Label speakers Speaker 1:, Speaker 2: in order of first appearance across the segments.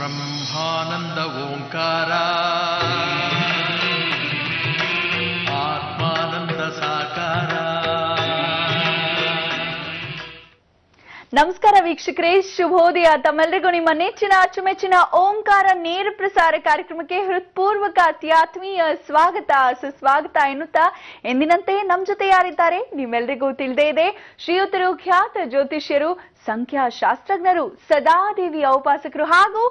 Speaker 1: ಬ್ರಹ್ಮಾನಂದ ಓಂಕಾರ ಆತ್ಮಾನಂದ ಸಾಕಾರ.
Speaker 2: ನಮಸ್ಕಾರ ವೀಕ್ಷಕರೇ, ಶುಭೋದಯ. ತಮ್ಮೆಲ್ಲರಿಗೂ ನಿಮ್ಮ ನೆಚ್ಚಿನ ಅಚ್ಚುಮೆಚ್ಚಿನ ಓಂಕಾರ ನೇರ ಪ್ರಸಾರ ಕಾರ್ಯಕ್ರಮಕ್ಕೆ ಹೃತ್ಪೂರ್ವಕ ಅತ್ಯಾತ್ಮೀಯ ಸ್ವಾಗತ ಸುಸ್ವಾಗತ ಎನ್ನುತ್ತಾ ಎಂದಿನಂತೆ ನಮ್ ಜೊತೆ ಯಾರಿದ್ದಾರೆ ನಿಮ್ಮೆಲ್ಲರಿಗೂ ತಿಳಿದೇ ಇದೆ. ಶ್ರೀಯುತರು ಖ್ಯಾತ ಜ್ಯೋತಿಷ್ಯರು, ಸಂಖ್ಯಾಶಾಸ್ತ್ರಜ್ಞರು, ಸದಾದೇವಿಯ ಉಪಾಸಕರು ಹಾಗೂ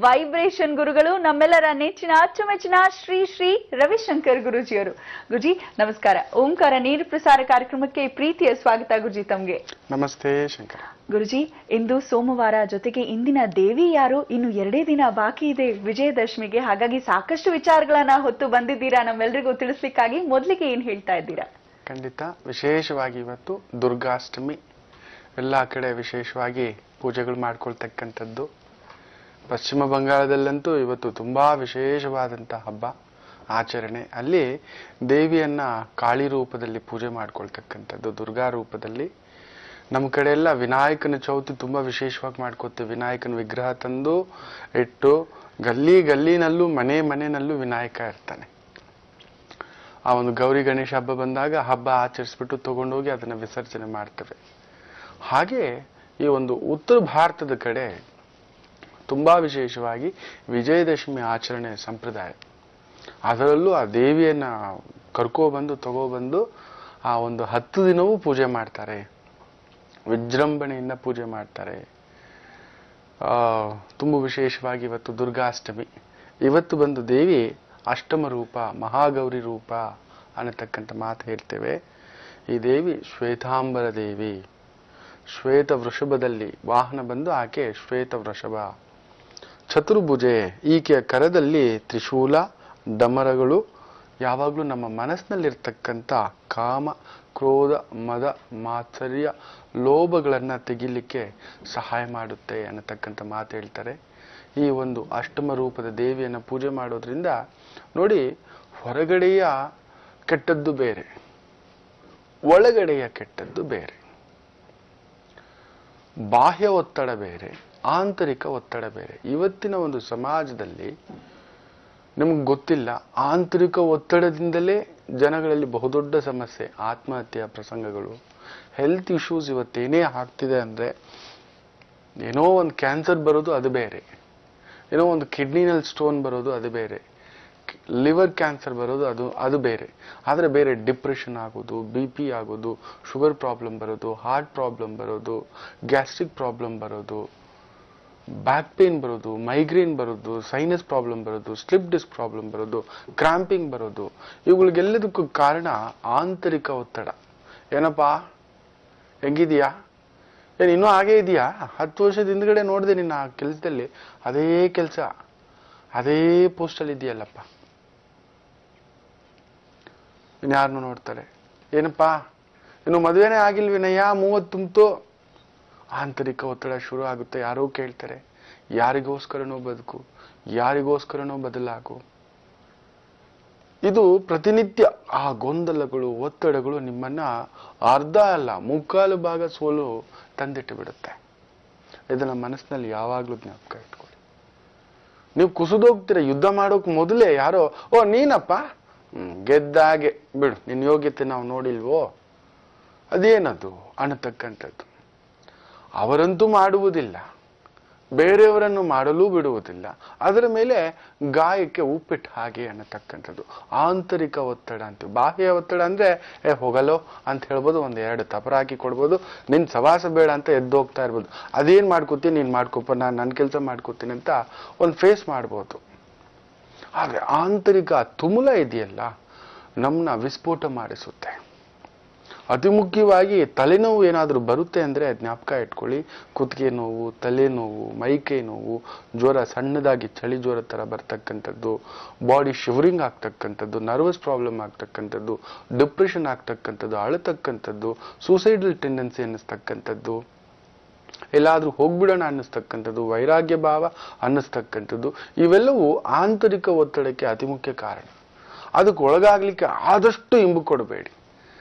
Speaker 2: ವೈಬ್ರೇಷನ್ ಗುರುಗಳು, ನಮ್ಮೆಲ್ಲರ ನೆಚ್ಚಿನ ಅಚ್ಚುಮೆಚ್ಚಿನ ಶ್ರೀ ಶ್ರೀ ರವಿಶಂಕರ್ ಗುರುಜಿಯವರು. ಗುರುಜಿ ನಮಸ್ಕಾರ. ಓಂಕಾರ ನೇರ ಪ್ರಸಾರ ಕಾರ್ಯಕ್ರಮಕ್ಕೆ ಪ್ರೀತಿಯ ಸ್ವಾಗತ ಗುರುಜಿ ತಮ್ಗೆ.
Speaker 3: ನಮಸ್ತೆ ಶಂಕರ.
Speaker 2: ಗುರುಜಿ, ಇಂದು ಸೋಮವಾರ, ಜೊತೆಗೆ ಇಂದಿನ ದೇವಿ ಯಾರು, ಇನ್ನು 2 ದಿನ ಬಾಕಿ ಇದೆ ವಿಜಯದಶಮಿಗೆ. ಹಾಗಾಗಿ ಸಾಕಷ್ಟು ವಿಚಾರಗಳನ್ನ ಹೊತ್ತು ಬಂದಿದ್ದೀರಾ ನಮ್ಮೆಲ್ಲರಿಗೂ ತಿಳಿಸ್ಲಿಕ್ಕಾಗಿ. ಮೊದಲಿಗೆ ಏನ್ ಹೇಳ್ತಾ ಇದ್ದೀರಾ?
Speaker 3: ಖಂಡಿತ. ವಿಶೇಷವಾಗಿ ಇವತ್ತು ದುರ್ಗಾಷ್ಟಮಿ. ಎಲ್ಲ ಕಡೆ ವಿಶೇಷವಾಗಿ ಪೂಜೆಗಳು ಮಾಡ್ಕೊಳ್ತಕ್ಕಂಥದ್ದು. ಪಶ್ಚಿಮ ಬಂಗಾಳದಲ್ಲಂತೂ ಇವತ್ತು ತುಂಬಾ ವಿಶೇಷವಾದಂಥ ಹಬ್ಬ ಆಚರಣೆ. ಅಲ್ಲಿ ದೇವಿಯನ್ನ ಕಾಳಿ ರೂಪದಲ್ಲಿ ಪೂಜೆ ಮಾಡ್ಕೊಳ್ತಕ್ಕಂಥದ್ದು, ದುರ್ಗಾ ರೂಪದಲ್ಲಿ. ನಮ್ಮ ಕಡೆ ಎಲ್ಲ ವಿನಾಯಕನ ಚೌತಿ ತುಂಬಾ ವಿಶೇಷವಾಗಿ ಮಾಡ್ಕೋತೀವಿ. ವಿನಾಯಕನ ವಿಗ್ರಹ ತಂದು ಇಟ್ಟು ಗಲ್ಲಿನಲ್ಲೂ ಮನೆಯಲ್ಲೂ ವಿನಾಯಕ ಇರ್ತಾನೆ. ಆ ಒಂದು ಗೌರಿ ಗಣೇಶ ಹಬ್ಬ ಬಂದಾಗ ಹಬ್ಬ ಆಚರಿಸ್ಬಿಟ್ಟು ತಗೊಂಡೋಗಿ ಅದನ್ನ ವಿಸರ್ಜನೆ ಮಾಡ್ತೇವೆ. ಹಾಗೆ ಈ ಒಂದು ಉತ್ತರ ಭಾರತದ ಕಡೆ ತುಂಬಾ ವಿಶೇಷವಾಗಿ ವಿಜಯದಶಮಿ ಆಚರಣೆ ಸಂಪ್ರದಾಯ. ಅದರಲ್ಲೂ ಆ ದೇವಿಯನ್ನ ತಗೊಬಂದು ಆ ಒಂದು 10 ದಿನವೂ ಪೂಜೆ ಮಾಡ್ತಾರೆ, ವಿಜೃಂಭಣೆಯಿಂದ ಪೂಜೆ ಮಾಡ್ತಾರೆ. ತುಂಬ ವಿಶೇಷವಾಗಿ ಇವತ್ತು ದುರ್ಗಾಷ್ಟಮಿ. ಇವತ್ತು ಬಂದು ದೇವಿ ಅಷ್ಟಮ ರೂಪ, ಮಹಾಗೌರಿ ರೂಪ ಅನ್ನತಕ್ಕಂಥ ಮಾತು ಹೇಳ್ತೇವೆ. ಈ ದೇವಿ ಶ್ವೇತಾಂಬರ ದೇವಿ, ಶ್ವೇತ ವೃಷಭದಲ್ಲಿ ವಾಹನ ಬಂದು ಆಕೆ ಶ್ವೇತ ವೃಷಭ. ಚತುರ್ಭುಜೆ. ಈಕೆಯ ಕರದಲ್ಲಿ ತ್ರಿಶೂಲ, ಡಮರಗಳು. ಯಾವಾಗಲೂ ನಮ್ಮ ಮನಸ್ಸಿನಲ್ಲಿರ್ತಕ್ಕಂಥ ಕಾಮ, ಕ್ರೋಧ, ಮದ, ಮಾತ್ಸರ್ಯ, ಲೋಭಗಳನ್ನ ತೆಗಿಲಿಕ್ಕೆ ಸಹಾಯ ಮಾಡುತ್ತೆ ಅನ್ನತಕ್ಕಂಥ ಮಾತು ಹೇಳ್ತಾರೆ. ಈ ಒಂದು ಅಷ್ಟಮ ರೂಪದ ದೇವಿಯನ್ನು ಪೂಜೆ ಮಾಡೋದ್ರಿಂದ ನೋಡಿ, ಹೊರಗಡೆಯ ಕೆಟ್ಟದ್ದು ಬೇರೆ, ಒಳಗಡೆಯ ಕೆಟ್ಟದ್ದು ಬೇರೆ. ಬಾಹ್ಯ ಒತ್ತಡ ಬೇರೆ, ಆಂತರಿಕ ಒತ್ತಡ ಬೇರೆ. ಇವತ್ತಿನ ಒಂದು ಸಮಾಜದಲ್ಲಿ ನಮ್ಗೆ ಗೊತ್ತಿಲ್ಲ, ಆಂತರಿಕ ಒತ್ತಡದಿಂದಲೇ ಜನಗಳಲ್ಲಿ ಬಹುದೊಡ್ಡ ಸಮಸ್ಯೆ, ಆತ್ಮಹತ್ಯೆಯ ಪ್ರಸಂಗಗಳು, ಹೆಲ್ತ್ ಇಶ್ಯೂಸ್. ಇವತ್ತೇನೇ ಆಗ್ತಿದೆ ಅಂದ್ರೆ, ಏನೋ ಒಂದು ಕ್ಯಾನ್ಸರ್ ಬರೋದು ಅದು ಬೇರೆ, ಏನೋ ಒಂದು ಕಿಡ್ನಿನಲ್ಲಿ ಸ್ಟೋನ್ ಬರೋದು ಅದು ಬೇರೆ, ಲಿವರ್ ಕ್ಯಾನ್ಸರ್ ಬರೋದು ಅದು ಬೇರೆ. ಆದರೆ ಬೇರೆ ಡಿಪ್ರೆಷನ್ ಆಗೋದು, BP ಆಗೋದು, ಶುಗರ್ ಪ್ರಾಬ್ಲಮ್ ಬರೋದು, ಹಾರ್ಟ್ ಪ್ರಾಬ್ಲಮ್ ಬರೋದು, ಗ್ಯಾಸ್ಟ್ರಿಕ್ ಪ್ರಾಬ್ಲಮ್ ಬರೋದು, ಬ್ಯಾಕ್ ಪೇನ್ ಬರೋದು, ಮೈಗ್ರೇನ್ ಬರೋದು, ಸೈನಸ್ ಪ್ರಾಬ್ಲಮ್ ಬರೋದು, ಸ್ಲಿಪ್ ಡಿಸ್ಕ್ ಪ್ರಾಬ್ಲಮ್ ಬರೋದು, ಕ್ರಾಂಪಿಂಗ್ ಬರೋದು. ಇವುಗಳಿಗೆಲ್ಲದಕ್ಕೂ ಕಾರಣ ಆಂತರಿಕ ಒತ್ತಡ. ಏನಪ್ಪಾ ಹೆಂಗಿದೀಯಾ, ಏನ್ ಇನ್ನೂ ಹಾಗೇ ಇದೆಯಾ? 10 ವರ್ಷದ ಹಿಂದ್ಗಡೆ ನೋಡಿದೆ ನಿನ್ನ ಆ ಕೆಲಸದಲ್ಲಿ, ಅದೇ ಕೆಲಸ, ಅದೇ ಪೋಸ್ಟಲ್ಲಿ ಇದೆಯಲ್ಲಪ್ಪ. ಇನ್ಯಾರನ್ನು ನೋಡ್ತಾರೆ, ಏನಪ್ಪಾ ಇನ್ನು ಮದುವೆನೇ ಆಗಿಲ್ವಿನಯ್ಯ, 30 ತುಂಬಿತು. ಆಂತರಿಕ ಒತ್ತಡ ಶುರು ಆಗುತ್ತೆ. ಯಾರೋ ಕೇಳ್ತಾರೆ, ಯಾರಿಗೋಸ್ಕರನೋ ಬದುಕು, ಯಾರಿಗೋಸ್ಕರನೋ ಬದಲಾಗು. ಇದು ಪ್ರತಿನಿತ್ಯ ಆ ಗೊಂದಲಗಳು, ಒತ್ತಡಗಳು ನಿಮ್ಮನ್ನ ಅರ್ಧ ಅಲ್ಲ 3/4 ಭಾಗ ಸೋಲು ತಂದಿಟ್ಟು ಬಿಡುತ್ತೆ. ಇದನ್ನ ಮನಸ್ಸಿನಲ್ಲಿ ಯಾವಾಗ್ಲೂ ಜ್ಞಾಪಕ ಇಟ್ಕೊಳ್ಳಿ. ನೀವು ಕುಸಿದೋಗ್ತೀರ. ಯುದ್ಧ ಮಾಡೋಕ್ ಮೊದಲೇ ಯಾರೋ, ಓ ನೀನಪ್ಪ, ಗೆದ್ದಾಗೆ ಬಿಡು, ನಿನ್ನ ಯೋಗ್ಯತೆ ನಾವು ನೋಡಿಲ್ವೋ, ಅದೇನದು ಅನ್ನತಕ್ಕಂಥದ್ದು. ಅವರಂತೂ ಮಾಡುವುದಿಲ್ಲ, ಬೇರೆಯವರನ್ನು ಮಾಡಲು ಬಿಡುವುದಿಲ್ಲ. ಅದರ ಮೇಲೆ ಗಾಯಕ್ಕೆ ಉಪ್ಪಿಟ್ಟು ಹಾಗೆ ಅನ್ನತಕ್ಕಂಥದ್ದು ಆಂತರಿಕ ಒತ್ತಡ ಅಂತೀವಿ. ಬಾಹ್ಯ ಒತ್ತಡ ಅಂದ್ರೆ ಹೋಗಲೋ ಅಂತ ಹೇಳ್ಬೋದು, 1-2 ತಪರ ಹಾಕಿ ಕೊಡ್ಬೋದು, ನಿನ್ ಸವಾಸ ಬೇಡ ಅಂತ ಎದ್ದೋಗ್ತಾ ಇರ್ಬೋದು. ಅದೇನ್ ಮಾಡ್ಕೋತೀನಿ, ನೀನ್ ಮಾಡ್ಕೊಪ್ಪ, ನಾನು ನನ್ನ ಕೆಲಸ ಮಾಡ್ಕೋತೀನಿ ಅಂತ ಒಂದು ಫೇಸ್ ಮಾಡ್ಬೋದು. ಆದ್ರೆ ಆಂತರಿಕ ತುಮುಲ ಇದೆಯಲ್ಲ, ನಮ್ಮನ್ನ ವಿಸ್ಫೋಟ ಮಾಡಿಸುತ್ತೆ. ಅತಿ ಮುಖ್ಯವಾಗಿ ತಲೆನೋವು ಏನಾದರೂ ಬರುತ್ತೆ ಅಂದ್ರೆ ಜ್ಞಾಪಕ ಇಟ್ಕೊಳ್ಳಿ, ಕುತ್ತಿಗೆ ನೋವು, ತಲೆನೋವು, ಮೈಕೈ ನೋವು, ಜ್ವರ, ಸಣ್ಣದಾಗಿ ಚಳಿ ಜ್ವರ ತರ ಬರ್ತಕ್ಕಂಥದ್ದು, ಬಾಡಿ ಶಿವರಿಂಗ್ ಆಗ್ತಕ್ಕಂಥದ್ದು, ನರ್ವಸ್ ಪ್ರಾಬ್ಲಮ್ ಆಗ್ತಕ್ಕಂಥದ್ದು, ಡಿಪ್ರೆಷನ್ ಆಗ್ತಕ್ಕಂಥದ್ದು, ಅಳತಕ್ಕಂಥದ್ದು, ಸೂಸೈಡಲ್ ಟೆಂಡೆನ್ಸಿ ಅನ್ನಿಸ್ತಕ್ಕಂಥದ್ದು, ಎಲ್ಲಾದ್ರೂ ಹೋಗ್ಬಿಡೋಣ ಅನ್ನಿಸ್ತಕ್ಕಂಥದ್ದು, ವೈರಾಗ್ಯ ಭಾವ ಅನ್ನಿಸ್ತಕ್ಕಂಥದ್ದು, ಇವೆಲ್ಲವೂ ಆಂತರಿಕ ಒತ್ತಡಕ್ಕೆ ಅತಿ ಮುಖ್ಯ ಕಾರಣ. ಅದಕ್ಕೆ ಒಳಗಾಗ್ಲಿಕ್ಕೆ ಆದಷ್ಟು ಇಂಬು ಕೊಡಬೇಡಿ.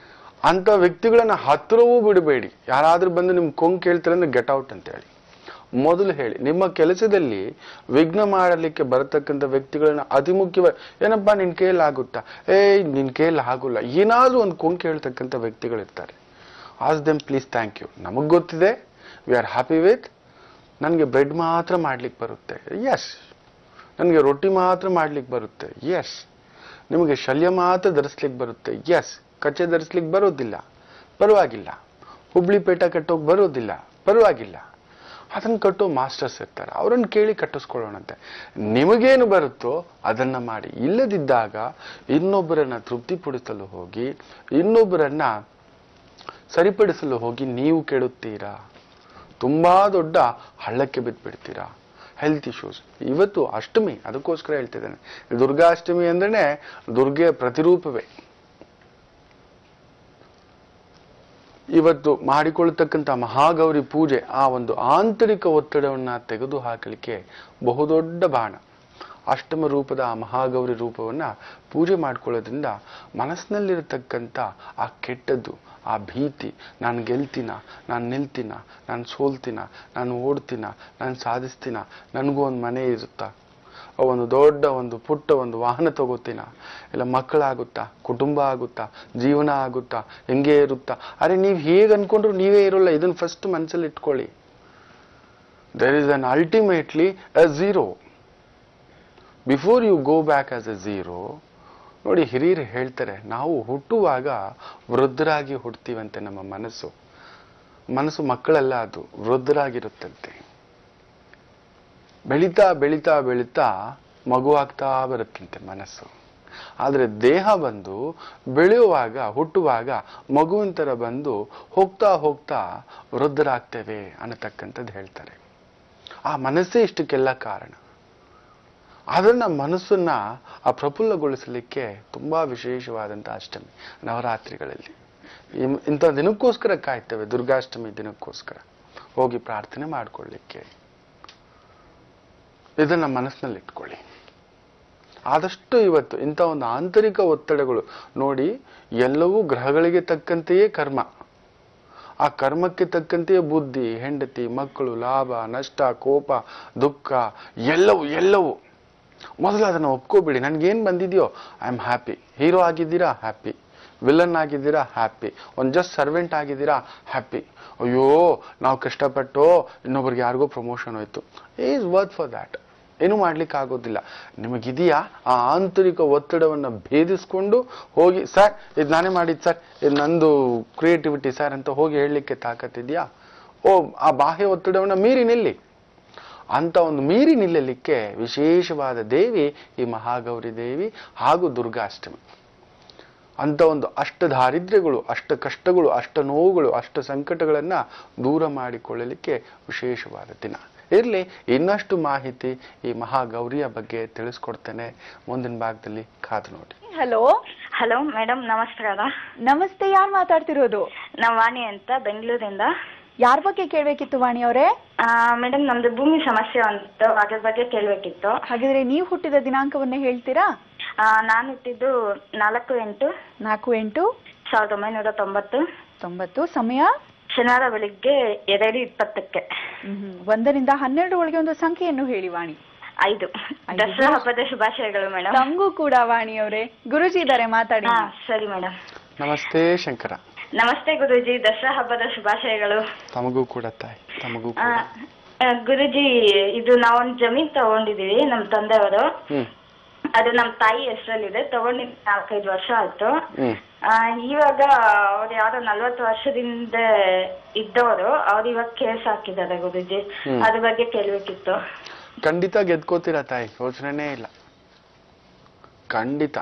Speaker 3: ಅಂತ ವ್ಯಕ್ತಿಗಳನ್ನ ಹತ್ರವೂ ಬಿಡಬೇಡಿ. ಯಾರಾದ್ರೂ ಬಂದು ನಿಮ್ ಕೊಂಗ್ ಕೇಳ್ತಾರೆ ಅಂದ್ರೆ ಗೆಟ್ ಔಟ್ ಅಂತ ಹೇಳಿ. ಮೊದಲು ಹೇಳಿ. ನಿಮ್ಮ ಕೆಲಸದಲ್ಲಿ ವಿಘ್ನ ಮಾಡಲಿಕ್ಕೆ ಬರತಕ್ಕಂಥ ವ್ಯಕ್ತಿಗಳನ್ನ ಅತಿ ಮುಖ್ಯವಾಗಿ, ಏನಪ್ಪಾ ನಿನ್ ಕೈಯಲ್ಲಿ ಆಗುತ್ತಾ, ನಿನ್ ಕೈಯಲ್ಲಿ ಆಗುಲ್ಲ, ಏನಾದ್ರೂ ಒಂದು ಕೊಂಕು ಹೇಳ್ತಕ್ಕಂಥ ವ್ಯಕ್ತಿಗಳಿರ್ತಾರೆ. As them please thank you, ನಮಗ್ ಗೊತ್ತಿದೆ, ವಿ ಆರ್ ಹ್ಯಾಪಿ ವಿತ್, ನನಗೆ ಬ್ರೆಡ್ ಮಾತ್ರ ಮಾಡ್ಲಿಕ್ಕೆ ಬರುತ್ತೆ, ಎಸ್. ನನಗೆ ರೊಟ್ಟಿ ಮಾತ್ರ ಮಾಡ್ಲಿಕ್ಕೆ ಬರುತ್ತೆ, ಎಸ್. ನಿಮಗೆ ಶಲ್ಯ ಮಾತ್ರ ಧರಿಸ್ಲಿಕ್ಕೆ ಬರುತ್ತೆ, ಎಸ್. ಕಚ್ಚೆ ಧರಿಸ್ಲಿಕ್ಕೆ ಬರೋದಿಲ್ಲ, ಪರವಾಗಿಲ್ಲ. ಹುಬ್ಳಿ ಪೇಟ ಕಟ್ಟೋಕ್ ಬರೋದಿಲ್ಲ, ಪರವಾಗಿಲ್ಲ. ಅದನ್ನ ಕಟ್ಟೋ ಮಾಸ್ಟರ್ಸ್ ಇರ್ತಾರೆ, ಅವರನ್ನು ಕೇಳಿ ಕಟ್ಟಿಸ್ಕೊಳ್ಳೋಣಂತೆ. ನಿಮಗೇನು ಬರುತ್ತೋ ಅದನ್ನ ಮಾಡಿ. ಇಲ್ಲದಿದ್ದಾಗ ಇನ್ನೊಬ್ಬರನ್ನ ತೃಪ್ತಿಪಡಿಸಲು ಹೋಗಿ, ಇನ್ನೊಬ್ಬರನ್ನ ಸರಿಪಡಿಸಲು ಹೋಗಿ ನೀವು ಕೆಡುತ್ತೀರಾ, ತುಂಬಾ ದೊಡ್ಡ ಹಳ್ಳಕ್ಕೆ ಬಿದ್ದುಬಿಡ್ತೀರಾ. Health issues. ಇವತ್ತು ಅಷ್ಟಮಿ, ಅದಕ್ಕೋಸ್ಕರ ಹೇಳ್ತಿದ್ದೇನೆ, ದುರ್ಗಾಷ್ಟಮಿ ಅಂದ್ರೆ ದುರ್ಗೆಯ ಪ್ರತಿರೂಪವೇ. ಇವತ್ತು ಮಾಡಿಕೊಳ್ಳತಕ್ಕಂಥ ಮಹಾಗೌರಿ ಪೂಜೆ ಆ ಒಂದು ಆಂತರಿಕ ಒತ್ತಡವನ್ನ ತೆಗೆದು ಹಾಕಲಿಕ್ಕೆ ಬಹುದೊಡ್ಡ ಬಾಣ. ಅಷ್ಟಮ ರೂಪದ ಆ ಮಹಾಗೌರಿ ರೂಪವನ್ನ ಪೂಜೆ ಮಾಡ್ಕೊಳ್ಳೋದ್ರಿಂದ ಮನಸ್ಸಿನಲ್ಲಿರತಕ್ಕಂಥ ಆ ಕೆಟ್ಟದ್ದು, ಆ ಭೀತಿ, ನಾನು ಗೆಲ್ತೀನ, ನಾನು ನಿಲ್ತೀನ, ನಾನು ಸೋಲ್ತೀನ, ನಾನು ಓಡ್ತೀನ, ನಾನು ಸಾಧಿಸ್ತೀನ, ನನಗೂ ಒಂದು ಮನೆ ಇರುತ್ತಾ, ಒಂದು ದೊಡ್ಡ ಒಂದು ಪುಟ್ಟ ಒಂದು ವಾಹನ ತಗೋತೀನ, ಇಲ್ಲ ಮಕ್ಕಳಾಗುತ್ತಾ, ಕುಟುಂಬ ಆಗುತ್ತಾ, ಜೀವನ ಆಗುತ್ತಾ, ಹೆಂಗೆ ಇರುತ್ತಾ. ಅರೆ ನೀವು ಹೇಗೆ ಅನ್ಕೊಂಡ್ರು ನೀವೇ ಇರೋಲ್ಲ. ಇದನ್ನ ಫಸ್ಟ್ ಮನಸ್ಸಲ್ಲಿ ಇಟ್ಕೊಳ್ಳಿ. There is an ultimately a zero before you go back as a zero. ನೋಡಿ, ಹಿರಿಯರು ಹೇಳ್ತಾರೆ, ನಾವು ಹುಟ್ಟುವಾಗ ವೃದ್ಧರಾಗಿ ಹುಡ್ತೀವಂತೆ. ನಮ್ಮ ಮನಸ್ಸು ಮಕ್ಕಳೆಲ್ಲ ಅದು ವೃದ್ಧರಾಗಿರುತ್ತಂತೆ. ಬೆಳೀತಾ ಬೆಳೀತಾ ಬೆಳೀತಾ ಮಗುವಾಗ್ತಾ ಬರುತ್ತಂತೆ ಮನಸ್ಸು. ಆದ್ರೆ ದೇಹ ಬಂದು ಬೆಳೆಯುವಾಗ, ಹುಟ್ಟುವಾಗ ಮಗುವಿನ ತರ ಬಂದು ಹೋಗ್ತಾ ಹೋಗ್ತಾ ವೃದ್ಧರಾಗ್ತೇವೆ ಅನ್ನತಕ್ಕಂಥದ್ದು ಹೇಳ್ತಾರೆ. ಆ ಮನಸ್ಸೇ ಇಷ್ಟಕ್ಕೆಲ್ಲ ಕಾರಣ. ಅದನ್ನ ಮನಸ್ಸನ್ನ ಆ ಪ್ರಫುಲ್ಲಗೊಳಿಸಲಿಕ್ಕೆ ತುಂಬಾ ವಿಶೇಷವಾದಂತಹ ಅಷ್ಟಮಿ, ನವರಾತ್ರಿಗಳಲ್ಲಿ ಇಂಥ ದಿನಕ್ಕೋಸ್ಕರ ಕಾಯ್ತೇವೆ. ದುರ್ಗಾಷ್ಟಮಿ ದಿನಕ್ಕೋಸ್ಕರ ಹೋಗಿ ಪ್ರಾರ್ಥನೆ ಮಾಡ್ಕೊಳ್ಳಿಕ್ಕೆ. ಇದನ್ನ ಮನಸ್ಸಿನಲ್ಲಿ ಇಟ್ಕೊಳ್ಳಿ. ಆದಷ್ಟು ಇವತ್ತು ಇಂಥ ಒಂದು ಆಂತರಿಕ ಒತ್ತಡಗಳು ನೋಡಿ, ಎಲ್ಲವೂ ಗ್ರಹಗಳಿಗೆ ತಕ್ಕಂತೆಯೇ ಕರ್ಮ, ಆ ಕರ್ಮಕ್ಕೆ ತಕ್ಕಂತೆಯೇ ಬುದ್ಧಿ, ಹೆಂಡತಿ, ಮಕ್ಕಳು, ಲಾಭ, ನಷ್ಟ, ಕೋಪ, ದುಃಖ, ಎಲ್ಲವೂ ಮೊದಲು ಅದನ್ನು ಒಪ್ಕೋಬಿಡಿ. ನನ್ಗೇನ್ ಬಂದಿದೆಯೋ ಐ ಆಮ್ ಹ್ಯಾಪಿ. ಹೀರೋ ಆಗಿದ್ದೀರಾ, ಹ್ಯಾಪಿ. ವಿಲನ್ ಆಗಿದ್ದೀರಾ, ಹ್ಯಾಪಿ. ಒಂದು ಜಸ್ಟ್ ಸರ್ವೆಂಟ್ ಆಗಿದ್ದೀರಾ, ಹ್ಯಾಪಿ. ಅಯ್ಯೋ ನಾವು ಕಷ್ಟಪಟ್ಟು ಇನ್ನೊಬ್ರಿಗೆ ಯಾರಿಗೋ ಪ್ರಮೋಷನ್ ಹೋಯ್ತು, ಈಸ್ ವರ್ತ್ ಫಾರ್ ದ್ಯಾಟ್. ಏನು ಮಾಡ್ಲಿಕ್ಕೆ ಆಗೋದಿಲ್ಲ. ನಿಮಗಿದೆಯಾ ಆ ಆಂತರಿಕ ಒತ್ತಡವನ್ನ ಭೇದಿಸ್ಕೊಂಡು ಹೋಗಿ, ಸರ್ ಇದು ನಾನೇ ಮಾಡಿದ್ ಸರ್, ಇದು ನಂದು ಕ್ರಿಯೇಟಿವಿಟಿ ಸರ್ ಅಂತ ಹೋಗಿ ಹೇಳಲಿಕ್ಕೆ ತಾಕತ್ತಿದ್ಯಾ? ಆ ಬಾಹ್ಯ ಒತ್ತಡವನ್ನ ಮೀರಿ ನಿಲ್ಲಿ. ಅಂತ ಒಂದು ಮೀರಿ ನಿಲ್ಲಲಿಕ್ಕೆ ವಿಶೇಷವಾದ ದೇವಿ ಈ ಮಹಾಗೌರಿ ದೇವಿ ಹಾಗೂ ದುರ್ಗಾಷ್ಟಮಿ. ಅಂತ ಒಂದು ಅಷ್ಟ ದಾರಿದ್ರ್ಯಗಳು, ಅಷ್ಟ ಕಷ್ಟಗಳು, ಅಷ್ಟ ನೋವುಗಳು, ಅಷ್ಟ ಸಂಕಟಗಳನ್ನ ದೂರ ಮಾಡಿಕೊಳ್ಳಲಿಕ್ಕೆ ವಿಶೇಷವಾದ ದಿನ. ಇರ್ಲಿ, ಇನ್ನಷ್ಟು ಮಾಹಿತಿ ಈ ಮಹಾಗೌರಿಯ ಬಗ್ಗೆ ತಿಳಿಸ್ಕೊಡ್ತೇನೆ ಮುಂದಿನ ಭಾಗದಲ್ಲಿ, ಕಾದು ನೋಡಿ.
Speaker 4: ಹಲೋ ಮೇಡಮ್, ನಮಸ್ಕಾರ.
Speaker 2: ನಮಸ್ತೆ, ಯಾರು ಮಾತಾಡ್ತಿರೋದು?
Speaker 4: ನಾವು ವಾಣಿ ಅಂತ, ಬೆಂಗಳೂರಿಂದ.
Speaker 2: ಯಾರ ಬಗ್ಗೆ ಕೇಳ್ಬೇಕಿತ್ತು ವಾಣಿ ಅವರೇ?
Speaker 4: ಮೇಡಮ್, ನಮ್ದು ಭೂಮಿ ಸಮಸ್ಯೆ ಅಂತ, ಅದ್ರ ಬಗ್ಗೆ ಕೇಳ್ಬೇಕಿತ್ತು.
Speaker 2: ಹಾಗಿದ್ರೆ ನೀವು ಹುಟ್ಟಿದ ದಿನಾಂಕವನ್ನ ಹೇಳ್ತೀರಾ?
Speaker 4: ನಾನು ಹುಟ್ಟಿದ್ದು
Speaker 2: 4/8/1990. ಸಮಯ
Speaker 4: ಶನಿವಾರ ಬೆಳಿಗ್ಗೆ 2:20.
Speaker 2: 1 ರಿಂದ 12 ಒಳಗೆ ಒಂದು ಸಂಖ್ಯೆಯನ್ನು ಹೇಳಿ ವಾಣಿ.
Speaker 4: 5. ದಸರಾ ಹಬ್ಬದ ಶುಭಾಶಯಗಳು ಮೇಡಮ್.
Speaker 2: ನಮಗೂ ಕೂಡ ವಾಣಿ ಅವರೇ. ಗುರುಜಿ ಇದ್ದಾರೆ, ಮಾತಾಡಿ.
Speaker 4: ಸರಿ ಮೇಡಮ್.
Speaker 3: ನಮಸ್ತೆ ಶಂಕರ.
Speaker 4: ನಮಸ್ತೆ ಗುರುಜಿ, ದಸರಾ ಹಬ್ಬದ ಶುಭಾಶಯಗಳು.
Speaker 3: ತಮಗೂ ಕೂಡ ತಾಯಿ, ತಮಗೂ
Speaker 4: ಗುರುಜಿ, ಇದು ನಾವೊಂದು ಜಮೀನ್ ತಗೊಂಡಿದೀವಿ ನಮ್ ತಂದೆಯವರು. ಅದು ನಮ್ ತಾಯಿ ಹೆಸರಲ್ಲಿದೆ. ತಗೊಂಡಿದ್ 4-5 ವರ್ಷ ಆಯ್ತು. ಇವಾಗ ಅವ್ರು ಯಾರೋ 40 ವರ್ಷದಿಂದ ಇದ್ದವರು, ಅವ್ರು ಇವಾಗ ಕೇಸ್ ಹಾಕಿದ್ದಾರೆ ಗುರುಜಿ. ಅದ್ರ ಬಗ್ಗೆ ಕೇಳ್ಬೇಕಿತ್ತು.
Speaker 3: ಖಂಡಿತ ಗೆದ್ಕೋತೀರಾ ತಾಯಿ, ಯೋಚನೆನೇ ಇಲ್ಲ. ಖಂಡಿತ.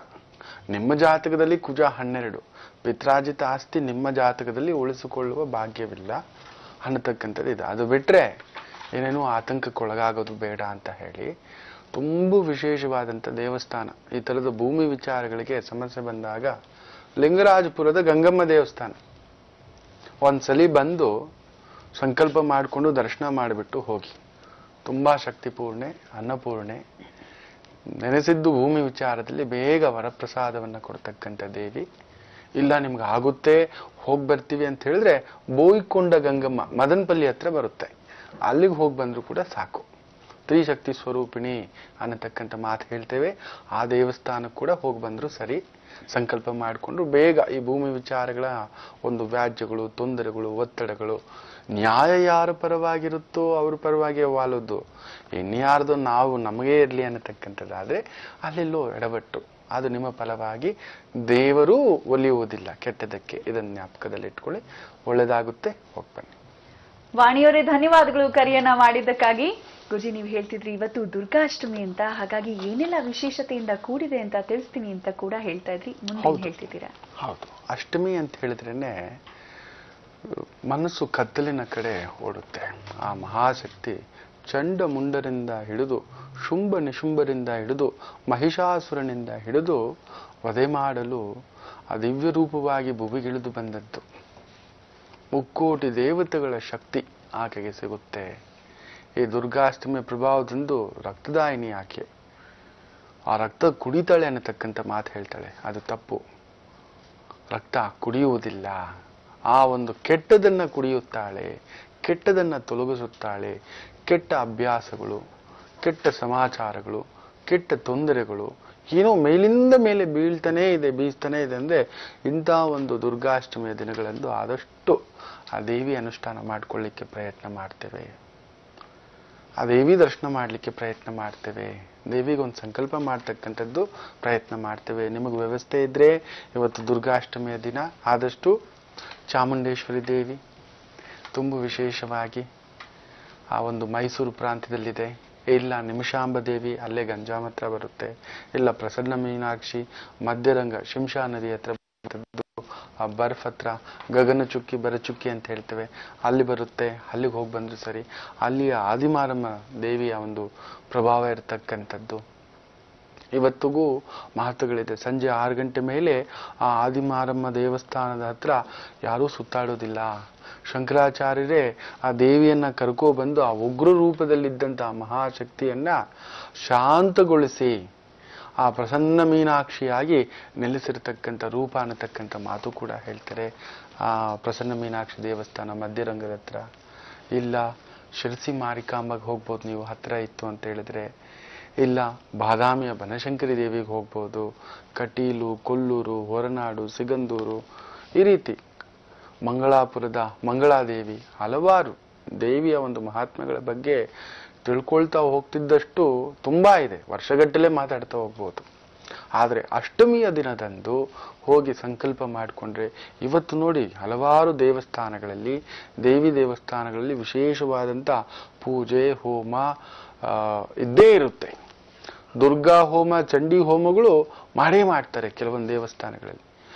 Speaker 3: ನಿಮ್ಮ ಜಾತಕದಲ್ಲಿ ಕುಜ 12, ಪಿತ್ರಾಜಿತ ಆಸ್ತಿ ನಿಮ್ಮ ಜಾತಕದಲ್ಲಿ ಉಳಿಸಿಕೊಳ್ಳುವ ಭಾಗ್ಯವಿಲ್ಲ ಅನ್ನತಕ್ಕಂಥದ್ದು ಇದೆ. ಅದು ಬಿಟ್ರೆ ಏನೇನೋ ಆತಂಕಕ್ಕೊಳಗಾಗೋದು ಬೇಡ ಅಂತ ಹೇಳಿ, ತುಂಬಾ ವಿಶೇಷವಾದಂಥ ದೇವಸ್ಥಾನ. ಈ ತರದ ಭೂಮಿ ವಿಚಾರಗಳಿಗೆ ಸಮಸ್ಯೆ ಬಂದಾಗ ಲಿಂಗರಾಜಪುರದ ಗಂಗಮ್ಮ ದೇವಸ್ಥಾನ ಒಂದ್ಸಲಿ ಬಂದು ಸಂಕಲ್ಪ ಮಾಡಿಕೊಂಡು ದರ್ಶನ ಮಾಡಿಬಿಟ್ಟು ಹೋಗಿ. ತುಂಬಾ ಶಕ್ತಿಪೂರ್ಣೆ, ಅನ್ನಪೂರ್ಣೆ, ನೆನೆಸಿದ್ದು ಭೂಮಿ ವಿಚಾರದಲ್ಲಿ ಬೇಗ ವರಪ್ರಸಾದವನ್ನ ಕೊಡ್ತಕ್ಕಂಥ ದೇವಿ. ಇಲ್ಲ ನಿಮ್ಗೆ ಆಗುತ್ತೆ, ಹೋಗಿ ಬರ್ತೀವಿ ಅಂತ ಹೇಳಿದ್ರೆ ಬೋಯಿಕೊಂಡ ಗಂಗಮ್ಮ ಮದನಪಲ್ಲಿ ಹತ್ರ ಬರುತ್ತೆ. ಅಲ್ಲಿಗೆ ಹೋಗಿ ಬಂದರೂ ಕೂಡ ಸಾಕು. ತ್ರಿಶಕ್ತಿ ಸ್ವರೂಪಿಣಿ ಅನ್ನತಕ್ಕಂಥ ಮಾತು ಹೇಳ್ತೇವೆ. ಆ ದೇವಸ್ಥಾನಕ್ಕೆ ಕೂಡ ಹೋಗಿ ಬಂದರೂ ಸರಿ. ಸಂಕಲ್ಪ ಮಾಡಿಕೊಂಡು ಬೇಗ ಈ ಭೂಮಿ ವಿಚಾರಗಳ ಒಂದು ವ್ಯಾಜ್ಯಗಳು, ತೊಂದರೆಗಳು, ಒತ್ತಡಗಳು, ನ್ಯಾಯ ಯಾರ ಪರವಾಗಿರುತ್ತೋ ಅವ್ರ ಪರವಾಗಿ ವಾಲೋದು, ಇನ್ಯಾರ್ದು ನಾವು ನಮಗೇ ಇರಲಿ ಅನ್ನತಕ್ಕಂಥದ್ದಾದರೆ ಅಲ್ಲೆಲ್ಲೋ ಎಡವಟ್ಟು, ಅದು ನಿಮ್ಮ ಫಲವಾಗಿ ದೇವರೂ ಒಲಿಯುವುದಿಲ್ಲ ಕೆಟ್ಟದಕ್ಕೆ. ಇದನ್ನು ಜ್ಞಾಪಕದಲ್ಲಿ ಇಟ್ಕೊಳ್ಳಿ. ಒಳ್ಳೆಯದಾಗುತ್ತೆ. ಹೋಗ್ಬನ್ನಿ.
Speaker 2: ವಾಣಿಯವರೇ, ಧನ್ಯವಾದಗಳು ಕರೆಯನ್ನ ಮಾಡಿದ್ದಕ್ಕಾಗಿ. ಗುರುಜಿ, ನೀವು ಹೇಳ್ತಿದ್ರಿ ಇವತ್ತು ದುರ್ಗಾಷ್ಟಮಿ ಅಂತ, ಹಾಗಾಗಿ ಏನೆಲ್ಲ ವಿಶೇಷತೆಯಿಂದ ಕೂಡಿದೆ ಅಂತ ತಿಳಿಸ್ತೀನಿ ಅಂತ ಕೂಡ ಹೇಳ್ತಾ ಇದ್ರಿ. ಮುಂದೆ ಹೇಳ್ತಿದ್ದೀರಾ?
Speaker 3: ಹೌದು, ಅಷ್ಟಮಿ ಅಂತ ಹೇಳಿದ್ರೇನೆ ಮನಸ್ಸು ಕತ್ತಲಿನ ಕಡೆ ಓಡುತ್ತೆ. ಆ ಮಹಾಶಕ್ತಿ ಚಂಡ ಮುಂಡರಿಂದ ಹಿಡಿದು, ಶುಂಭ ನಿಶುಂಭರಿಂದ ಹಿಡಿದು, ಮಹಿಷಾಸುರನಿಂದ ಹಿಡಿದು ವಧೆ ಮಾಡಲು ಆ ದಿವ್ಯ ರೂಪವಾಗಿ ಭುವಿಗಿಳಿದು ಬಂದದ್ದು. ಮುಕ್ಕೋಟಿ ದೇವತೆಗಳ ಶಕ್ತಿ ಆಕೆಗೆ ಸಿಗುತ್ತೆ. ಈ ದುರ್ಗಾಷ್ಟಮಿ ಪ್ರಭಾವದಂದು ರಕ್ತದಾಯಿನಿ ಆಕೆ. ಆ ರಕ್ತ ಕುಡಿತಾಳೆ ಅನ್ನತಕ್ಕಂಥ ಮಾತು ಹೇಳ್ತಾಳೆ. ಅದು ತಪ್ಪು. ರಕ್ತ ಕುಡಿಯುವುದಿಲ್ಲ. ಆ ಒಂದು ಕೆಟ್ಟದನ್ನ ಕುಡಿಯುತ್ತಾಳೆ, ಕೆಟ್ಟದನ್ನ ತೊಲಗಿಸುತ್ತಾಳೆ. ಕೆಟ್ಟ ಅಭ್ಯಾಸಗಳು, ಕೆಟ್ಟ ಸಮಾಚಾರಗಳು, ಕೆಟ್ಟ ತೊಂದರೆಗಳು ಏನೋ ಮೇಲಿಂದ ಮೇಲೆ ಬೀಸ್ತಾನೆ ಇದೆ ಅಂದ್ರೆ ಇಂಥ ಒಂದು ದುರ್ಗಾಷ್ಟಮಿಯ ದಿನಗಳಂದು ಆದಷ್ಟು ಆ ದೇವಿ ಅನುಷ್ಠಾನ ಮಾಡ್ಕೊಳ್ಳಿಕ್ಕೆ ಪ್ರಯತ್ನ ಮಾಡ್ತೇವೆ. ಆ ದೇವಿ ದರ್ಶನ ಮಾಡಲಿಕ್ಕೆ ಪ್ರಯತ್ನ ಮಾಡ್ತೇವೆ. ದೇವಿಗೊಂದು ಸಂಕಲ್ಪ ಮಾಡ್ತಕ್ಕಂಥದ್ದು ಪ್ರಯತ್ನ ಮಾಡ್ತೇವೆ. ನಿಮಗೆ ವ್ಯವಸ್ಥೆ ಇದ್ರೆ ಇವತ್ತು ದುರ್ಗಾಷ್ಟಮಿಯ ದಿನ ಆದಷ್ಟು ಚಾಮುಂಡೇಶ್ವರಿ ದೇವಿ ತುಂಬ ವಿಶೇಷವಾಗಿ ಆ ಒಂದು ಮೈಸೂರು ಪ್ರಾಂತ್ಯದಲ್ಲಿದೆ. ಇಲ್ಲ ನಿಮಿಷಾಂಬ ದೇವಿ ಅಲ್ಲೇ ಗಂಜಾಂ ಹತ್ರ ಬರುತ್ತೆ. ಇಲ್ಲ ಪ್ರಸನ್ನ ಮೀನಾಕ್ಷಿ ಮಧ್ಯರಂಗ ಶಿಂಷಾ ನದಿ ಹತ್ರ ಆ ಬರ್ಫ್ ಹತ್ರ ಗಗನ ಚುಕ್ಕಿ ಬರಚುಕ್ಕಿ ಅಂತ ಹೇಳ್ತೇವೆ, ಅಲ್ಲಿ ಬರುತ್ತೆ. ಅಲ್ಲಿಗೆ ಹೋಗಿ ಬಂದ್ರು ಸರಿ. ಅಲ್ಲಿಯ ಆದಿಮಾರಮ್ಮ ದೇವಿಯ ಒಂದು ಪ್ರಭಾವ ಇರತಕ್ಕಂಥದ್ದು ಇವತ್ತಿಗೂ ಮಹತ್ವಗಳಿದೆ. ಸಂಜೆ 6 ಗಂಟೆ ಮೇಲೆ ಆ ಆದಿಮಾರಮ್ಮ ದೇವಸ್ಥಾನದ ಹತ್ರ ಯಾರೂ ಸುತ್ತಾಡೋದಿಲ್ಲ. ಶಂಕರಾಚಾರ್ಯರೇ ಆ ದೇವಿಯನ್ನ ಕರ್ಕೊಬಂದು ಆ ಉಗ್ರ ರೂಪದಲ್ಲಿದ್ದಂತಹ ಮಹಾಶಕ್ತಿಯನ್ನ ಶಾಂತಗೊಳಿಸಿ ಆ ಪ್ರಸನ್ನ ಮೀನಾಕ್ಷಿಯಾಗಿ ನೆಲೆಸಿರ್ತಕ್ಕಂಥ ರೂಪ ಅನ್ನತಕ್ಕಂಥ ಮಾತು ಕೂಡ ಹೇಳ್ತಾರೆ. ಆ ಪ್ರಸನ್ನ ಮೀನಾಕ್ಷಿ ದೇವಸ್ಥಾನ ಮಧ್ಯರಂಗದ ಹತ್ರ. ಇಲ್ಲ ಶಿರಸಿ ಮಾರಿಕಾಂಬಗೆ ಹೋಗ್ಬೋದು ನೀವು, ಹತ್ರ ಇತ್ತು ಅಂತ ಹೇಳಿದ್ರೆ. ಇಲ್ಲ ಬಾದಾಮಿಯ ಬನಶಂಕರಿ ದೇವಿಗೆ ಹೋಗ್ಬೋದು. ಕಟೀಲು, ಕೊಲ್ಲೂರು, ಹೊರನಾಡು, ಸಿಗಂದೂರು, ಈ ರೀತಿ ಮಂಗಳಾಪುರದ ಮಂಗಳಾದೇವಿ, ಹಲವಾರು ದೇವಿಯ ಒಂದು ಮಹಾತ್ಮೆಗಳ ಬಗ್ಗೆ ತಿಳ್ಕೊಳ್ತಾ ಹೋಗ್ತಿದ್ದಷ್ಟು ತುಂಬಾ ಇದೆ. ವರ್ಷಗಟ್ಟಲೆ ಮಾತಾಡ್ತಾ ಹೋಗ್ಬೋದು. ಆದರೆ ಅಷ್ಟಮಿಯ ದಿನದಂದು ಹೋಗಿ ಸಂಕಲ್ಪ ಮಾಡಿಕೊಂಡ್ರೆ ಇವತ್ತು ನೋಡಿ ಹಲವಾರು ದೇವಸ್ಥಾನಗಳಲ್ಲಿ, ದೇವಿ ದೇವಸ್ಥಾನಗಳಲ್ಲಿ ವಿಶೇಷವಾದಂಥ ಪೂಜೆ ಹೋಮ ಇದ್ದೇ ಇರುತ್ತೆ. ದುರ್ಗಾ ಹೋಮ, ಚಂಡಿ ಹೋಮಗಳು ಮಾಡೇ ಮಾಡ್ತಾರೆ ಕೆಲವೊಂದು ದೇವಸ್ಥಾನಗಳಲ್ಲಿ.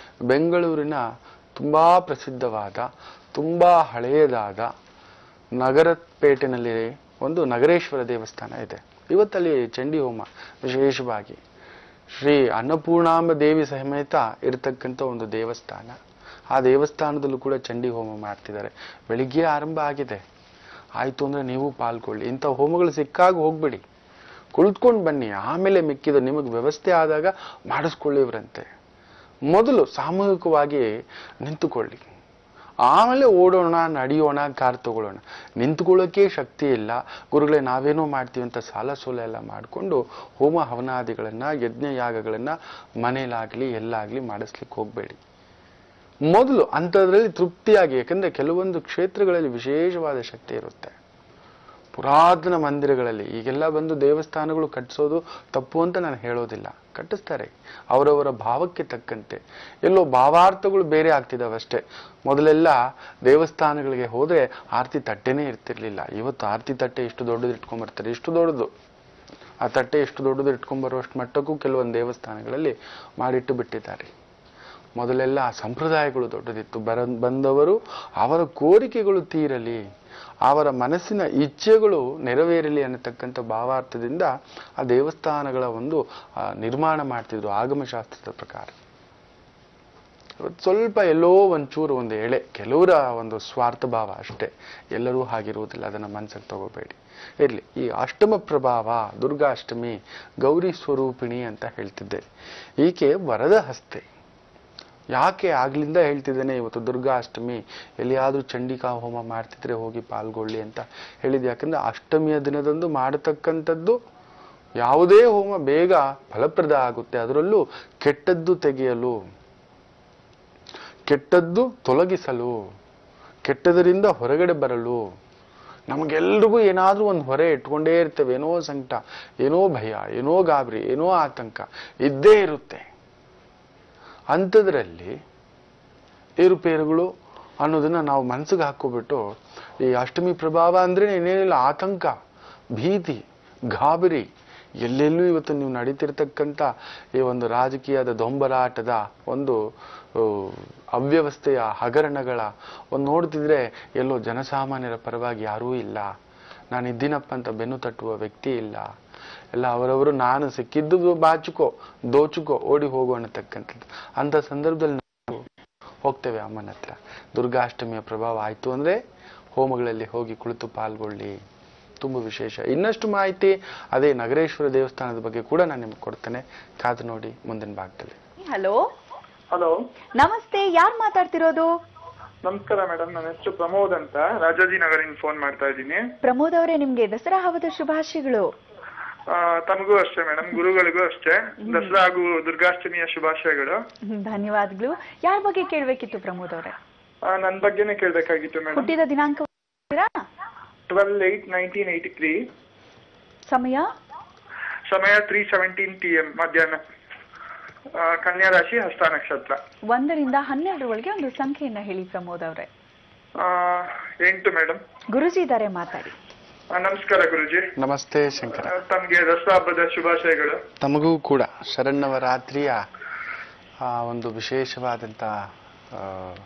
Speaker 3: ಬೆಂಗಳೂರಿನ ತುಂಬಾ ಪ್ರಸಿದ್ಧವಾದ, ತುಂಬಾ ಹಳೆಯದಾದ ನಗರಪೇಟೆನಲ್ಲಿ ಒಂದು ನಗರೇಶ್ವರ ದೇವಸ್ಥಾನ ಇದೆ. ಇವತ್ತಲ್ಲಿ ಚಂಡಿ ಹೋಮ ವಿಶೇಷವಾಗಿ ಶ್ರೀ ಅನ್ನಪೂರ್ಣಾಂಬ ದೇವಿ ಸಮೇತ ಇರತಕ್ಕಂಥ ಒಂದು ದೇವಸ್ಥಾನ. ಆ ದೇವಸ್ಥಾನದಲ್ಲೂ ಕೂಡ ಚಂಡಿ ಹೋಮ ಮಾಡ್ತಿದ್ದಾರೆ. ಬೆಳಿಗ್ಗೆ ಆರಂಭ ಆಗಿದೆ. ಆಯ್ತು ಅಂದ್ರೆ ನೀವು ಪಾಲ್ಗೊಳ್ಳಿ. ಇಂಥ ಹೋಮಗಳು ಸಿಕ್ಕಾಗ ಹೋಗ್ಬಿಡಿ, ಕುಳಿತುಕೊಂಡು ಬನ್ನಿ. ಆಮೇಲೆ ಮಿಕ್ಕಿದ ನಿಮಗೆ ವ್ಯವಸ್ಥೆ ಆದಾಗ ಮಾಡಿಸ್ಕೊಳ್ಳಿವ್ರಂತೆ. ಮೊದಲು ಸಾಮೂಹಿಕವಾಗಿ ನಿಂತುಕೊಳ್ಳಿ, ಆಮೇಲೆ ಓಡೋಣ, ನಡೆಯೋಣ, ಕಾರ್ ತಗೊಳ್ಳೋಣ. ನಿಂತುಕೊಳ್ಳೋಕೆ ಶಕ್ತಿ ಇಲ್ಲ ಗುರುಗಳೇ, ನಾವೇನೋ ಮಾಡ್ತೀವಿ ಅಂತ ಸಾಲ ಸೋಲ ಎಲ್ಲ ಮಾಡಿಕೊಂಡು ಹೋಮ ಹವನಾದಿಗಳನ್ನ, ಯಜ್ಞ ಯಾಗಗಳನ್ನ ಮನೇಲಾಗ್ಲಿ ಎಲ್ಲಾಗ್ಲಿ ಮಾಡಿಸ್ಲಿಕ್ಕೆ ಹೋಗ್ಬೇಡಿ. ಮೊದಲು ಅಂಥದ್ರಲ್ಲಿ ತೃಪ್ತಿಯಾಗಿ, ಯಾಕಂದ್ರೆ ಕೆಲವೊಂದು ಕ್ಷೇತ್ರಗಳಲ್ಲಿ ವಿಶೇಷವಾದ ಶಕ್ತಿ ಇರುತ್ತೆ. ಪುರಾತನ ಮಂದಿರಗಳಲ್ಲಿ ಈಗೆಲ್ಲ ಬಂದು ದೇವಸ್ಥಾನಗಳು ಕಟ್ಟಿಸೋದು ತಪ್ಪು ಅಂತ ನಾನು ಹೇಳೋದಿಲ್ಲ, ಕಟ್ಟಿಸ್ತಾರೆ ಅವರವರ ಭಾವಕ್ಕೆ ತಕ್ಕಂತೆ. ಎಲ್ಲೋ ಭಾವಾರ್ಥಗಳು ಬೇರೆ ಆಗ್ತಿದಾವಷ್ಟೇ. ಮೊದಲೆಲ್ಲ ದೇವಸ್ಥಾನಗಳಿಗೆ ಹೋದ್ರೆ ಆರತಿ ತಟ್ಟೆನೇ ಇರ್ತಿರ್ಲಿಲ್ಲ. ಇವತ್ತು ಆರತಿ ತಟ್ಟೆ ಇಷ್ಟು ದೊಡ್ಡದು ಇಟ್ಕೊಂಡ್ಬರ್ತಾರೆ, ಇಷ್ಟು ದೊಡ್ಡದು. ಆ ತಟ್ಟೆ ಎಷ್ಟು ದೊಡ್ಡದು ಇಟ್ಕೊಂಡ್ಬರುವಷ್ಟು ಮಟ್ಟಕ್ಕೂ ಕೆಲವೊಂದು ದೇವಸ್ಥಾನಗಳಲ್ಲಿ ಮಾಡಿಟ್ಟು ಬಿಟ್ಟಿದ್ದಾರೆ. ಮೊದಲೆಲ್ಲ ಸಂಪ್ರದಾಯಗಳು ದೊಡ್ಡದಿತ್ತು. ಬಂದವರು ಅವರ ಕೋರಿಕೆಗಳು ತೀರಲಿ, ಅವರ ಮನಸ್ಸಿನ ಇಚ್ಛೆಗಳು ನೆರವೇರಲಿ ಅನ್ನತಕ್ಕಂಥ ಭಾವಾರ್ಥದಿಂದ ಆ ದೇವಸ್ಥಾನಗಳ ಒಂದು ನಿರ್ಮಾಣ ಮಾಡ್ತಿದ್ರು ಆಗಮಶಾಸ್ತ್ರದ ಪ್ರಕಾರ. ಸ್ವಲ್ಪ ಎಲ್ಲೋ ಒಂಚೂರು ಒಂದು ಎಳೆ ಕೆಲವರ ಒಂದು ಸ್ವಾರ್ಥ ಭಾವ ಅಷ್ಟೇ, ಎಲ್ಲರೂ ಹಾಗಿರುವುದಿಲ್ಲ, ಅದನ್ನ ಮನಸ್ಸಿಗೆ ತಗೋಬೇಡಿ. ಇರ್ಲಿ. ಈ ಅಷ್ಟಮ ಪ್ರಭಾವ ದುರ್ಗಾಷ್ಟಮಿ ಗೌರಿ ಸ್ವರೂಪಿಣಿ ಅಂತ ಹೇಳ್ತಿದ್ದೆ. ಈಕೆ ವರದ ಹಸ್ತೆ. ಯಾಕೆ ಆಗ್ಲಿಂದ ಹೇಳ್ತಿದ್ದೇನೆ, ಇವತ್ತು ದುರ್ಗಾಷ್ಟಮಿ, ಎಲ್ಲಿಯಾದ್ರೂ ಚಂಡಿಕಾ ಹೋಮ ಮಾಡ್ತಿದ್ರೆ ಹೋಗಿ ಪಾಲ್ಗೊಳ್ಳಿ ಅಂತ ಹೇಳಿದ್. ಯಾಕಂದ್ರೆ ಅಷ್ಟಮಿಯ ದಿನದಂದು ಮಾಡತಕ್ಕಂಥದ್ದು ಯಾವುದೇ ಹೋಮ ಬೇಗ ಫಲಪ್ರದ ಆಗುತ್ತೆ. ಅದರಲ್ಲೂ ಕೆಟ್ಟದ್ದು ತೆಗೆಯಲು, ಕೆಟ್ಟದ್ದು ತೊಲಗಿಸಲು, ಕೆಟ್ಟದರಿಂದ ಹೊರಗಡೆ ಬರಲು. ನಮಗೆಲ್ರಿಗೂ ಏನಾದ್ರೂ ಒಂದು ಹೊರೆ ಇಟ್ಕೊಂಡೇ ಇರ್ತೇವೆ. ಏನೋ ಸಂಕಟ, ಏನೋ ಭಯ, ಏನೋ ಗಾಬರಿ, ಏನೋ ಆತಂಕ ಇದ್ದೇ ಇರುತ್ತೆ. ಅಂಥದ್ರಲ್ಲಿ ಏರುಪೇರುಗಳು ಅನ್ನೋದನ್ನ ನಾವು ಮನಸ್ಸಿಗೆ ಹಾಕೋಬಿಟ್ಟು, ಈ ಅಷ್ಟಮಿ ಪ್ರಭಾವ ಅಂದ್ರೆ ಏನೇನಿಲ್ಲ, ಆತಂಕ, ಭೀತಿ, ಗಾಬರಿ. ಎಲ್ಲೆಲ್ಲೂ ಇವತ್ತು ನೀವು ನಡೀತಿರ್ತಕ್ಕಂಥ ಈ ಒಂದು ರಾಜಕೀಯದ ದೊಂಬರಾಟದ ಒಂದು ಅವ್ಯವಸ್ಥೆಯ ಹಗರಣಗಳ ಒಂದು ನೋಡ್ತಿದ್ರೆ ಎಲ್ಲೋ ಜನಸಾಮಾನ್ಯರ ಪರವಾಗಿ ಯಾರೂ ಇಲ್ಲ. ನಾನು ಇದ್ದೀನಪ್ಪ ಅಂತ ಬೆನ್ನು ತಟ್ಟುವ ವ್ಯಕ್ತಿ ಇಲ್ಲ. ಎಲ್ಲ ಅವರವರು ನಾನು ಸಿಕ್ಕಿದ್ದು ಬಾಚುಕೋ ದೋಚುಕೋ ಓಡಿ ಹೋಗೋ ಅನ್ನತಕ್ಕಂಥದ್ದು. ಅಂತ ಸಂದರ್ಭದಲ್ಲಿ ನಾವು ಹೋಗ್ತೇವೆ ಅಮ್ಮನ ಹತ್ರ. ದುರ್ಗಾಷ್ಟಮಿಯ ಪ್ರಭಾವ ಆಯ್ತು ಅಂದ್ರೆ ಹೋಮಗಳಲ್ಲಿ ಹೋಗಿ ಕುಳಿತು ಪಾಲ್ಗೊಳ್ಳಿ, ತುಂಬ ವಿಶೇಷ. ಇನ್ನಷ್ಟು ಮಾಹಿತಿ ಅದೇ ನಗರೇಶ್ವರ ದೇವಸ್ಥಾನದ ಬಗ್ಗೆ ಕೂಡ ನಾನು ನಿಮ್ಗೆ ಕೊಡ್ತೇನೆ, ಕಾದು ನೋಡಿ ಮುಂದಿನ ಭಾಗದಲ್ಲಿ.
Speaker 2: ಹಲೋ
Speaker 5: ಹಲೋ,
Speaker 2: ನಮಸ್ತೆ, ಯಾರು ಮಾತಾಡ್ತಿರೋದು?
Speaker 5: ನಮಸ್ಕಾರ ಮೇಡಮ್, ನನ್ನ ಹೆಸರು ಪ್ರಮೋದ್ ಅಂತ, ರಾಜಾಜಿನಗರಿಂದ ಫೋನ್ ಮಾಡ್ತಾ ಇದ್ದೀನಿ.
Speaker 2: ಪ್ರಮೋದ್ ಅವರೇ, ನಿಮ್ಗೆ ದಸರಾ ಹಬ್ಬದ ಶುಭಾಶಯಗಳು.
Speaker 5: ತಮಗೂ ಅಷ್ಟೇ ಮೇಡಮ್, ಗುರುಗಳಿಗೂ ಅಷ್ಟೇ ದಸರಾ ಹಾಗೂ ದುರ್ಗಾಷ್ಟಮಿಯ ಶುಭಾಶಯಗಳು.
Speaker 2: ಧನ್ಯವಾದಗಳು. ಯಾರ ಬಗ್ಗೆ ಕೇಳ್ಬೇಕಿತ್ತು ಪ್ರಮೋದ್ ಅವರೇ?
Speaker 5: ನನ್ ಬಗ್ಗೆನೇ ಕೇಳ್ಬೇಕಾಗಿತ್ತು ಮೇಡಮ್.
Speaker 2: ಹುಟ್ಟಿದ ದಿನಾಂಕ
Speaker 5: 12/8/1983.
Speaker 2: ಸಮಯ
Speaker 5: 3:17 PM ಮಧ್ಯಾಹ್ನ. ಕನ್ಯಾ ರಾಶಿ, ಹಸ್ತ ನಕ್ಷತ್ರ.
Speaker 2: 1 ರಿಂದ 12 ಒಳಗೆ ಒಂದು ಸಂಖ್ಯೆಯನ್ನ ಹೇಳಿ ಪ್ರಮೋದ್ ಅವರೇ.
Speaker 5: 8 ಮೇಡಮ್.
Speaker 2: ಗುರುಜಿ ಇದ್ದಾರೆ, ಮಾತಾಡಿ.
Speaker 5: ನಮಸ್ಕಾರ ಗುರುಜಿ.
Speaker 3: ನಮಸ್ತೆ ಶಂಕರ.
Speaker 5: ತಮ್ಗೆ ದಸರಾ ಹಬ್ಬದ ಶುಭಾಶಯಗಳು.
Speaker 3: ತಮಗೂ ಕೂಡ ಶರನ್ನವರಾತ್ರಿಯ ಒಂದು ವಿಶೇಷವಾದಂತ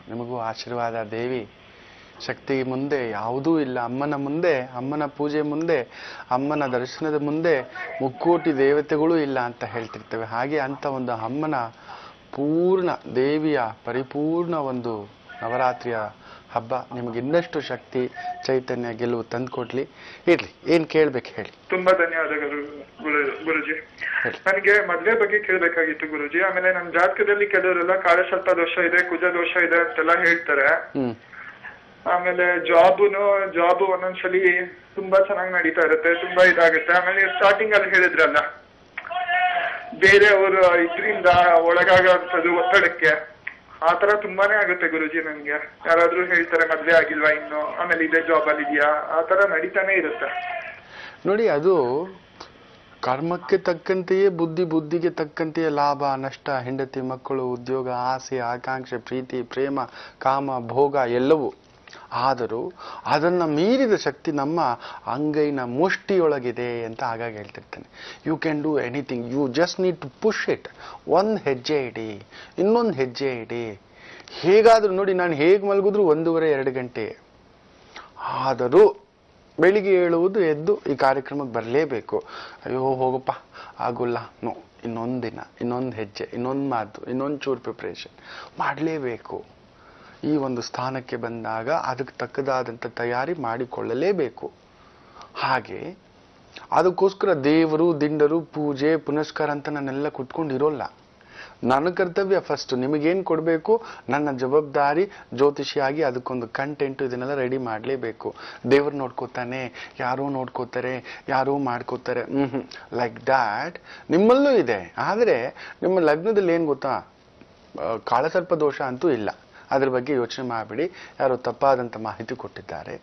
Speaker 3: ನಿಮಗೂ ಆಶೀರ್ವಾದ. ದೇವಿ ಶಕ್ತಿ ಮುಂದೆ ಯಾವುದೂ ಇಲ್ಲ. ಅಮ್ಮನ ಮುಂದೆ, ಅಮ್ಮನ ಪೂಜೆ ಮುಂದೆ, ಅಮ್ಮನ ದರ್ಶನದ ಮುಂದೆ ಮುಕ್ಕೋಟಿ ದೇವತೆಗಳು ಇಲ್ಲ ಅಂತ ಹೇಳ್ತಿರ್ತೇವೆ. ಹಾಗೆ ಅಂತ ಒಂದು ಅಮ್ಮನ ಪೂರ್ಣ ದೇವಿಯ ಪರಿಪೂರ್ಣ ಒಂದು ನವರಾತ್ರಿಯ ಹಬ್ಬ ನಿಮಗೆ ಇನ್ನಷ್ಟು ಶಕ್ತಿ, ಚೈತನ್ಯ, ಗೆಲುವು ತಂದ್ಕೊಡ್ಲಿ. ಇರ್ಲಿ, ಏನ್ ಕೇಳ್ಬೇಕು ಹೇಳಿ.
Speaker 5: ತುಂಬಾ ಧನ್ಯವಾದಗಳು ಗುರುಜಿ. ನನಗೆ ಮದ್ವೆ ಬಗ್ಗೆ ಕೇಳ್ಬೇಕಾಗಿತ್ತು ಗುರುಜಿ. ಆಮೇಲೆ ನನ್ನ ಜಾತಕದಲ್ಲಿ ಕೆಲವರೆಲ್ಲ ಕಾಳಸರ್ಪ ದೋಷ ಇದೆ, ಕುಜ ದೋಷ ಇದೆ ಅಂತೆಲ್ಲ ಹೇಳ್ತಾರೆ. ಆಮೇಲೆ ಜಾಬ್ ಒಂದೊಂದ್ಸಲಿ ತುಂಬಾ ಚೆನ್ನಾಗಿ ನಡೀತಾ ಇರುತ್ತೆ, ತುಂಬಾ ಇದಾಗುತ್ತೆ. ಆಮೇಲೆ ಸ್ಟಾರ್ಟಿಂಗ್ ಅಲ್ಲಿ ಹೇಳಿದ್ರಲ್ಲ, ಬೇರೆಯವರು ಇದರಿಂದ ಒಳಗಾಗಂಥದ್ದು ಒತ್ತಡಕ್ಕೆ, ಆತರ ತುಂಬಾನೇ ಆಗುತ್ತೆ ಗುರುಜಿ. ನನ್ಗೆ ಯಾರಾದ್ರೂ ಹೇಳ್ತಾರೆ ಮದ್ವೆ ಆಗಿಲ್ವಾ ಇನ್ನು, ಆಮೇಲೆ ಇದೇ ಜಾಬ್ ಅಲ್ಲಿ ಇದೆಯಾ, ಆತರ ನಡೀತಾನೆ ಇರುತ್ತೆ.
Speaker 3: ನೋಡಿ, ಅದು ಕರ್ಮಕ್ಕೆ ತಕ್ಕಂತೆಯೇ ಬುದ್ಧಿಗೆ ತಕ್ಕಂತೆಯೇ ಲಾಭ ನಷ್ಟ, ಹೆಂಡತಿ ಮಕ್ಕಳು, ಉದ್ಯೋಗ, ಆಸೆ, ಆಕಾಂಕ್ಷೆ, ಪ್ರೀತಿ, ಪ್ರೇಮ, ಕಾಮ, ಭೋಗ ಎಲ್ಲವೂ. ಆದರೂ ಅದನ್ನ ಮೀರಿದ ಶಕ್ತಿ ನಮ್ಮ ಅಂಗೈನ ಮುಷ್ಟಿಯೊಳಗಿದೆ ಅಂತ ಆಗಾಗ ಹೇಳ್ತಿರ್ತೇನೆ. You can do anything, you just need to push it. ಒಂದು ಹೆಜ್ಜೆ ಇಡಿ, ಇನ್ನೊಂದು ಹೆಜ್ಜೆ ಇಡಿ. ಹೇಗಾದ್ರೂ ನೋಡಿ, ನಾನು ಹೇಗೆ ಮಲಗಿದ್ರು 1.5-2 ಗಂಟೆ. ಆದರೂ ಬೆಳಿಗ್ಗೆ ಏಳುವುದು, ಎದ್ದು ಈ ಕಾರ್ಯಕ್ರಮಕ್ಕೆ ಬರಲೇಬೇಕು. ಅಯ್ಯೋ ಹೋಗಪ್ಪ ಆಗೋಲ್ಲ, ನೋ, ಇನ್ನೊಂದು ದಿನ, ಇನ್ನೊಂದು ಹೆಜ್ಜೆ, ಇನ್ನೊಂದು ಮಾತು, ಇನ್ನೊಂದು ಚೂರು ಪ್ರಿಪ್ರೇಷನ್ ಮಾಡಲೇಬೇಕು. ಈ ಒಂದು ಸ್ಥಾನಕ್ಕೆ ಬಂದಾಗ ಅದಕ್ಕೆ ತಕ್ಕದಾದಂಥ ತಯಾರಿ ಮಾಡಿಕೊಳ್ಳಲೇಬೇಕು. ಹಾಗೆ ಅದಕ್ಕೋಸ್ಕರ ದೇವರು, ದಿಂಡರು, ಪೂಜೆ, ಪುನಸ್ಕಾರ ಅಂತ ನಾನೆಲ್ಲ ಕುತ್ಕೊಂಡಿರೋಲ್ಲ. ನನ್ನ ಕರ್ತವ್ಯ ಫಸ್ಟ್ ನಿಮಗೇನು ಕೊಡಬೇಕು, ನನ್ನ ಜವಾಬ್ದಾರಿ ಜ್ಯೋತಿಷಿಯಾಗಿ ಅದಕ್ಕೊಂದು ಕಂಟೆಂಟ್ ಇದನ್ನೆಲ್ಲ ರೆಡಿ ಮಾಡಲೇಬೇಕು. ದೇವರು ನೋಡ್ಕೋತಾನೆ, ಯಾರೋ ನೋಡ್ಕೋತಾರೆ, ಯಾರೋ ಮಾಡ್ಕೋತಾರೆ, ಲೈಕ್ ದ್ಯಾಟ್ ನಿಮ್ಮಲ್ಲೂ ಇದೆ. ಆದರೆ ನಿಮ್ಮ ಲಗ್ನದಲ್ಲಿ ಏನು ಗೊತ್ತಾ, ಕಾಳಸರ್ಪ ದೋಷ ಅಂತೂ ಇಲ್ಲ. ಅದ್ರ ಬಗ್ಗೆ ಯೋಚನೆ ಮಾಡಬೇಡಿ, ಯಾರೋ ತಪ್ಪಾದಂಥ ಮಾಹಿತಿ ಕೊಟ್ಟಿದ್ದಾರೆ.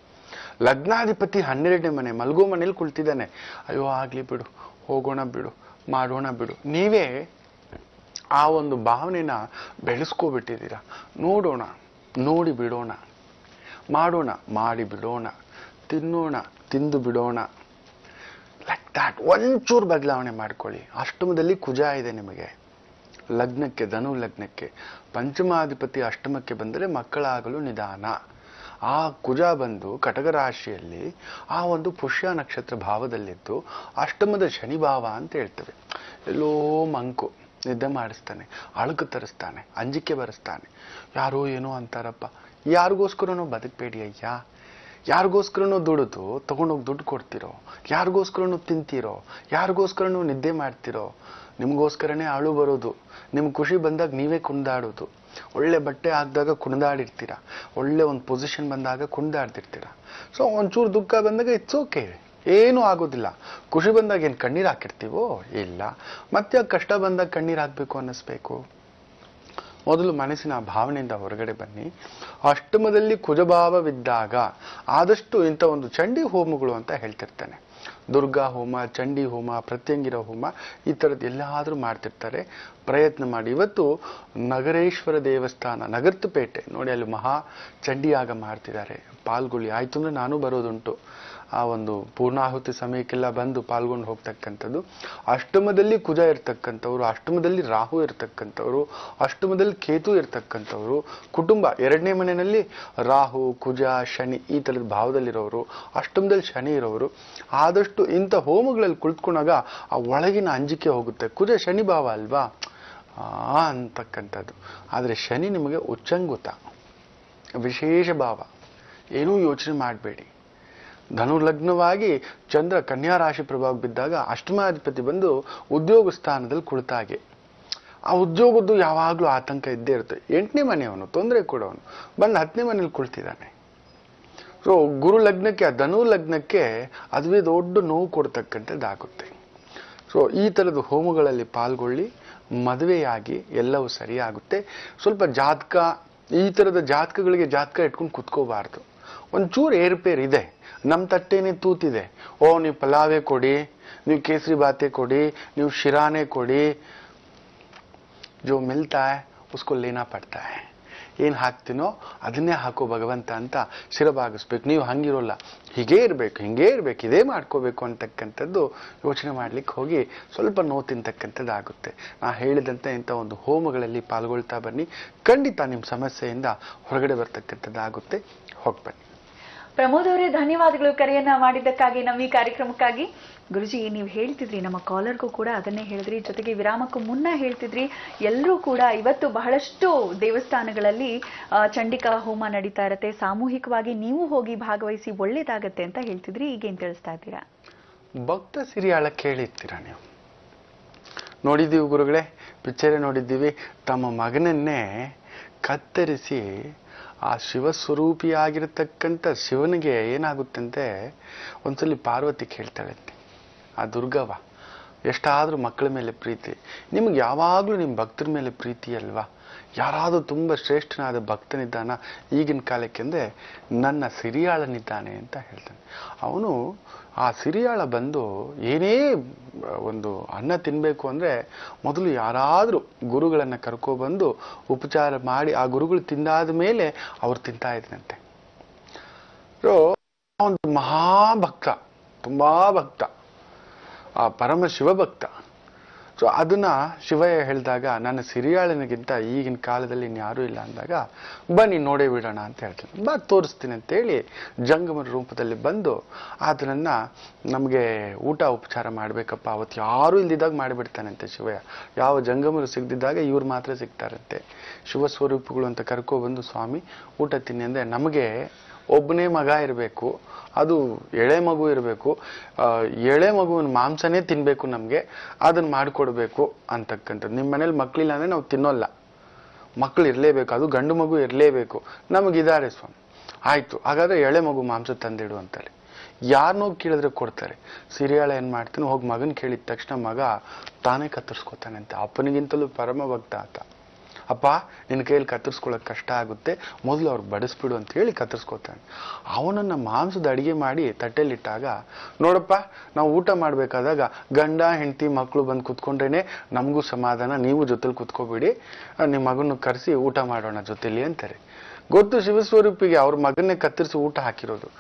Speaker 3: ಲಗ್ನಾಧಿಪತಿ 12ನೇ ಮನೆ, ಮಲ್ಗೋ ಮನೇಲಿ ಕುಳಿತಿದ್ದಾನೆ. ಅಯ್ಯೋ ಆಗ್ಲಿ ಬಿಡು, ಹೋಗೋಣ ಬಿಡು, ಮಾಡೋಣ ಬಿಡು. ನೀವೇ ಆ ಒಂದು ಭಾವನೆನ ಬೆಳೆಸ್ಕೋಬಿಟ್ಟಿದ್ದೀರಾ. ನೋಡೋಣ, ನೋಡಿ ಬಿಡೋಣ, ಮಾಡೋಣ, ಮಾಡಿ ಬಿಡೋಣ, ತಿನ್ನೋಣ, ತಿಂದು ಬಿಡೋಣ, ಲೈಕ್ ದ್ಯಾಟ್. ಒಂಚೂರು ಬದಲಾವಣೆ ಮಾಡ್ಕೊಳ್ಳಿ. ಅಷ್ಟಮದಲ್ಲಿ ಕುಜ ಇದೆ ನಿಮಗೆ, ಲಗ್ನಕ್ಕೆ, ಧನು ಲಗ್ನಕ್ಕೆ. ಪಂಚಮಾಧಿಪತಿ ಅಷ್ಟಮಕ್ಕೆ ಬಂದರೆ ಮಕ್ಕಳಾಗಲು ನಿಧಾನ. ಆ ಕುಜ ಬಂದು ಕಟಕ ರಾಶಿಯಲ್ಲಿ ಆ ಒಂದು ಪುಷ್ಯ ನಕ್ಷತ್ರ ಭಾವದಲ್ಲಿದ್ದು ಅಷ್ಟಮದ ಶನಿ ಭಾವ ಅಂತ ಹೇಳ್ತೇವೆ. ಎಲ್ಲೋ ಮಂಕು ನಿದ್ದೆ ಮಾಡಿಸ್ತಾನೆ, ಅಳುಕು ತರಿಸ್ತಾನೆ, ಅಂಜಿಕೆ ಬರೆಸ್ತಾನೆ. ಯಾರೋ ಏನೋ ಅಂತಾರಪ್ಪ, ಯಾರಿಗೋಸ್ಕರನೋ ಬದುಕಬೇಡಿ ಅಯ್ಯ. ಯಾರಿಗೋಸ್ಕರನೋ ದುಡಿದು ತಗೊಂಡೋಗಿ ದುಡ್ಡು ಕೊಡ್ತಿರೋ, ಯಾರಿಗೋಸ್ಕರನೂ ತಿಂತೀರೋ, ಯಾರಿಗೋಸ್ಕರನೂ ನಿದ್ದೆ ಮಾಡ್ತಿರೋ. ನಿಮಗೋಸ್ಕರನೇ ಅಳು ಬರೋದು, ನಿಮ್ಗೆ ಖುಷಿ ಬಂದಾಗ ನೀವೇ ಕುಣಿದಾಡೋದು. ಒಳ್ಳೆ ಬಟ್ಟೆ ಹಾಕಿದಾಗ ಕುಣಿದಾಡಿರ್ತೀರ, ಒಳ್ಳೆ ಒಂದು ಪೊಸಿಷನ್ ಬಂದಾಗ ಕುಣಿದಾಡ್ತಿರ್ತೀರ. ಸೊ ಒಂಚೂರು ದುಃಖ ಬಂದಾಗ ಇಟ್ಸ್ ಓಕೆ, ಏನೂ ಆಗೋದಿಲ್ಲ. ಖುಷಿ ಬಂದಾಗ ಏನು ಕಣ್ಣೀರು ಹಾಕಿರ್ತೀವೋ ಇಲ್ಲ. ಮತ್ತೆ ಕಷ್ಟ ಬಂದಾಗ ಕಣ್ಣೀರು ಹಾಕಬೇಕು ಅನ್ನಿಸ್ಬೇಕು? ಮೊದಲು ಮನಸ್ಸಿನ ಭಾವನೆಯಿಂದ ಹೊರಗಡೆ ಬನ್ನಿ. ಅಷ್ಟಮದಲ್ಲಿ ಕುಜಭಾವವಿದ್ದಾಗ ಆದಷ್ಟು ಇಂಥ ಒಂದು ಚಂಡಿ ಹೋಮಗಳು ಅಂತ ಹೇಳ್ತಿರ್ತಾನೆ. ದುರ್ಗಾ ಹೋಮ, ಚಂಡಿ ಹೋಮ, ಪ್ರತ್ಯಂಗಿರ ಹೋಮ, ಈ ಥರದ್ದು ಎಲ್ಲಾದರೂ ಮಾಡ್ತಿರ್ತಾರೆ. ಪ್ರಯತ್ನ ಮಾಡಿ. ಇವತ್ತು ನಗರೇಶ್ವರ ದೇವಸ್ಥಾನ ನಗರ್ತಪೇಟೆ ನೋಡಿ, ಅಲ್ಲಿ ಮಹಾ ಚಂಡಿಯಾಗ ಮಾಡ್ತಿದ್ದಾರೆ. ಪಾಲ್ಗೊಳ್ಳಿ. ಆಯ್ತು ಅಂದ್ರೆ ನಾನು ಬರೋದುಂಟು. ಆ ಒಂದು ಪೂರ್ಣಾಹುತಿ ಸಮಯಕ್ಕೆಲ್ಲ ಬಂದು ಪಾಲ್ಗೊಂಡು ಹೋಗ್ತಕ್ಕಂಥದ್ದು. ಅಷ್ಟಮದಲ್ಲಿ ಕುಜ ಇರ್ತಕ್ಕಂಥವ್ರು, ಅಷ್ಟಮದಲ್ಲಿ ರಾಹು ಇರ್ತಕ್ಕಂಥವ್ರು, ಅಷ್ಟಮದಲ್ಲಿ ಕೇತು ಇರ್ತಕ್ಕಂಥವ್ರು, ಕುಟುಂಬ 2ನೇ ಮನೆಯಲ್ಲಿ ರಾಹು, ಕುಜ, ಶನಿ ಈ ಥರದ ಭಾವದಲ್ಲಿರೋರು, ಅಷ್ಟಮದಲ್ಲಿ ಶನಿ ಇರೋರು ಆದಷ್ಟು ಇಂಥ ಹೋಮಗಳಲ್ಲಿ ಕುಳಿತುಕೊಂಡಾಗ ಆ ಒಳಗಿನ ಅಂಜಿಕೆ ಹೋಗುತ್ತೆ. ಕುಜ ಶನಿ ಭಾವ ಅಲ್ವಾ ಅಂತಕ್ಕಂಥದ್ದು. ಆದರೆ ಶನಿ ನಿಮಗೆ ಉಚ್ಚಂಗುತ, ವಿಶೇಷ ಭಾವ. ಏನೂ ಯೋಚನೆ ಮಾಡಬೇಡಿ. ಧನುರ್ಲಗ್ನವಾಗಿ ಚಂದ್ರ ಕನ್ಯಾ ರಾಶಿ ಪ್ರಭಾವ ಬಿದ್ದಾಗ ಅಷ್ಟಮಾಧಿಪತಿ ಬಂದು ಉದ್ಯೋಗ ಸ್ಥಾನದಲ್ಲಿ ಕುಳಿತಾಗೆ. ಆ ಉದ್ಯೋಗದ್ದು ಯಾವಾಗಲೂ ಆತಂಕ ಇದ್ದೇ ಇರುತ್ತೆ. 8ನೇ ಮನೆಯವನು ತೊಂದರೆ ಕೊಡೋನು ಬಂದು 10ನೇ ಮನೇಲಿ ಕುಳಿತಿದ್ದಾನೆ. ಸೊ ಗುರು ಲಗ್ನಕ್ಕೆ, ಆ ಧನು ಲಗ್ನಕ್ಕೆ ಅದುವೇ ದೊಡ್ಡ ನೋವು ಕೊಡ್ತಕ್ಕಂಥದ್ದಾಗುತ್ತೆ. ಸೊ ಈ ಥರದ ಹೋಮಗಳಲ್ಲಿ ಪಾಲ್ಗೊಳ್ಳಿ, ಮದುವೆಯಾಗಿ ಎಲ್ಲವೂ ಸರಿಯಾಗುತ್ತೆ. ಸ್ವಲ್ಪ ಜಾತಕ, ಈ ಥರದ ಜಾತಕಗಳಿಗೆ ಜಾತಕ ಇಟ್ಕೊಂಡು ಕುತ್ಕೋಬಾರ್ದು. ಒಂಚೂರು ಏರುಪೇರು ಇದೆ. ನಮ್ಮ ತಟ್ಟೆನೇ ತೂತಿದೆ. ಓ ನೀವು ಪಲಾವೇ ಕೊಡಿ, ನೀವು ಕೇಸರಿ ಬಾತೆ ಕೊಡಿ, ನೀವು ಶಿರಾನೇ ಕೊಡಿ, ಜೋ ಮಿಲ್ತಾ ಹೈ ಉಸ್ಕೋ ಲೇನಾ ಪಡ್ತಾ ಹೈ. ಏನು ಹಾಕ್ತೀನೋ ಅದನ್ನೇ ಹಾಕೋ ಭಗವಂತ ಅಂತ ಶಿರಭಾಗಿಸ್ಬೇಕು. ನೀವು ಹಂಗಿರೋಲ್ಲ, ಹೀಗೇ ಇರಬೇಕು, ಹಿಂಗೇ ಇರಬೇಕು, ಇದೇ ಮಾಡ್ಕೋಬೇಕು ಅಂತಕ್ಕಂಥದ್ದು ಯೋಚನೆ ಮಾಡ್ಲಿಕ್ಕೆ ಹೋಗಿ ಸ್ವಲ್ಪ ನೋವು ತಿಂತಕ್ಕಂಥದ್ದಾಗುತ್ತೆ. ನಾ ಹೇಳಿದಂತೆ ಇಂಥ ಒಂದು ಹೋಮಗಳಲ್ಲಿ ಪಾಲ್ಗೊಳ್ತಾ ಬನ್ನಿ. ಖಂಡಿತ ನಿಮ್ಮ ಸಮಸ್ಯೆಯಿಂದ ಹೊರಗಡೆ ಬರ್ತಕ್ಕಂಥದ್ದಾಗುತ್ತೆ. ಹೋಗ್ಬನ್ನಿ.
Speaker 2: ಪ್ರಮೋದ್ ಅವರೇ, ಧನ್ಯವಾದಗಳು ಕರೆಯನ್ನ ಮಾಡಿದ್ದಕ್ಕಾಗಿ, ನಮ್ಮ ಈ ಕಾರ್ಯಕ್ರಮಕ್ಕಾಗಿ. ಗುರುಜಿ, ನೀವು ಹೇಳ್ತಿದ್ರಿ, ನಮ್ಮ ಕಾಲರ್ಗೂ ಕೂಡ ಅದನ್ನೇ ಹೇಳಿದ್ರಿ, ಜೊತೆಗೆ ವಿರಾಮಕ್ಕೂ ಮುನ್ನ ಹೇಳ್ತಿದ್ರಿ, ಎಲ್ಲರೂ ಕೂಡ ಇವತ್ತು ಬಹಳಷ್ಟು ದೇವಸ್ಥಾನಗಳಲ್ಲಿ ಚಂಡಿಕಾ ಹೋಮ ನಡೀತಾ ಇರತ್ತೆ, ಸಾಮೂಹಿಕವಾಗಿ ನೀವು ಹೋಗಿ ಭಾಗವಹಿಸಿ ಒಳ್ಳೇದಾಗತ್ತೆ ಅಂತ ಹೇಳ್ತಿದ್ರಿ. ಈಗೇನ್ ತಿಳಿಸ್ತಾ ಇದ್ದೀರಾ?
Speaker 3: ಭಕ್ತ ಸಿರಿಯಾಳ ಕೇಳಿರ್ತೀರಾ ನೀವು? ನೋಡಿದ್ದೀವಿ ಗುರುಗಳೇ, ಪಿಕ್ಚರೇ ನೋಡಿದ್ದೀವಿ. ತಮ್ಮ ಮಗನನ್ನೇ ಕತ್ತರಿಸಿ ಆ ಶಿವಸ್ವರೂಪಿಯಾಗಿರತಕ್ಕಂಥ ಶಿವನಿಗೆ ಏನಾಗುತ್ತಂತೆ, ಒಂದ್ಸಲಿ ಪಾರ್ವತಿ ಕೇಳ್ತಾಳಂತೆ, ಆ ದುರ್ಗವ್ವ ಎಷ್ಟಾದರೂ ಮಕ್ಕಳ ಮೇಲೆ ಪ್ರೀತಿ, ನಿಮ್ಗೆ ಯಾವಾಗಲೂ ನಿಮ್ಮ ಭಕ್ತರ ಮೇಲೆ ಪ್ರೀತಿ ಅಲ್ವಾ? ಯಾರಾದರೂ ತುಂಬ ಶ್ರೇಷ್ಠನಾದ ಭಕ್ತನಿದ್ದಾನ ಈಗಿನ ಕಾಲಕ್ಕೆ ಅಂದರೆ ನನ್ನ ಸಿರಿಯಾಳನಿದ್ದಾನೆ ಅಂತ ಹೇಳ್ತಾನೆ. ಅವನು ಆ ಸಿರಿಯಾಳ ಬಂದು ಏನೇ ಒಂದು ಅನ್ನ ತಿನ್ನಬೇಕು ಅಂದರೆ ಮೊದಲು ಯಾರಾದರೂ ಗುರುಗಳನ್ನು ಕರ್ಕೊಬಂದು ಉಪಚಾರ ಮಾಡಿ ಆ ಗುರುಗಳು ತಿಂದಾದ ಮೇಲೆ ಅವ್ರು ತಿಂತಾ ಇದ್ರಂತೆ. ಒಂದು ಮಹಾಭಕ್ತ, ತುಂಬ ಭಕ್ತ, ಆ ಪರಮ ಶಿವಭಕ್ತ. ಸೊ ಅದನ್ನ ಶಿವಯ್ಯ ಹೇಳಿದಾಗ, ನನ್ನ ಸಿರಿಯಾಳನಿಗಿಂತ ಈಗಿನ ಕಾಲದಲ್ಲಿ ಇನ್ಯಾರೂ ಇಲ್ಲ ಅಂದಾಗ, ಬನ್ನಿ ನೋಡೇ ಬಿಡೋಣ ಅಂತ ಹೇಳ್ತೀನಿ. ಬಾ ತೋರಿಸ್ತೀನಿ ಅಂತೇಳಿ ಜಂಗಮರ ರೂಪದಲ್ಲಿ ಬಂದು ಅದನ್ನ ನಮಗೆ ಊಟ ಉಪಚಾರ ಮಾಡಬೇಕಪ್ಪ, ಅವತ್ತು ಯಾರೂ ಇಲ್ದಿದ್ದಾಗ ಮಾಡಿಬಿಡ್ತಾನಂತೆ ಶಿವಯ್ಯ. ಯಾವ ಜಂಗಮರು ಸಿಗದಿದ್ದಾಗ ಇವ್ರು ಮಾತ್ರ ಸಿಗ್ತಾರಂತೆ. ಶಿವಸ್ವರೂಪಗಳು ಅಂತ ಕರ್ಕೊಬಂದು, ಸ್ವಾಮಿ ಊಟ ತಿನ್ನಿ ಅಂದರೆ, ನಮಗೆ ಒಬ್ಬನೇ ಮಗ ಇರಬೇಕು, ಅದು ಎಳೆ ಮಗು ಇರಬೇಕು, ಎಳೆ ಮಗುವಿನ ಮಾಂಸನೇ ತಿನ್ಬೇಕು, ನಮಗೆ ಅದನ್ನ ಮಾಡಿಕೊಡ್ಬೇಕು ಅಂತಕ್ಕಂಥದ್ದು. ನಿಮ್ಮ ಮನೇಲಿ ಮಕ್ಕಳಿಲ್ಲ ಅಂದರೆ ನಾವು ತಿನ್ನೋಲ್ಲ, ಮಕ್ಕಳು ಇರಲೇಬೇಕು, ಅದು ಗಂಡು ಮಗು ಇರಲೇಬೇಕು. ನಮಗಿದ್ದಾರೆ ಸ್ವಾಮಿ. ಆಯ್ತು, ಹಾಗಾದ್ರೆ ಎಳೆ ಮಗು ಮಾಂಸ ತಂದಿಡು ಅಂತಾರೆ. ಯಾರನ್ನೋ ಕೇಳಿದ್ರೆ ಕೊಡ್ತಾರೆ. ಸಿರಿಯಾಳ ಏನ್ ಮಾಡ್ತಾನೆ, ಹೋಗಿ ಮಗನ್ ಕೇಳಿದ ತಕ್ಷಣ ಮಗ ತಾನೇ ಕತ್ತರಿಸ್ಕೊತಾನಂತೆ. ಅಪ್ಪನಿಗಿಂತಲೂ ಪರಮ ಭಕ್ತ ಆತ. ಅಪ್ಪ ನಿನ್ನ ಕೈಯಲ್ಲಿ ಕತ್ತರಿಸ್ಕೊಳ್ಳೋಕೆ ಕಷ್ಟ ಆಗುತ್ತೆ, ಮೊದಲು ಅವ್ರಿಗೆ ಬಡಿಸ್ಬಿಡು ಅಂತ ಹೇಳಿ ಕತ್ತರಿಸ್ಕೊತಾನೆ. ಅವನನ್ನ ಮಾಂಸದ ಅಡಿಗೆ ಮಾಡಿ ತಟ್ಟೆಲಿಟ್ಟಾಗ, ನೋಡಪ್ಪ ನಾವು ಊಟ ಮಾಡಬೇಕಾದಾಗ ಗಂಡ ಹೆಂಡತಿ ಮಕ್ಕಳು ಬಂದು ಕುತ್ಕೊಂಡ್ರೇನೆ ನಮಗೂ ಸಮಾಧಾನ, ನೀವು ಜೊತೆಲಿ ಕುತ್ಕೋಬೇಡಿ, ನಿಮ್ಮ ಮಗನ ಕರೆಸಿ ಊಟ ಮಾಡೋಣ ಜೊತೆಲಿ ಅಂತಾರೆ. ಗೊತ್ತು ಶಿವಸ್ವರೂಪಿಗೆ ಅವ್ರ ಮಗನ್ನೇ ಕತ್ತರಿಸಿ ಊಟ ಹಾಕಿರೋದು.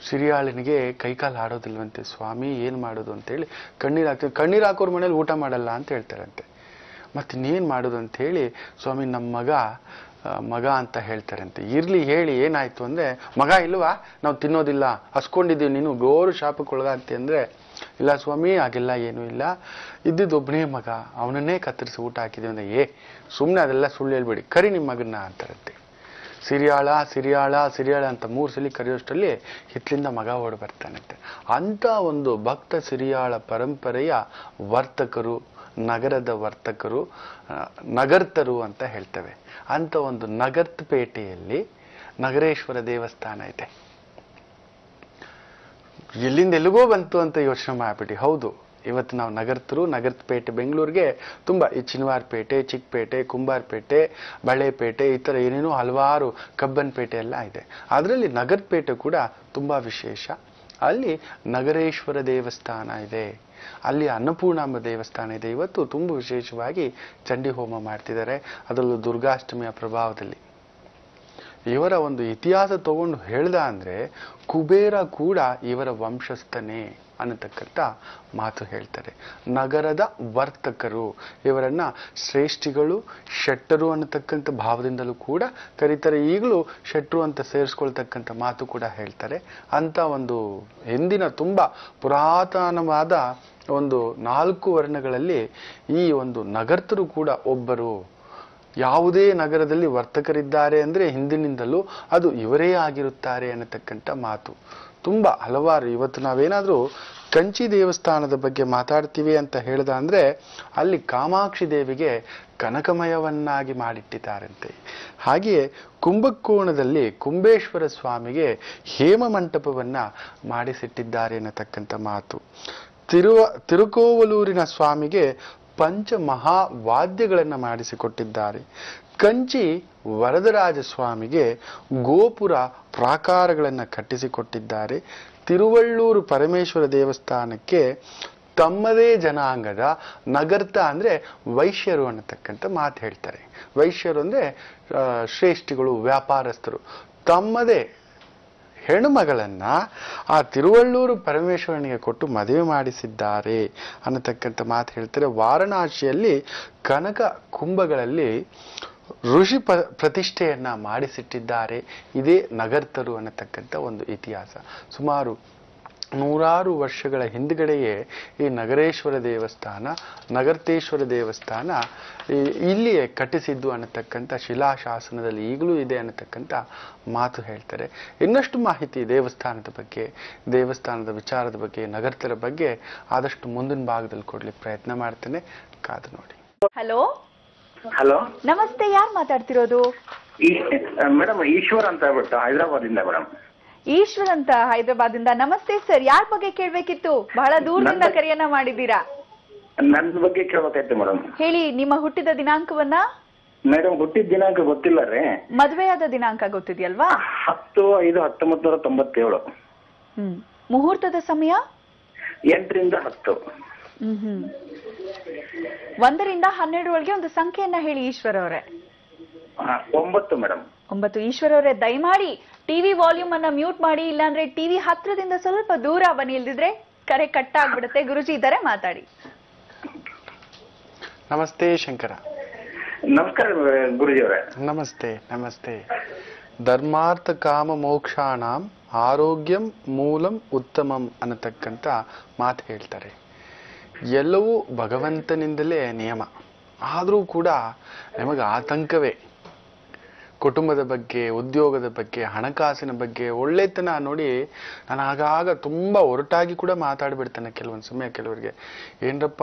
Speaker 3: ಸಿರಿಯಾಳನಿಗೆ ಕೈಕಾಲು ಆಡೋದಿಲ್ವಂತೆ. ಸ್ವಾಮಿ ಏನು ಮಾಡೋದು ಅಂತೇಳಿ ಕಣ್ಣೀರು ಹಾಕ್ತಾರೆ. ಕಣ್ಣೀರು ಹಾಕೋರ್ ಮನೇಲಿ ಊಟ ಮಾಡಲ್ಲ ಅಂತ ಹೇಳ್ತಾರಂತೆ. ಮತ್ತಿನ್ನೇನು ಮಾಡೋದು ಅಂತ ಹೇಳಿ, ಸ್ವಾಮಿ ನಮ್ಮ ಮಗ ಅಂತ ಹೇಳ್ತಾರಂತೆ. ಇರ್ಲಿ ಹೇಳಿ ಏನಾಯ್ತು ಅಂದ್ರೆ, ಮಗ ಇಲ್ವಾ, ನಾವು ತಿನ್ನೋದಿಲ್ಲ, ಹಸ್ಕೊಂಡಿದ್ದೀವಿ, ನೀನು ಗೋರು ಶಾಪಕ್ಕೊಳಗಾಗ್ತಿ ಅಂದ್ರೆ, ಇಲ್ಲ ಸ್ವಾಮಿ ಹಾಗೆಲ್ಲ ಏನೂ ಇಲ್ಲ, ಇದ್ದಿದ್ದೊಬ್ಬನೇ ಮಗ, ಅವನನ್ನೇ ಕತ್ತರಿಸಿ ಊಟ ಹಾಕಿದ್ದೀವಿ ಅಂದ್ರೆ, ಸುಮ್ಮನೆ ಅದೆಲ್ಲ ಸುಳ್ಳು ಹೇಳ್ಬೇಡಿ, ಕರಿ ನಿಮ್ಮ ಮಗನ್ನ ಅಂತಾರಂತೆ. ಸಿರಿಯಾಳ ಸಿರಿಯಾಳ ಸಿರಿಯಾಳ ಅಂತ 3 ಸಲ ಕರೆಯೋಷ್ಟರಲ್ಲಿ ಹಿತ್ಲಿಂದ ಮಗ ಓಡಿ ಬರ್ತಾನಂತೆ. ಅಂತ ಒಂದು ಭಕ್ತ ಸಿರಿಯಾಳ ಪರಂಪರೆಯ ವರ್ತಕರು ನಗರದ ವರ್ತಕರು, ನಗರ್ತರು ಅಂತ ಹೇಳ್ತೇವೆ. ಅಂತ ಒಂದು ನಗರ್ತಪೇಟೆಯಲ್ಲಿ ನಗರೇಶ್ವರ ದೇವಸ್ಥಾನ ಇದೆ. ಎಲ್ಲಿಂದ ಎಲ್ಲಿಗೋ ಬಂತು ಅಂತ ಯೋಚನೆ ಮಾಡ್ಬಿಟ್ಟು, ಹೌದು, ಇವತ್ತು ನಾವು ನಗರ್ತರು, ನಗರ್ತಪೇಟೆ ಬೆಂಗಳೂರಿಗೆ ತುಂಬ ಈ ಚಿನ್ವಾರಪೇಟೆ, ಚಿಕ್ಕಪೇಟೆ, ಕುಂಬಾರಪೇಟೆ, ಬಳೆಪೇಟೆ, ಈ ಥರ ಏನೇನೋ ಹಲವಾರು ಕಬ್ಬನ್ಪೇಟೆ ಎಲ್ಲ ಇದೆ. ಅದರಲ್ಲಿ ನಗರಪೇಟೆ ಕೂಡ ತುಂಬ ವಿಶೇಷ. ಅಲ್ಲಿ ನಗರೇಶ್ವರ ದೇವಸ್ಥಾನ ಇದೆ, ಅಲ್ಲಿ ಅನ್ನಪೂರ್ಣಾಂಬ ದೇವಸ್ಥಾನ ಇದೆ. ಇವತ್ತು ತುಂಬ ವಿಶೇಷವಾಗಿ ಚಂಡಿ ಹೋಮ ಮಾಡ್ತಿದ್ದಾರೆ, ಅದರಲ್ಲೂ ದುರ್ಗಾಷ್ಟಮಿಯ ಪ್ರಭಾವದಲ್ಲಿ. ಇವರ ಒಂದು ಇತಿಹಾಸ ತಗೊಂಡು ಹೇಳ್ದ ಅಂದ್ರೆ ಕುಬೇರ ಕೂಡ ಇವರ ವಂಶಸ್ಥನೇ ಅನ್ನತಕ್ಕಂಥ ಮಾತು ಹೇಳ್ತಾರೆ. ನಗರದ ವರ್ತಕರು, ಇವರನ್ನ ಶ್ರೇಷ್ಠಿಗಳು, ಶೆಟ್ಟರು ಅನ್ನತಕ್ಕಂಥ ಭಾವದಿಂದಲೂ ಕೂಡ ಕರೀತಾರೆ. ಈಗಲೂ ಶೆಟ್ಟರು ಅಂತ ಸೇರಿಸ್ಕೊಳ್ತಕ್ಕಂಥ ಮಾತು ಕೂಡ ಹೇಳ್ತಾರೆ. ಅಂತ ಒಂದು ಹಿಂದಿನ ತುಂಬಾ ಪುರಾತನವಾದ ಒಂದು 4 ವರ್ಣಗಳಲ್ಲಿ ಈ ಒಂದು ನಗರ್ತರು ಕೂಡ ಒಬ್ಬರು. ಯಾವುದೇ ನಗರದಲ್ಲಿ ವರ್ತಕರಿದ್ದಾರೆ ಅಂದ್ರೆ ಹಿಂದಿನಿಂದಲೂ ಅದು ಇವರೇ ಆಗಿರುತ್ತಾರೆ ಅನ್ನತಕ್ಕಂಥ ಮಾತು ತುಂಬಾ ಹಲವಾರು. ಇವತ್ತು ನಾವೇನಾದ್ರೂ ಕಂಚಿ ದೇವಸ್ಥಾನದ ಬಗ್ಗೆ ಮಾತಾಡ್ತೀವಿ ಅಂತ ಹೇಳ್ದ ಅಂದ್ರೆ ಅಲ್ಲಿ ಕಾಮಾಕ್ಷಿ ದೇವಿಗೆ ಕನಕಮಯವನ್ನಾಗಿ ಮಾಡಿಟ್ಟಿದ್ದಾರಂತೆ. ಹಾಗೆಯೇ ಕುಂಭಕೋಣದಲ್ಲಿ ಕುಂಬೇಶ್ವರ ಸ್ವಾಮಿಗೆ ಹೇಮ ಮಂಟಪವನ್ನ ಮಾಡಿಸಿಟ್ಟಿದ್ದಾರೆ ಅನ್ನತಕ್ಕಂಥ ಮಾತು. ತಿರುಕೋವಲೂರಿನ ಸ್ವಾಮಿಗೆ ಪಂಚ ಮಹಾವಾದ್ಯಗಳನ್ನು ಮಾಡಿಸಿಕೊಟ್ಟಿದ್ದಾರೆ. ಕಂಚಿ ವರದರಾಜ ಸ್ವಾಮಿಗೆ ಗೋಪುರ ಪ್ರಾಕಾರಗಳನ್ನು ಕಟ್ಟಿಸಿಕೊಟ್ಟಿದ್ದಾರೆ. ತಿರುವಳ್ಳೂರು ಪರಮೇಶ್ವರ ದೇವಸ್ಥಾನಕ್ಕೆ ತಮ್ಮದೇ ಜನಾಂಗದ ನಗರ್ತ ಅಂದ್ರೆ ವೈಶ್ಯರು ಅನ್ನತಕ್ಕಂಥ ಮಾತು ಹೇಳ್ತಾರೆ. ವೈಶ್ಯರು ಅಂದ್ರೆ ಶ್ರೇಷ್ಠಿಗಳು, ವ್ಯಾಪಾರಸ್ಥರು. ತಮ್ಮದೇ ಹೆಣ್ಣುಮಗಳನ್ನ ಆ ತಿರುವಳ್ಳೂರು ಪರಮೇಶ್ವರನಿಗೆ ಕೊಟ್ಟು ಮದುವೆ ಮಾಡಿಸಿದ್ದಾರೆ ಅನ್ನತಕ್ಕಂಥ ಮಾತು ಹೇಳ್ತಾರೆ. ವಾರಣಾಸಿಯಲ್ಲಿ ಕನಕ ಕುಂಭಗಳಲ್ಲಿ ಋಷಿ ಪ್ರತಿಷ್ಠೆಯನ್ನ ಮಾಡಿಸಿಟ್ಟಿದ್ದಾರೆ. ಇದೇ ನಗರ್ತರು ಅನ್ನತಕ್ಕಂಥ ಒಂದು ಇತಿಹಾಸ. ಸುಮಾರು 100 ವರ್ಷಗಳ ಹಿಂದ್ಗಡೆಯೇ ಈ ನಗರೇಶ್ವರ ದೇವಸ್ಥಾನ, ನಗರ್ತೇಶ್ವರ ದೇವಸ್ಥಾನ ಇಲ್ಲಿಯೇ ಕಟ್ಟಿಸಿದ್ದು ಅನ್ನತಕ್ಕಂಥ ಶಿಲಾಶಾಸನದಲ್ಲಿ ಈಗಲೂ ಇದೆ ಅನ್ನತಕ್ಕಂಥ ಮಾತು ಹೇಳ್ತಾರೆ. ಇನ್ನಷ್ಟು ಮಾಹಿತಿ ದೇವಸ್ಥಾನದ ಬಗ್ಗೆ, ದೇವಸ್ಥಾನದ ವಿಚಾರದ ಬಗ್ಗೆ, ನಗರ್ತರ ಬಗ್ಗೆ ಆದಷ್ಟು ಮುಂದಿನ ಭಾಗದಲ್ಲಿ ಕೊಡ್ಲಿಕ್ಕೆ ಪ್ರಯತ್ನ ಮಾಡ್ತೇನೆ. ಕಾದು ನೋಡಿ.
Speaker 2: ಹಲೋ
Speaker 6: ಹಲೋ,
Speaker 2: ನಮಸ್ತೆ, ಯಾರು ಮಾತಾಡ್ತಿರೋದು?
Speaker 6: ಮೇಡಮ್ ಈಶ್ವರ್ ಅಂತ ಹೇಳ್ಬಿಟ್ಟು ಹೈದರಾಬಾದ್ ಇಂದ. ಮೇಡಮ್
Speaker 2: ಈಶ್ವರ್ ಅಂತ ಹೈದರಾಬಾದ್ ಇಂದ. ನಮಸ್ತೆ ಸರ್, ಯಾರ ಬಗ್ಗೆ ಕೇಳ್ಬೇಕಿತ್ತು? ಬಹಳ ದೂರದಿಂದ ಕರೆಯನ್ನ ಮಾಡಿದ್ದೀರಾ.
Speaker 6: ನನ್ನ ಬಗ್ಗೆ ಕೇಳ್ಬೇಕಾಯ್ತು ಮೇಡಮ್.
Speaker 2: ಹೇಳಿ, ನಿಮ್ಮ ಹುಟ್ಟಿದ ದಿನಾಂಕವನ್ನ?
Speaker 6: ಮೇಡಮ್ ಹುಟ್ಟಿದ ದಿನಾಂಕ ಗೊತ್ತಿಲ್ಲ ರೀ.
Speaker 2: ಮದುವೆಯಾದ ದಿನಾಂಕ ಗೊತ್ತಿದೆಯಲ್ವಾ?
Speaker 6: 10/5/1997.
Speaker 2: ಮುಹೂರ್ತದ ಸಮಯ?
Speaker 6: 8 ರಿಂದ 10.
Speaker 2: 1 ರಿಂದ 12 ಒಳಗೆ ಒಂದು ಸಂಖ್ಯೆಯನ್ನ ಹೇಳಿ ಈಶ್ವರ್ ಅವರೇ.
Speaker 6: 9 ಮೇಡಮ್.
Speaker 2: 9. ಈಶ್ವರ್ ಅವರೇ, ದಯಮಾಡಿ ಟಿವಿ ವಾಲ್ಯೂಮ್ ಅನ್ನ ಮ್ಯೂಟ್ ಮಾಡಿ, ಇಲ್ಲಾಂದ್ರೆ ಟಿವಿ ಹತ್ರದಿಂದ ಸ್ವಲ್ಪ ದೂರ ಬನ್ನಿ, ಇಲ್ದಿದ್ರೆ ಕರೆ ಕಟ್ ಆಗ್ಬಿಡುತ್ತೆ. ಗುರುಜಿ ಇದ್ದಾರೆ, ಮಾತಾಡಿ.
Speaker 3: ನಮಸ್ತೆ ಶಂಕರ.
Speaker 6: ನಮಸ್ಕಾರ ಗುರುಜಿ ಅವರೇ.
Speaker 3: ನಮಸ್ತೆ ನಮಸ್ತೆ. ಧರ್ಮಾರ್ಥ ಕಾಮ ಮೋಕ್ಷಾಣಂ ಆರೋಗ್ಯಂ ಮೂಲಂ ಉತ್ತಮಂ ಅನ್ನತಕ್ಕಂಥ ಮಾತು ಹೇಳ್ತಾರೆ. ಎಲ್ಲವೂ ಭಗವಂತನಿಂದಲೇ ನಿಯಮ. ಆದರೂ ಕೂಡ ನಮಗೆ ಆತಂಕವೇ. ಕುಟುಂಬದ ಬಗ್ಗೆ, ಉದ್ಯೋಗದ ಬಗ್ಗೆ, ಹಣಕಾಸಿನ ಬಗ್ಗೆ, ಒಳ್ಳೆತನ ನೋಡಿ ನಾನು ಆಗಾಗ ತುಂಬ ಒರಟಾಗಿ ಕೂಡ ಮಾತಾಡ್ಬಿಡ್ತೇನೆ ಕೆಲವೊಂದು ಸಮಯ. ಕೆಲವರಿಗೆ ಏನರಪ್ಪ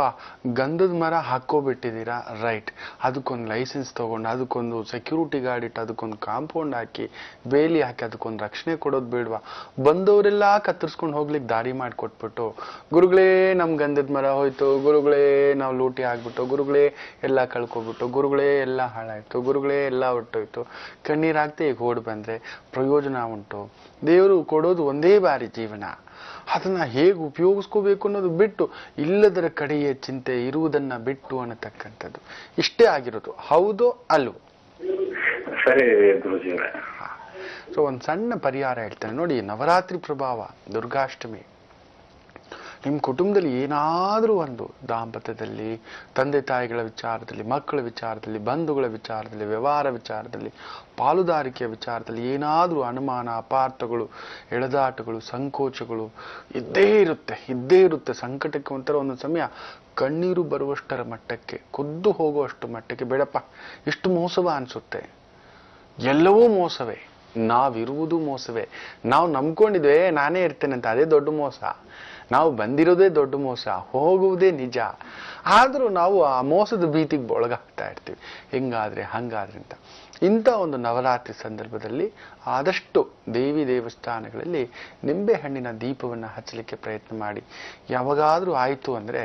Speaker 3: ಗಂಧದ ಮರ ಹಾಕೋಬಿಟ್ಟಿದ್ದೀರಾ, ರೈಟ್, ಅದಕ್ಕೊಂದು ಲೈಸೆನ್ಸ್ ತೊಗೊಂಡು, ಅದಕ್ಕೊಂದು ಸೆಕ್ಯೂರಿಟಿ ಗಾರ್ಡ್ ಇಟ್ಟು, ಅದಕ್ಕೊಂದು ಕಾಂಪೌಂಡ್ ಹಾಕಿ, ಬೇಲಿ ಹಾಕಿ, ಅದಕ್ಕೊಂದು ರಕ್ಷಣೆ ಕೊಡೋದು ಬೇಡವಾ? ಬಂದವರೆಲ್ಲ ಕತ್ತರಿಸ್ಕೊಂಡು ಹೋಗ್ಲಿಕ್ಕೆ ದಾರಿ ಮಾಡಿಕೊಟ್ಬಿಟ್ಟು, ಗುರುಗಳೇ ನಮ್ಮ ಗಂಧದ ಮರ ಹೋಯ್ತು, ಗುರುಗಳೇ ನಾವು ಲೂಟಿ ಆಗ್ಬಿಟ್ಟು, ಗುರುಗಳೇ ಎಲ್ಲ ಕಳ್ಕೊಬಿಟ್ಟು, ಗುರುಗಳೇ ಎಲ್ಲ ಹಾಳಾಯ್ತು, ಗುರುಗಳೇ ಎಲ್ಲ ಹೊಟ್ಟೋಯ್ತು, ಕಣ್ಣೀರಾಗ್ತಾ ಈಗ ಓಡ್ ಬಂದ್ರೆ ಪ್ರಯೋಜನ ಉಂಟು? ದೇವರು ಕೊಡೋದು ಒಂದೇ ಬಾರಿ ಜೀವನ, ಅದನ್ನ ಹೇಗೆ ಉಪಯೋಗಿಸ್ಕೋಬೇಕು ಅನ್ನೋದು ಬಿಟ್ಟು ಇಲ್ಲದರ ಕಡೆಯೇ ಚಿಂತೆ, ಇರುವುದನ್ನ ಬಿಟ್ಟು ಅನ್ನತಕ್ಕಂಥದ್ದು ಇಷ್ಟೇ ಆಗಿರೋದು. ಹೌದು ಅಲ್ವೋ?
Speaker 6: ಸರಿ ಗುರುಜಿ.
Speaker 3: ಸೊ ಒಂದು ಸಣ್ಣ ಪರಿಹಾರ ಹೇಳ್ತೇನೆ ನೋಡಿ. ನವರಾತ್ರಿ ಪ್ರಭಾವ, ದುರ್ಗಾಷ್ಟಮಿ, ನಿಮ್ಮ ಕುಟುಂಬದಲ್ಲಿ ಏನಾದರೂ ಒಂದು ದಾಂಪತ್ಯದಲ್ಲಿ, ತಂದೆ ತಾಯಿಗಳ ವಿಚಾರದಲ್ಲಿ, ಮಕ್ಕಳ ವಿಚಾರದಲ್ಲಿ, ಬಂಧುಗಳ ವಿಚಾರದಲ್ಲಿ, ವ್ಯವಹಾರ ವಿಚಾರದಲ್ಲಿ, ಪಾಲುದಾರಿಕೆಯ ವಿಚಾರದಲ್ಲಿ ಏನಾದರೂ ಅನುಮಾನ, ಅಪಾರ್ಥಗಳು, ಎಳೆದಾಟಗಳು, ಸಂಕೋಚಗಳು ಇದ್ದೇ ಇರುತ್ತೆ. ಸಂಕಟಕ್ಕೆ ಒಂಥರ ಒಂದೊಂದು ಸಮಯ ಕಣ್ಣೀರು ಬರುವಷ್ಟರ ಮಟ್ಟಕ್ಕೆ, ಖುದ್ದು ಹೋಗುವಷ್ಟು ಮಟ್ಟಕ್ಕೆ, ಬೇಡಪ್ಪ ಇಷ್ಟು ಮೋಸವ ಅನ್ಸುತ್ತೆ. ಎಲ್ಲವೂ ಮೋಸವೇ, ನಾವಿರುವುದು ಮೋಸವೇ. ನಾವು ನಂಬ್ಕೊಂಡಿದ್ವಿ ನಾನೇ ಇರ್ತೇನೆ ಅಂತ, ಅದೇ ದೊಡ್ಡ ಮೋಸ. ನಾವು ಬಂದಿರೋದೇ ದೊಡ್ಡ ಮೋಸ, ಹೋಗುವುದೇ ನಿಜ. ಆದರೂ ನಾವು ಆ ಮೋಸದ ಭೀತಿಗೆ ಒಳಗಾಗ್ತಾ ಇರ್ತೀವಿ, ಹಿಂಗಾದ್ರೆ ಹಂಗಾದ್ರೆ ಅಂತ. ಇಂಥ ಒಂದು ನವರಾತ್ರಿ ಸಂದರ್ಭದಲ್ಲಿ ಆದಷ್ಟು ದೇವಿ ದೇವಸ್ಥಾನಗಳಲ್ಲಿ ನಿಂಬೆ ಹಣ್ಣಿನ ದೀಪವನ್ನು ಹಚ್ಚಲಿಕ್ಕೆ ಪ್ರಯತ್ನ ಮಾಡಿ. ಯಾವಾಗಾದರೂ ಆಯಿತು ಅಂದರೆ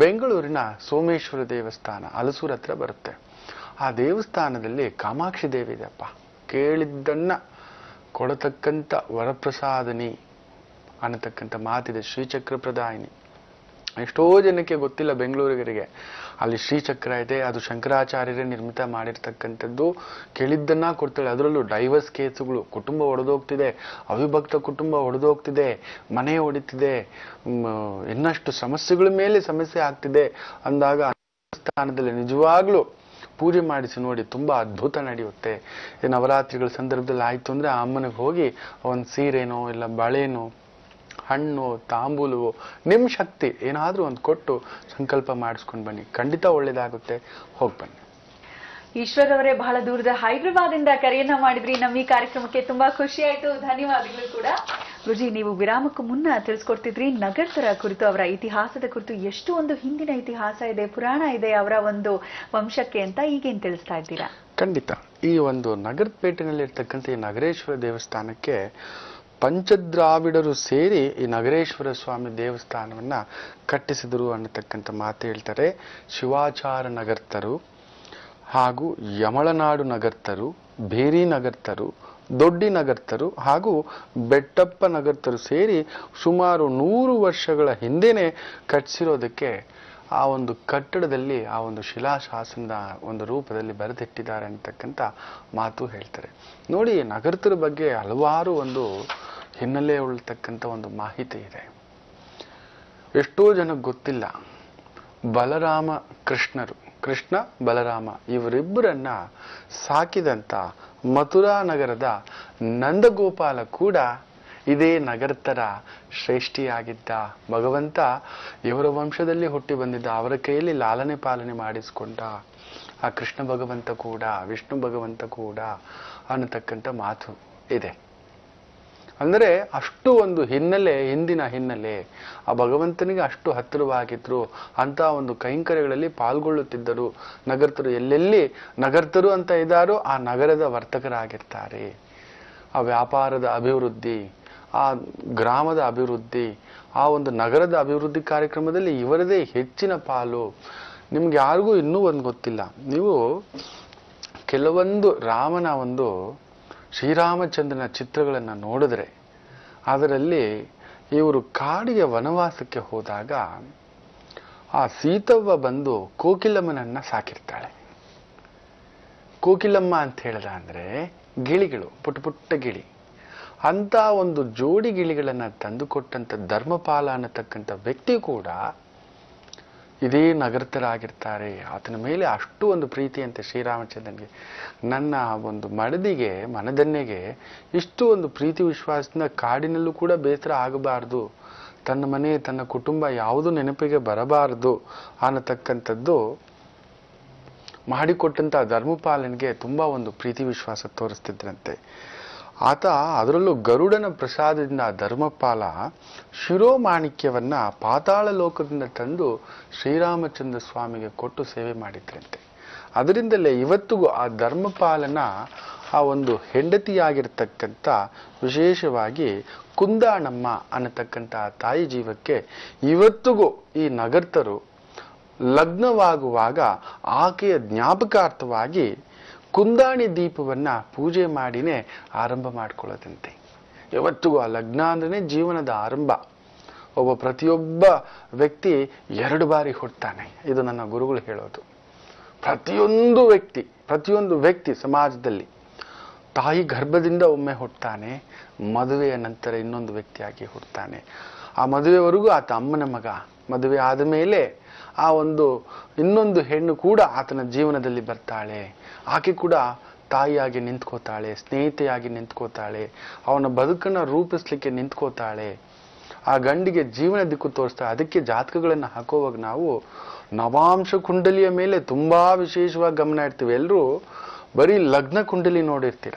Speaker 3: ಬೆಂಗಳೂರಿನ ಸೋಮೇಶ್ವರ ದೇವಸ್ಥಾನ ಹಲಸೂರು ಹತ್ರ ಬರುತ್ತೆ. ಆ ದೇವಸ್ಥಾನದಲ್ಲಿ ಕಾಮಾಕ್ಷಿ ದೇವಿ ಇದೆಯಪ್ಪ, ಕೇಳಿದ್ದನ್ನ ಕೊಡತಕ್ಕಂಥ ವರಪ್ರಸಾದನಿ ಅನ್ನತಕ್ಕಂಥ ಮಾತಿದೆ. ಶ್ರೀಚಕ್ರ ಪ್ರದಾಯಿನಿ. ಎಷ್ಟೋ ಜನಕ್ಕೆ ಗೊತ್ತಿಲ್ಲ ಬೆಂಗಳೂರಿಗರಿಗೆ. ಅಲ್ಲಿ ಶ್ರೀಚಕ್ರ ಇದೆ, ಅದು ಶಂಕರಾಚಾರ್ಯರೇ ನಿರ್ಮಿತ ಮಾಡಿರ್ತಕ್ಕಂಥದ್ದು. ಕೇಳಿದ್ದನ್ನ ಕೊಡ್ತಾಳೆ. ಅದರಲ್ಲೂ ಡೈವರ್ಸ್ ಕೇಸುಗಳು, ಕುಟುಂಬ ಒಡೆದೋಗ್ತಿದೆ, ಅವಿಭಕ್ತ ಕುಟುಂಬ ಒಡೆದೋಗ್ತಿದೆ, ಮನೆ ಹೊಡಿತಿದೆ, ಇನ್ನಷ್ಟು ಸಮಸ್ಯೆಗಳ ಮೇಲೆ ಸಮಸ್ಯೆ ಆಗ್ತಿದೆ ಅಂದಾಗ ಸ್ಥಾನದಲ್ಲಿ ನಿಜವಾಗ್ಲೂ ಪೂಜೆ ಮಾಡಿಸಿ ನೋಡಿ, ತುಂಬಾ ಅದ್ಭುತ ನಡೆಯುತ್ತೆ. ನವರಾತ್ರಿಗಳ ಸಂದರ್ಭದಲ್ಲಿ ಆಯ್ತು ಅಂದ್ರೆ ಆ ಅಮ್ಮನಿಗೆ ಹೋಗಿ ಒಂದು ಸೀರೆನೋ ಇಲ್ಲ ಬಳೆನೋ ಹಣ್ಣು ತಾಂಬೂಲವೋ ನಿಮ್ಮ ಶಕ್ತಿ ಏನಾದ್ರೂ ಒಂದು ಕೊಟ್ಟು ಸಂಕಲ್ಪ ಮಾಡಿಸ್ಕೊಂಡು ಬನ್ನಿ, ಖಂಡಿತ ಒಳ್ಳೇದಾಗುತ್ತೆ. ಹೋಗಿ ಬನ್ನಿ.
Speaker 2: ಈಶ್ವರ್ ಅವರೇ, ಬಹಳ ದೂರದ ಹೈದರಾಬಾದ್ ಇಂದ ಕರೆಯನ್ನ ಮಾಡಿದ್ರಿ. ನಮ್ಮ ಈ ಕಾರ್ಯಕ್ರಮಕ್ಕೆ ತುಂಬಾ ಖುಷಿ ಆಯ್ತು, ಧನ್ಯವಾದಗಳು ಕೂಡ. ಗುರುಜಿ, ನೀವು ವಿರಾಮಕ್ಕೂ ಮುನ್ನ ತಿಳಿಸ್ಕೊಡ್ತಿದ್ರಿ ನಗರ್ತರ ಕುರಿತು, ಅವರ ಇತಿಹಾಸದ ಕುರಿತು. ಎಷ್ಟು ಒಂದು ಹಿಂದಿನ ಇತಿಹಾಸ ಇದೆ, ಪುರಾಣ ಇದೆ ಅವರ ಒಂದು ವಂಶಕ್ಕೆ ಅಂತ. ಈಗೇನ್ ತಿಳಿಸ್ತಾ ಇದ್ದೀರಾ?
Speaker 3: ಖಂಡಿತ. ಈ ಒಂದು ನಗರದ ಪೇಟೆನಲ್ಲಿ ಇರ್ತಕ್ಕಂಥ ಈ ನಗರೇಶ್ವರ ದೇವಸ್ಥಾನಕ್ಕೆ ಪಂಚದ್ರಾವಿಡರು ಸೇರಿ ಈ ನಗರೇಶ್ವರ ಸ್ವಾಮಿ ದೇವಸ್ಥಾನವನ್ನ ಕಟ್ಟಿಸಿದರು ಅನ್ನತಕ್ಕಂಥ ಮಾತು ಹೇಳ್ತಾರೆ. ಶಿವಾಚಾರ ನಗರ್ತರು ಹಾಗೂ ಯಮಳನಾಡು ನಗರ್ತರು, ಬೇರಿ ನಗರ್ತರು, ದೊಡ್ಡಿ ನಗರ್ತರು ಹಾಗೂ ಬೆಟ್ಟಪ್ಪ ನಗರ್ತರು ಸೇರಿ ಸುಮಾರು 100 ವರ್ಷಗಳ ಹಿಂದೆನೆ ಕಟ್ಟಿಸಿರೋದಕ್ಕೆ ಆ ಒಂದು ಕಟ್ಟಡದಲ್ಲಿ ಆ ಒಂದು ಶಿಲಾಶಾಸನದ ಒಂದು ರೂಪದಲ್ಲಿ ಬರೆದಿಟ್ಟಿದ್ದಾರೆ ಅಂತಕ್ಕಂಥ ಮಾತು ಹೇಳ್ತಾರೆ. ನೋಡಿ, ನಗರ್ತರ ಬಗ್ಗೆ ಹಲವಾರು ಒಂದು ಹಿನ್ನೆಲೆ ಉಳ್ತಕ್ಕಂಥ ಒಂದು ಮಾಹಿತಿ ಇದೆ. ಎಷ್ಟೋ ಜನಕ್ಕೆ ಗೊತ್ತಿಲ್ಲ. ಬಲರಾಮ ಕೃಷ್ಣರು, ಕೃಷ್ಣ ಬಲರಾಮ ಇವರಿಬ್ಬರನ್ನ ಸಾಕಿದಂತ ಮಥುರಾ ನಗರದ ನಂದಗೋಪಾಲ ಕೂಡ ಇದೇ ನಗರ್ತರ ಶ್ರೇಷ್ಠಿಯಾಗಿದ್ದ. ಭಗವಂತ ಇವರ ವಂಶದಲ್ಲಿ ಹುಟ್ಟಿ ಬಂದಿದ್ದ, ಅವರ ಕೈಯಲ್ಲಿ ಲಾಲನೆ ಪಾಲನೆ ಮಾಡಿಸಿಕೊಂಡ ಆ ಕೃಷ್ಣ ಭಗವಂತ ಕೂಡ, ವಿಷ್ಣು ಭಗವಂತ ಕೂಡ ಅನ್ನತಕ್ಕಂಥ ಮಾತು ಇದೆ. ಅಂದರೆ ಅಷ್ಟು ಒಂದು ಹಿನ್ನೆಲೆ, ಹಿಂದಿನ ಹಿನ್ನೆಲೆ. ಆ ಭಗವಂತನಿಗೆ ಅಷ್ಟು ಹತ್ತಿರವಾಗಿದ್ರು, ಅಂತ ಒಂದು ಕೈಂಕರ್ಯಗಳಲ್ಲಿ ಪಾಲ್ಗೊಳ್ಳುತ್ತಿದ್ದರು ನಗರ್ತರು. ಎಲ್ಲೆಲ್ಲಿ ನಗರ್ತರು ಅಂತ ಇದ್ದಾರೋ ಆ ನಗರದ ವರ್ತಕರಾಗಿರ್ತಾರೆ. ಆ ವ್ಯಾಪಾರದ ಅಭಿವೃದ್ಧಿ, ಆ ಗ್ರಾಮದ ಅಭಿವೃದ್ಧಿ, ಆ ಒಂದು ನಗರದ ಅಭಿವೃದ್ಧಿ ಕಾರ್ಯಕ್ರಮದಲ್ಲಿ ಇವರದೇ ಹೆಚ್ಚಿನ ಪಾಲು. ನಿಮ್ಗೆ ಯಾರಿಗೂ ಇನ್ನೂ ಒಂದು ಗೊತ್ತಿಲ್ಲ. ನೀವು ಕೆಲವೊಂದು ರಾಮನ ಒಂದು ಶ್ರೀರಾಮಚಂದ್ರನ ಚಿತ್ರಗಳನ್ನು ನೋಡಿದ್ರೆ ಅದರಲ್ಲಿ ಇವರು ಕಾಡಿಗೆ ವನವಾಸಕ್ಕೆ ಹೋದಾಗ ಆ ಸೀತವ್ವ ಬಂದು ಕೋಕಿಲಮ್ಮನನ್ನ ಸಾಕಿರ್ತಾಳೆ. ಕೋಕಿಲಮ್ಮ ಅಂತ ಹೇಳಿದ ಅಂದ್ರೆ ಗಿಳಿಗಳು, ಪುಟ್ಟ ಪುಟ್ಟ ಗಿಳಿ. ಅಂತ ಒಂದು ಜೋಡಿ ಗಿಳಿಗಳನ್ನ ತಂದುಕೊಟ್ಟಂತ ಧರ್ಮಪಾಲ ಅನ್ನತಕ್ಕಂಥ ವ್ಯಕ್ತಿ ಕೂಡ ಇದೇ ನಗರ್ತರಾಗಿರ್ತಾರೆ. ಆತನ ಮೇಲೆ ಅಷ್ಟು ಒಂದು ಪ್ರೀತಿ ಅಂತೆ ಶ್ರೀರಾಮಚಂದ್ರನಿಗೆ. ನನ್ನ ಒಂದು ಮನದನ್ನೆಗೆ ಇಷ್ಟು ಒಂದು ಪ್ರೀತಿ ವಿಶ್ವಾಸದಿಂದ ಕಾಡಿನಲ್ಲೂ ಕೂಡ ಬೇಸರ ಆಗಬಾರ್ದು, ತನ್ನ ಮನೆ ತನ್ನ ಕುಟುಂಬ ಯಾವುದು ನೆನಪಿಗೆ ಬರಬಾರದು ಅನ್ನತಕ್ಕಂಥದ್ದು ಮಾಡಿಕೊಟ್ಟಂತ ಧರ್ಮಪಾಲನಿಗೆ ತುಂಬಾ ಒಂದು ಪ್ರೀತಿ ವಿಶ್ವಾಸ ತೋರಿಸ್ತಿದ್ರಂತೆ. ಆತ ಅದರಲ್ಲೂ ಗರುಡನ ಪ್ರಸಾದದಿಂದ ಧರ್ಮಪಾಲ ಶಿರೋಮಾಣಿಕ್ಯವನ್ನ ಪಾತಾಳ ಲೋಕದಿಂದ ತಂದು ಶ್ರೀರಾಮಚಂದ್ರ ಸ್ವಾಮಿಗೆ ಕೊಟ್ಟು ಸೇವೆ ಮಾಡಿದ್ರಂತೆ. ಅದರಿಂದಲೇ ಇವತ್ತಿಗೂ ಆ ಧರ್ಮಪಾಲನ ಆ ಒಂದು ಹೆಂಡತಿಯಾಗಿರ್ತಕ್ಕಂಥ ವಿಶೇಷವಾಗಿ ಕುಂದಾಣಮ್ಮ ಅನ್ನತಕ್ಕಂಥ ತಾಯಿ ಜೀವಕ್ಕೆ ಇವತ್ತಿಗೂ ಈ ನಗರ್ತರು ಲಗ್ನವಾಗುವಾಗ ಆಕೆಯ ಜ್ಞಾಪಕಾರ್ಥವಾಗಿ ಕುಂದಾಣಿ ದೀಪವನ್ನ ಪೂಜೆ ಮಾಡಿನೇ ಆರಂಭ ಮಾಡ್ಕೊಳ್ಳೋದಂತೆ. ಯಾವತ್ತಿಗೂ ಆ ಲಗ್ನ ಅಂದ್ರೆ ಜೀವನದ ಆರಂಭ. ಪ್ರತಿಯೊಬ್ಬ ವ್ಯಕ್ತಿ 2 ಬಾರಿ ಹುಡ್ತಾನೆ, ಇದು ನನ್ನ ಗುರುಗಳು ಹೇಳೋದು. ಪ್ರತಿಯೊಂದು ವ್ಯಕ್ತಿ ಸಮಾಜದಲ್ಲಿ ತಾಯಿ ಗರ್ಭದಿಂದ ಒಮ್ಮೆ ಹುಡ್ತಾನೆ, ಮದುವೆಯ ನಂತರ ಇನ್ನೊಂದು ವ್ಯಕ್ತಿಯಾಗಿ ಹುಡ್ತಾನೆ. ಆ ಮದುವೆವರೆಗೂ ಆತ ಅಮ್ಮನ ಮಗ. ಮದುವೆ ಆದ ಮೇಲೆ ಆ ಒಂದು ಇನ್ನೊಂದು ಹೆಣ್ಣು ಕೂಡ ಆತನ ಜೀವನದಲ್ಲಿ ಬರ್ತಾಳೆ. ಆಕೆ ಕೂಡ ತಾಯಿಯಾಗಿ ನಿಂತ್ಕೋತಾಳೆ, ಸ್ನೇಹಿತೆಯಾಗಿ ನಿಂತ್ಕೋತಾಳೆ, ಅವನ ಬದುಕನ್ನ ರೂಪಿಸ್ಲಿಕ್ಕೆ ನಿಂತ್ಕೋತಾಳೆ. ಆ ಗಂಡಿಗೆ ಜೀವನ ದಿಕ್ಕು ತೋರಿಸ್ತಾಳೆ. ಅದಕ್ಕೆ ಜಾತಕಗಳನ್ನು ಹಾಕೋವಾಗ ನಾವು ನವಾಂಶ ಕುಂಡಲಿಯ ಮೇಲೆ ತುಂಬಾ ವಿಶೇಷವಾಗಿ ಗಮನ ಇಡ್ತೀವಿ. ಎಲ್ಲರೂ ಬರೀ ಲಗ್ನ ಕುಂಡಲಿ ನೋಡಿರ್ತೀರ,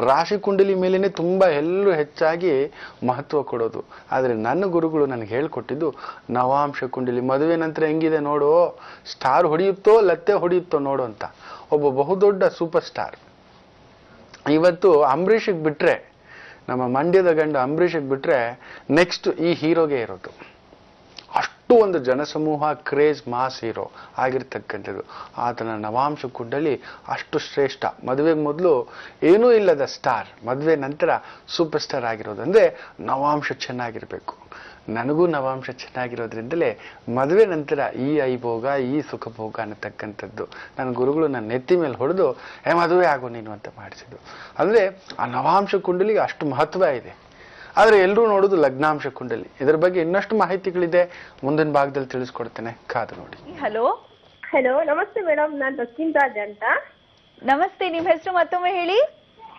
Speaker 3: ರಾಶಿ ಕುಂಡಲಿ ಮೇಲೇನೆ ತುಂಬಾ ಎಲ್ಲರೂ ಹೆಚ್ಚಾಗಿ ಮಹತ್ವ ಕೊಡೋದು. ಆದ್ರೆ ನನ್ನ ಗುರುಗಳು ನನಗೆ ಹೇಳ್ಕೊಟ್ಟಿದ್ದು ನವಾಂಶ ಕುಂಡಲಿ. ಮದುವೆ ನಂತರ ಹೆಂಗಿದೆ ನೋಡು, ಸ್ಟಾರ್ ಹೊಡೆಯುತ್ತೋ ಲತ್ತೆ ಹೊಡೆಯುತ್ತೋ ನೋಡು ಅಂತ. ಒಬ್ಬ ಬಹುದೊಡ್ಡ ಸೂಪರ್ ಸ್ಟಾರ್ ಇವತ್ತು ಅಂಬರೀಷಿಗೆ ಬಿಟ್ರೆ, ನಮ್ಮ ಮಂಡ್ಯದ ಗಂಡ ಅಂಬರೀಷಿಗೆ ಬಿಟ್ರೆ ನೆಕ್ಸ್ಟ್ ಈ ಹೀರೋಗೆ ಇರೋದು. ಅಷ್ಟು ಒಂದು ಜನಸಮೂಹ, ಕ್ರೇಜ್, ಮಾಸ್ ಹೀರೋ ಆಗಿರ್ತಕ್ಕಂಥದ್ದು. ಆತನ ನವಾಂಶ ಕುಂಡಲಿ ಅಷ್ಟು ಶ್ರೇಷ್ಠ. ಮದುವೆಗೆ ಮೊದಲು ಏನೂ ಇಲ್ಲದ ಸ್ಟಾರ್, ಮದುವೆ ನಂತರ ಸೂಪರ್ ಸ್ಟಾರ್ ಆಗಿರೋದು. ಅಂದ್ರೆ ನವಾಂಶ ಚೆನ್ನಾಗಿರ್ಬೇಕು. ನನಗೂ ನವಾಂಶ ಚೆನ್ನಾಗಿರೋದ್ರಿಂದಲೇ ಮದುವೆ ನಂತರ ಈ ಐಭೋಗ, ಈ ಸುಖಭೋಗ ಅನ್ನತಕ್ಕಂಥದ್ದು ನನ್ನ ಗುರುಗಳು ನನ್ನ ನೆತ್ತಿ ಮೇಲೆ ಹೊಡೆದು ಮದುವೆ ಆಗೋ ನೀನು ಅಂತ ಮಾಡಿಸಿದ್ದು. ಅಂದ್ರೆ ಆ ನವಾಂಶ ಕುಂಡಲಿಗೆ ಅಷ್ಟು ಮಹತ್ವ ಇದೆ. ಆದ್ರೆ ಎಲ್ಲರೂ ನೋಡೋದು ಲಗ್ನಾಂಶ ಕುಂಡಲಿ. ಇದರ ಬಗ್ಗೆ ಇನ್ನಷ್ಟು ಮಾಹಿತಿಗಳಿದೆ, ಮುಂದಿನ ಭಾಗದಲ್ಲಿ ತಿಳಿಸ್ಕೊಡ್ತೇನೆ, ಕಾದು ನೋಡಿ.
Speaker 2: ಹಲೋ
Speaker 7: ಹಲೋ, ನಮಸ್ತೆ ಮೇಡಮ್. ನಾನು ತಸ್ನೀಮ್ ರಾಜ್ ಅಂತ.
Speaker 2: ನಮಸ್ತೆ, ನಿಮ್ ಹೆಸರು ಮತ್ತೊಮ್ಮೆ ಹೇಳಿ.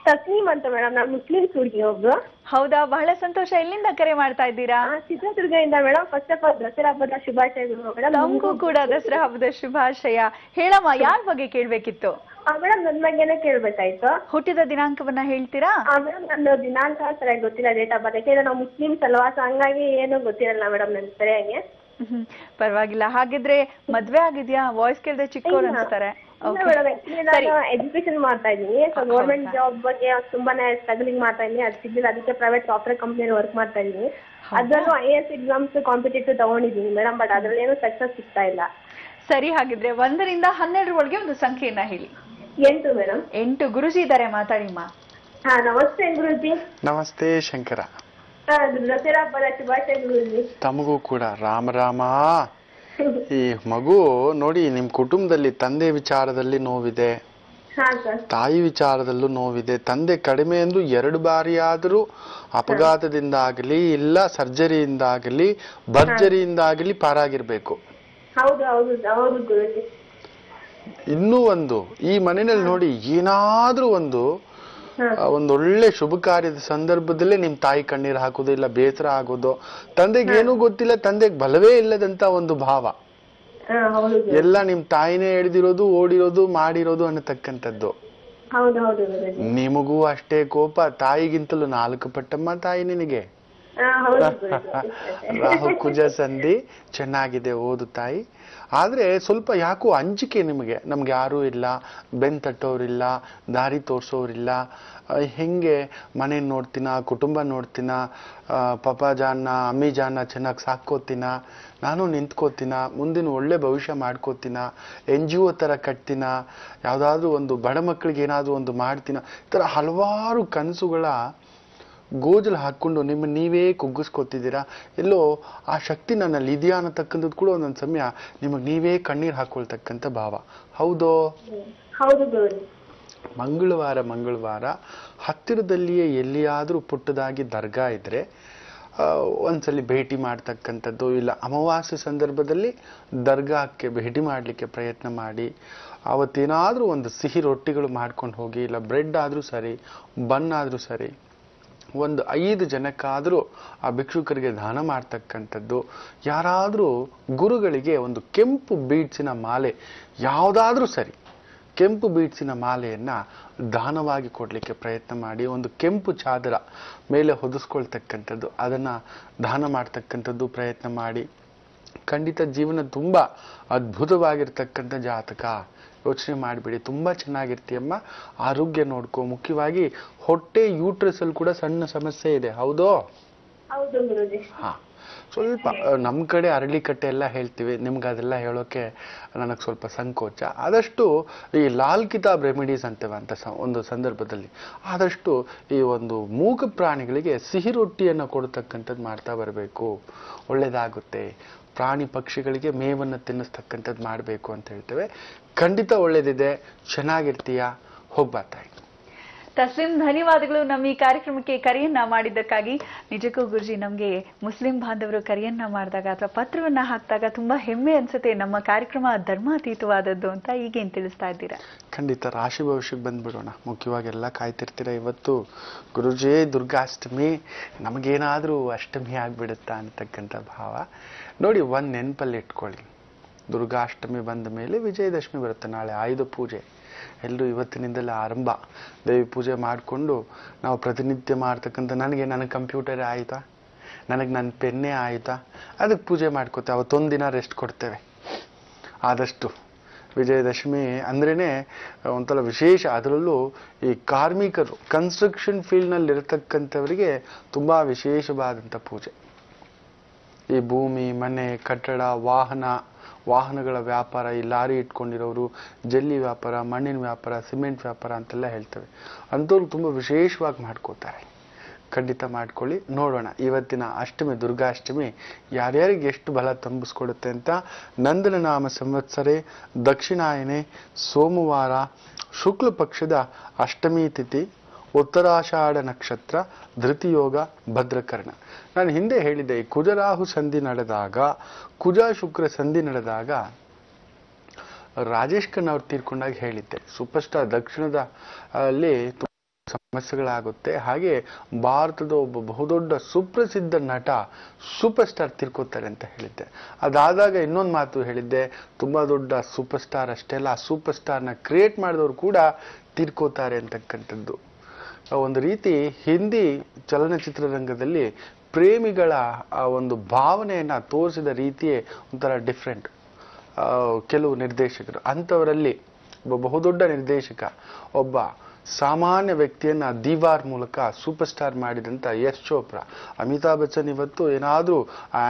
Speaker 7: ತಸ್ನೀಮ್ ಅಂತ ಮೇಡಮ್, ನಾನು ಮುಸ್ಲಿಮ್ಸ್ ಹುಡುಗಿ ಒಬ್ರು.
Speaker 2: ಹೌದಾ, ಬಹಳ ಸಂತೋಷ. ಎಲ್ಲಿಂದ ಕರೆ ಮಾಡ್ತಾ ಇದ್ದೀರಾ?
Speaker 7: ಚಿತ್ರದುರ್ಗದಿಂದ madam. First of all Dasara ಹಬ್ಬದ ಶುಭಾಶಯಗಳು ಮೇಡಮ್.
Speaker 2: ನಮಗೂ ಕೂಡ ದಸರಾ ಹಬ್ಬದ ಶುಭಾಶಯ. ಹೇಳಮ್ಮ, ಯಾರ ಬಗ್ಗೆ ಕೇಳ್ಬೇಕಿತ್ತು?
Speaker 7: ಮೇಡಮ್ ನನ್ನ ಬಗ್ಗೆನೇ ಕೇಳ್ಬೇಕಾಯ್ತು.
Speaker 2: ಹುಟ್ಟಿದ ದಿನಾಂಕವನ್ನ ಹೇಳ್ತೀರಾ?
Speaker 7: ಮೇಡಮ್ ನನ್ನ ದಿನಾಂಕ ಸರಿಯಾಗಿ ಗೊತ್ತಿಲ್ಲ, ಡೇಟ್ ಆಫ್ ಬರ್ತ್. ಯಾಕೆಂದ್ರೆ ನಾವು ಮುಸ್ಲಿಮ್ಸ್ ಅಲ್ವಾ, ಸೊ ಹಂಗಾಗಿ ಏನು ಗೊತ್ತಿರಲ್ಲ ಮೇಡಮ್ ನನ್ ಸರಿಯಾಗಿ.
Speaker 2: ಪರವಾಗಿಲ್ಲ. ಹಾಗಿದ್ರೆ ಮದ್ವೆ ಆಗಿದ್ಯಾ? ವಾಯ್ಸ್ ಕೇಳಿದ್ರೆ ಚಿಕ್ಕವ್ರು ಅನ್ಸ್ತಾರೆ.
Speaker 7: ನಾನು ಎಜುಕೇಶನ್ ಮಾಡ್ತಾ ಇದ್ದೀನಿ. ಸೊ ಗೌರ್ಮೆಂಟ್ ಜಾಬ್ ಬಗ್ಗೆ ತುಂಬಾನೇ ಸ್ಟ್ರಗಲಿಂಗ್ ಮಾಡ್ತಾ ಇದ್ದೀನಿ. ಅದು ಸಿಗ್ಲಿಲ್ಲ, ಅದಕ್ಕೆ ಪ್ರೈವೇಟ್ ಸಾಫ್ಟ್ವೇರ್ ಕಂಪ್ನಿಯಲ್ಲಿ ವರ್ಕ್ ಮಾಡ್ತಾ ಇದ್ದೀನಿ. ಅದರಲ್ಲೂ IAS ಎಕ್ಸಾಮ್ಸ್ ಕಾಂಪಿಟೇಟಿವ್ ತಗೊಂಡಿದ್ದೀನಿ ಮೇಡಮ್, ಬಟ್ ಅದ್ರಲ್ಲಿ ಏನು ಸಕ್ಸಸ್ ಸಿಗ್ತಾ ಇಲ್ಲ.
Speaker 2: ಸರಿ, ಹಾಗಿದ್ರೆ 1 ರಿಂದ 12 ಒಳಗೆ ಒಂದು ಸಂಖ್ಯೆಯನ್ನ ಹೇಳಿ.
Speaker 7: 8 ಮೇಡಮ್.
Speaker 2: 8. ಗುರುಜಿ ಇದ್ದಾರೆ, ಮಾತಾಡಿಮ್ಮ.
Speaker 7: ನಮಸ್ತೆ ಗುರುಜಿ.
Speaker 3: ನಮಸ್ತೆ ಶಂಕರ.
Speaker 7: ದಸರಾ ಹಬ್ಬದ ಶುಭಾಶಯ ಗುರುಜಿ.
Speaker 3: ತಮಗೂ ಕೂಡ ರಾಮ ರಾಮ. ಈ ಮಗು ನೋಡಿ, ನಿಮ್ ಕುಟುಂಬದಲ್ಲಿ ತಂದೆ ವಿಚಾರದಲ್ಲಿ ನೋವಿದೆ, ತಾಯಿ ವಿಚಾರದಲ್ಲೂ ನೋವಿದೆ. ತಂದೆ ಕಡಿಮೆ ಎಂದು 2 ಬಾರಿಯಾದರೂ ಅಪಘಾತದಿಂದ ಆಗಲಿ, ಇಲ್ಲ ಸರ್ಜರಿಯಿಂದ ಆಗಲಿ, ಭರ್ಜರಿಯಿಂದಾಗಲಿ ಪಾರಾಗಿರ್ಬೇಕು. ಇನ್ನೂ ಒಂದು, ಈ ಮನೆಯಲ್ಲಿ ನೋಡಿ, ಏನಾದ್ರೂ ಒಂದೊಳ್ಳೆ ಶುಭ ಕಾರ್ಯದ ಸಂದರ್ಭದಲ್ಲೇ ನಿಮ್ ತಾಯಿ ಕಣ್ಣೀರು ಹಾಕೋದು, ಇಲ್ಲ ಬೇಸರ ಆಗೋದು. ತಂದೆಗೆ ಏನೂ ಗೊತ್ತಿಲ್ಲ, ತಂದೆಗೆ ಬಲವೇ ಇಲ್ಲದಂತ ಒಂದು ಭಾವ. ಎಲ್ಲ ನಿಮ್ ತಾಯಿನೇ ಎಳೆದಿರೋದು, ಓಡಿರೋದು, ಮಾಡಿರೋದು ಅನ್ನತಕ್ಕಂಥದ್ದು. ನಿಮಗೂ ಅಷ್ಟೇ ಕೋಪ, ತಾಯಿಗಿಂತಲೂ 4 ಪಟ್ಟಮ್ಮ ತಾಯಿ ನಿನಗೆ. ರಾಹು ಕುಜ ಸಂಧಿ ಚೆನ್ನಾಗಿದೆ, ಓದು ತಾಯಿ. ಆದ್ರೆ ಸ್ವಲ್ಪ ಯಾಕೋ ಅಂಜಿಕೆ ನಿಮಗೆ. ನಮ್ಗೆ ಯಾರೂ ಇಲ್ಲ, ಬೆನ್ ತಟ್ಟೋರಿಲ್ಲ, ದಾರಿ ತೋರ್ಸೋರಿಲ್ಲ, ಹೆಂಗೆ ಮನೆ ನೋಡ್ತೀನ, ಕುಟುಂಬ ನೋಡ್ತೀನ, ಪಾಪ ಜಾನ್ನ ಅಮ್ಮಿ ಜಾನ್ನ ಚೆನ್ನಾಗಿ ಸಾಕೋತೀನ, ನಾನು ನಿಂತ್ಕೋತೀನ, ಮುಂದಿನ ಒಳ್ಳೆ ಭವಿಷ್ಯ ಮಾಡ್ಕೋತೀನ, NGO ತರ ಕಟ್ತೀನ, ಯಾವ್ದಾದ್ರು ಒಂದು ಬಡ ಮಕ್ಕಳಿಗೆ ಏನಾದ್ರು ಒಂದು ಮಾಡ್ತೀನ, ಈ ತರ ಹಲವಾರು ಕನಸುಗಳ ಗೋಜಲು ಹಾಕೊಂಡು ನಿಮ್ಮ ನೀವೇ ಕುಗ್ಗಿಸ್ಕೊತಿದ್ದೀರಾ. ಎಲ್ಲೋ ಆ ಶಕ್ತಿ ನನ್ನಲ್ಲಿ ಇದೆಯಾ ಅನ್ನತಕ್ಕಂಥದ್ದು ಕೂಡ ಒಂದೊಂದು ಸಮಯ ನಿಮಗೆ ನೀವೇ ಕಣ್ಣೀರು ಹಾಕೊಳ್ತಕ್ಕಂಥ ಭಾವ. ಹೌದೋ? ಮಂಗಳವಾರ ಹತ್ತಿರದಲ್ಲಿಯೇ ಎಲ್ಲಿಯಾದ್ರೂ ಪುಟ್ಟದಾಗಿ ದರ್ಗಾ ಇದ್ರೆ ಒಂದ್ಸಲಿ ಭೇಟಿ ಮಾಡ್ತಕ್ಕಂಥದ್ದು, ಇಲ್ಲ ಅಮಾವಾಸ್ಯೆ ಸಂದರ್ಭದಲ್ಲಿ ದರ್ಗಾಕ್ಕೆ ಭೇಟಿ ಮಾಡಲಿಕ್ಕೆ ಪ್ರಯತ್ನ ಮಾಡಿ. ಅವತ್ತೇನಾದ್ರೂ ಒಂದು ಸಿಹಿ ರೊಟ್ಟಿಗಳು ಮಾಡ್ಕೊಂಡು ಹೋಗಿ, ಇಲ್ಲ ಬ್ರೆಡ್ ಆದ್ರೂ ಸರಿ, ಬನ್ ಆದ್ರೂ ಸರಿ, ಒಂದು 5 ಜನಕ್ಕಾದ್ರೂ ಆ ಭಿಕ್ಷುಕರಿಗೆ ದಾನ ಮಾಡ್ತಕ್ಕಂಥದ್ದು. ಯಾರಾದ್ರೂ ಗುರುಗಳಿಗೆ ಒಂದು ಕೆಂಪು ಬೀಡ್ಸಿನ ಮಾಲೆ, ಯಾವ್ದಾದ್ರೂ ಸರಿ, ಕೆಂಪು ಬೀಡ್ಸಿನ ಮಾಲೆಯನ್ನ ದಾನವಾಗಿ ಕೊಡ್ಲಿಕ್ಕೆ ಪ್ರಯತ್ನ ಮಾಡಿ. ಒಂದು ಕೆಂಪು ಚಾದರ ಮೇಲೆ ಹೊದಿಸ್ಕೊಳ್ತಕ್ಕಂಥದ್ದು, ಅದನ್ನ ದಾನ ಮಾಡ್ತಕ್ಕಂಥದ್ದು ಪ್ರಯತ್ನ ಮಾಡಿ. ಖಂಡಿತ ಜೀವನ ತುಂಬಾ ಅದ್ಭುತವಾಗಿರ್ತಕ್ಕಂಥ ಜಾತಕ. ಯೋಚನೆ ಮಾಡಿಬಿಡಿ, ತುಂಬಾ ಚೆನ್ನಾಗಿರ್ತೀಯಮ್ಮ. ಆರೋಗ್ಯ ನೋಡ್ಕೋ. ಮುಖ್ಯವಾಗಿ ಹೊಟ್ಟೆ, ಯೂಟ್ರಸ್ ಅಲ್ಲಿ ಕೂಡ ಸಣ್ಣ ಸಮಸ್ಯೆ ಇದೆ. ಹೌದೋ? ಹಾ, ಸ್ವಲ್ಪ ನಮ್ ಕಡೆ ಅರಳಿಕಟ್ಟೆ ಎಲ್ಲ ಹೇಳ್ತೀವಿ, ನಿಮ್ಗೆ ಅದೆಲ್ಲ ಹೇಳೋಕೆ ನನಗೆ ಸ್ವಲ್ಪ ಸಂಕೋಚ. ಆದಷ್ಟು ಈ ಲಾಲ್ ಕಿತಾಬ್ ರೆಮಿಡೀಸ್ ಅಂತೇವೆ ಅಂತ ಒಂದು ಸಂದರ್ಭದಲ್ಲಿ ಆದಷ್ಟು ಈ ಒಂದು ಮೂಕ ಪ್ರಾಣಿಗಳಿಗೆ ಸಿಹಿ ರೊಟ್ಟಿಯನ್ನು ಕೊಡ್ತಕ್ಕಂಥದ್ದು ಮಾಡ್ತಾ ಬರಬೇಕು, ಒಳ್ಳೇದಾಗುತ್ತೆ. ಪ್ರಾಣಿ ಪಕ್ಷಿಗಳಿಗೆ ಮೇವನ್ನು ತಿನ್ನಿಸ್ತಕ್ಕಂಥದ್ದು ಮಾಡಬೇಕು ಅಂತ ಹೇಳ್ತೇವೆ. ಖಂಡಿತ ಒಳ್ಳೇದಿದೆ, ಚೆನ್ನಾಗಿರ್ತೀಯ, ಹೋಗ್ಬಾ ತಾಯಿ.
Speaker 2: ತಸ್ಲಿಂ, ಧನ್ಯವಾದಗಳು ನಮ್ಮ ಈ ಕಾರ್ಯಕ್ರಮಕ್ಕೆ ಕರೆಯನ್ನ ಮಾಡಿದ್ದಕ್ಕಾಗಿ. ನಿಜಕ್ಕೂ ಗುರುಜಿ, ನಮ್ಗೆ ಮುಸ್ಲಿಂ ಬಾಂಧವರು ಕರೆಯನ್ನ ಮಾಡಿದಾಗ ಅಥವಾ ಪತ್ರವನ್ನ ಹಾಕಿದಾಗ ತುಂಬಾ ಹೆಮ್ಮೆ ಅನ್ಸುತ್ತೆ. ನಮ್ಮ ಕಾರ್ಯಕ್ರಮ ಧರ್ಮಾತೀತವಾದದ್ದು ಅಂತ ಈಗೇನ್ ತಿಳಿಸ್ತಾ ಇದ್ದೀರಾ?
Speaker 3: ಖಂಡಿತ ರಾಶಿ ಭವಿಷ್ಯಕ್ಕೆ ಬಂದ್ಬಿಡೋಣ. ಮುಖ್ಯವಾಗಿ ಎಲ್ಲ ಕಾಯ್ತಿರ್ತೀರ. ಇವತ್ತು ಗುರುಜಿ ದುರ್ಗಾಷ್ಟಮಿ, ನಮಗೇನಾದ್ರೂ ಅಷ್ಟಮಿ ಆಗ್ಬಿಡುತ್ತಾ ಅಂತಕ್ಕಂಥ ಭಾವ ನೋಡಿ. ಒಂದು ನೆನಪಲ್ಲಿ ಇಟ್ಕೊಳ್ಳಿ, ದುರ್ಗಾಷ್ಟಮಿ ಬಂದ ಮೇಲೆ ವಿಜಯದಶಮಿ ಬರುತ್ತೆ. ನಾಳೆ ಆಯುಧ ಪೂಜೆ. ಎಲ್ಲರೂ ಇವತ್ತಿನಿಂದಲೇ ಆರಂಭ. ದೇವಿ ಪೂಜೆ ಮಾಡಿಕೊಂಡು ನಾವು ಪ್ರತಿನಿತ್ಯ ಮಾಡ್ತಕ್ಕಂಥ ನನ್ನ ಕಂಪ್ಯೂಟರೇ ಆಯಿತಾ, ನನಗೆ ನನ್ನ ಪೆನ್ನೇ ಆಯಿತಾ, ಅದಕ್ಕೆ ಪೂಜೆ ಮಾಡ್ಕೋತೇವೆ. ಅವತ್ತೊಂದಿನ ರೆಸ್ಟ್ ಕೊಡ್ತೇವೆ. ಆದಷ್ಟು ವಿಜಯದಶಮಿ ಅಂದ್ರೇ ಒಂಥರ ವಿಶೇಷ. ಅದರಲ್ಲೂ ಈ ಕಾರ್ಮಿಕರು ಕನ್ಸ್ಟ್ರಕ್ಷನ್ ಫೀಲ್ಡ್ನಲ್ಲಿ ಇರತಕ್ಕಂಥವರಿಗೆ ತುಂಬ ವಿಶೇಷವಾದಂಥ ಪೂಜೆ. ಈ ಭೂಮಿ, ಮನೆ, ಕಟ್ಟಡ, ವಾಹನಗಳ ವ್ಯಾಪಾರ, ಈ ಲಾರಿ ಇಟ್ಕೊಂಡಿರೋರು, ಜಲ್ಲಿ ವ್ಯಾಪಾರ, ಮಣ್ಣಿನ ವ್ಯಾಪಾರ, ಸಿಮೆಂಟ್ ವ್ಯಾಪಾರ ಅಂತೆಲ್ಲ ಹೇಳ್ತೇವೆ. ಅಂಥವ್ರು ತುಂಬ ವಿಶೇಷವಾಗಿ ಮಾಡ್ಕೋತಾರೆ. ಖಂಡಿತ ಮಾಡ್ಕೊಳ್ಳಿ. ನೋಡೋಣ ಇವತ್ತಿನ ಅಷ್ಟಮಿ, ದುರ್ಗಾಷ್ಟಮಿ ಯಾರ್ಯಾರಿಗೆ ಎಷ್ಟು ಬಲ ತಂಬಿಸ್ಕೊಡುತ್ತೆ ಅಂತ. ನಂದನ ನಾಮ ಸಂವತ್ಸರೆ, ದಕ್ಷಿಣಾಯನೆ, ಸೋಮವಾರ, ಶುಕ್ಲ ಪಕ್ಷದ ಅಷ್ಟಮಿ ತಿಥಿ, ಉತ್ತರಾಷಾಢ ನಕ್ಷತ್ರ, ಧೃತಿಯೋಗ, ಭದ್ರಕರ್ಣ. ನಾನು ಹಿಂದೆ ಹೇಳಿದ್ದೆ, ಈ ಕುಜರಾಹು ಸಂಧಿ ನಡೆದಾಗ, ಕುಜ ಶುಕ್ರ ಸಂಧಿ ನಡೆದಾಗ ರಾಜೇಶ್ ಖನ್ನಾ ಅವ್ರು ತೀರ್ಕೊಂಡಾಗ ಹೇಳಿದ್ದೆ, ಸೂಪರ್ ಸ್ಟಾರ್ ದಕ್ಷಿಣದ ಅಲ್ಲಿ ಸಮಸ್ಯೆಗಳಾಗುತ್ತೆ. ಹಾಗೆ ಭಾರತದ ಒಬ್ಬ ಬಹುದೊಡ್ಡ ಸುಪ್ರಸಿದ್ಧ ನಟ ಸೂಪರ್ ಸ್ಟಾರ್ ತೀರ್ಕೋತಾರೆ ಅಂತ ಹೇಳಿದ್ದೆ. ಅದಾದಾಗ ಇನ್ನೊಂದು ಮಾತು ಹೇಳಿದ್ದೆ, ತುಂಬಾ ದೊಡ್ಡ ಸೂಪರ್ ಸ್ಟಾರ್ ಅಷ್ಟೇ ಅಲ್ಲ, ಆ ಸೂಪರ್ ಸ್ಟಾರ್ನ ಕ್ರಿಯೇಟ್ ಮಾಡಿದವರು ಕೂಡ ತೀರ್ಕೋತಾರೆ ಅಂತಕ್ಕಂಥದ್ದು. ಒಂದು ರೀತಿ ಹಿಂದಿ ಚಲನಚಿತ್ರರಂಗದಲ್ಲಿ ಪ್ರೇಮಿಗಳ ಒಂದು ಭಾವನೆಯನ್ನ ತೋರಿಸಿದ ರೀತಿಯೇ ಒಂಥರ ಡಿಫ್ರೆಂಟ್. ಕೆಲವು ನಿರ್ದೇಶಕರು ಅಂಥವರಲ್ಲಿ ಒಬ್ಬ ಬಹುದೊಡ್ಡ ನಿರ್ದೇಶಕ ಒಬ್ಬ ಸಾಮಾನ್ಯ ವ್ಯಕ್ತಿಯನ್ನ ದೀವಾರ್ ಮೂಲಕ ಸೂಪರ್ ಸ್ಟಾರ್ ಮಾಡಿದಂತ ಯಶ್ ಚೋಪ್ರಾ. ಅಮಿತಾಬ್ ಬಚ್ಚನ್ ಇವತ್ತು ಏನಾದ್ರೂ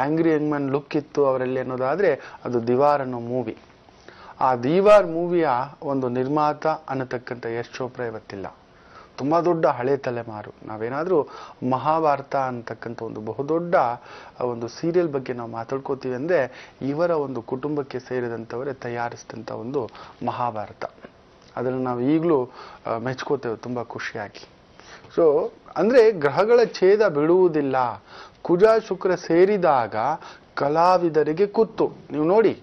Speaker 3: ಆಂಗ್ರಿ ಯಂಗ್ ಮ್ಯಾನ್ ಲುಕ್ ಇತ್ತು ಅವರಲ್ಲಿ ಅನ್ನೋದಾದ್ರೆ ಅದು ದಿವಾರ್ ಅನ್ನೋ ಮೂವಿ. ಆ ದಿವಾರ್ ಮೂವಿಯ ಒಂದು ನಿರ್ಮಾತ ಅನ್ನತಕ್ಕಂಥ ಯಶ್ ಚೋಪ್ರಾ ಇವತ್ತಿಲ್ಲ. ತುಂಬಾ ದೊಡ್ಡ ಹಳೆ ತಲೆಮಾರು. ನಾವೇನಾದ್ರೂ ಮಹಾಭಾರತ ಅಂತಕ್ಕಂಥ ಒಂದು ಬಹುದೊಡ್ಡ ಒಂದು ಸೀರಿಯಲ್ ಬಗ್ಗೆ ನಾವು ಮಾತಾಡ್ಕೋತೀವಿ ಅಂದ್ರೆ ಇವರ ಒಂದು ಕುಟುಂಬಕ್ಕೆ ಸೇರಿದಂಥವರೇ ತಯಾರಿಸಿದಂಥ ಒಂದು ಮಹಾಭಾರತ. ಅದನ್ನು ನಾವು ಈಗಲೂ ಮೆಚ್ಕೋತೇವೆ ತುಂಬ ಖುಷಿಯಾಗಿ. ಸೊ ಅಂದ್ರೆ ಗ್ರಹಗಳ ಛೇದ ಬಿಡುವುದಿಲ್ಲ. ಕುಜ ಶುಕ್ರ ಸೇರಿದಾಗ ಕಲಾವಿದರಿಗೆ ಕುತ್ತು. ನೀವು ನೋಡಿ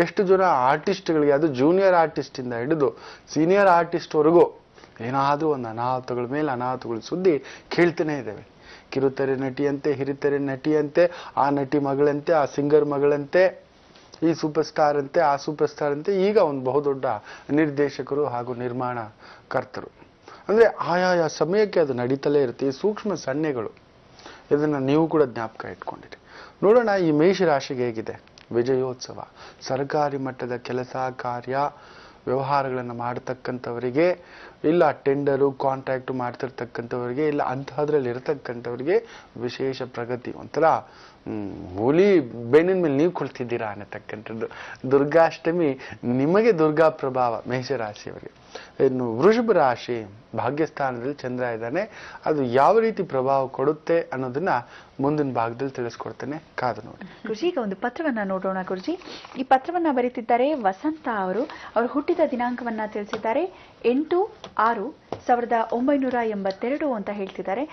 Speaker 3: ಎಷ್ಟು ಜನ ಆರ್ಟಿಸ್ಟ್ಗಳಿಗೆ, ಅದು ಜೂನಿಯರ್ ಆರ್ಟಿಸ್ಟ್ ಇಂದ ಹಿಡಿದು ಸೀನಿಯರ್ ಆರ್ಟಿಸ್ಟ್ ವರೆಗೂ ಏನಾದ್ರೂ ಒಂದು ಅನಾಹುತಗಳ ಮೇಲೆ ಅನಾಹುತಗಳ ಸುದ್ದಿ ಕೇಳ್ತಾನೆ ಇದ್ದೇವೆ. ಕಿರುತೆರೆ ನಟಿಯಂತೆ, ಹಿರಿತೆರೆ ನಟಿಯಂತೆ, ಆ ನಟಿ ಮಗಳಂತೆ, ಆ ಸಿಂಗರ್ ಮಗಳಂತೆ, ಈ ಸೂಪರ್ ಸ್ಟಾರ್ ಅಂತೆ, ಆ ಸೂಪರ್ ಸ್ಟಾರ್ ಅಂತೆ, ಈಗ ಒಂದು ಬಹುದೊಡ್ಡ ನಿರ್ದೇಶಕರು ಹಾಗೂ ನಿರ್ಮಾಣಕರ್ತರು. ಅಂದ್ರೆ ಆಯಾಯ ಸಮಯಕ್ಕೆ ಅದು ನಡೀತಲೇ ಇರುತ್ತೆ. ಈ ಸೂಕ್ಷ್ಮ ಸನ್ನೆಗಳು, ಇದನ್ನ ನೀವು ಕೂಡ ಜ್ಞಾಪಕ ಇಟ್ಕೊಂಡಿರಿ. ನೋಡೋಣ ಈ ಮೇಷರಾಶಿಗೆ ಹೇಗಿದೆ ವಿಜಯೋತ್ಸವ. ಸರ್ಕಾರಿ ಮಟ್ಟದ ಕೆಲಸ ಕಾರ್ಯ ವ್ಯವಹಾರಗಳನ್ನು ಮಾಡತಕ್ಕಂಥವರಿಗೆ, ಇಲ್ಲ ಟೆಂಡರು ಕಾಂಟ್ರಾಕ್ಟ್ ಮಾಡ್ತಿರ್ತಕ್ಕಂಥವರಿಗೆ, ಇಲ್ಲ ಅಂತಹದ್ರಲ್ಲಿ ಇರತಕ್ಕಂಥವರಿಗೆ ವಿಶೇಷ ಪ್ರಗತಿ. ಒಂಥರ ಹುಲಿ ಬೆನ್ನಿನ ಮೇಲೆ ನೀವು ಕೊಳ್ತಿದ್ದೀರಾ ಅನ್ನತಕ್ಕಂಥದ್ದು. ದುರ್ಗಾಷ್ಟಮಿ ನಿಮಗೆ ದುರ್ಗಾ ಪ್ರಭಾವ ಮೇಷರಾಶಿಯವರಿಗೆ. ಇನ್ನು ವೃಷಭ ರಾಶಿ ಭಾಗ್ಯಸ್ಥಾನದಲ್ಲಿ ಚಂದ್ರ ಇದ್ದಾನೆ. ಅದು ಯಾವ ರೀತಿ ಪ್ರಭಾವ ಕೊಡುತ್ತೆ ಅನ್ನೋದನ್ನ ಮುಂದಿನ ಭಾಗದಲ್ಲಿ ತಿಳಿಸ್ಕೊಡ್ತೇನೆ, ಕಾದು ನೋಡಿ.
Speaker 2: ಗುರುಜಿ, ಈಗ ಒಂದು ಪತ್ರವನ್ನ ನೋಡೋಣ. ಗುರುಜಿ, ಈ ಪತ್ರವನ್ನ ಬರೀತಿದ್ದಾರೆ ವಸಂತ ಅವರು. ಅವರು ಹುಟ್ಟಿದ ದಿನಾಂಕವನ್ನ ತಿಳಿಸಿದ್ದಾರೆ 8/6/1982 ಅಂತ ಹೇಳ್ತಿದ್ದಾರೆ.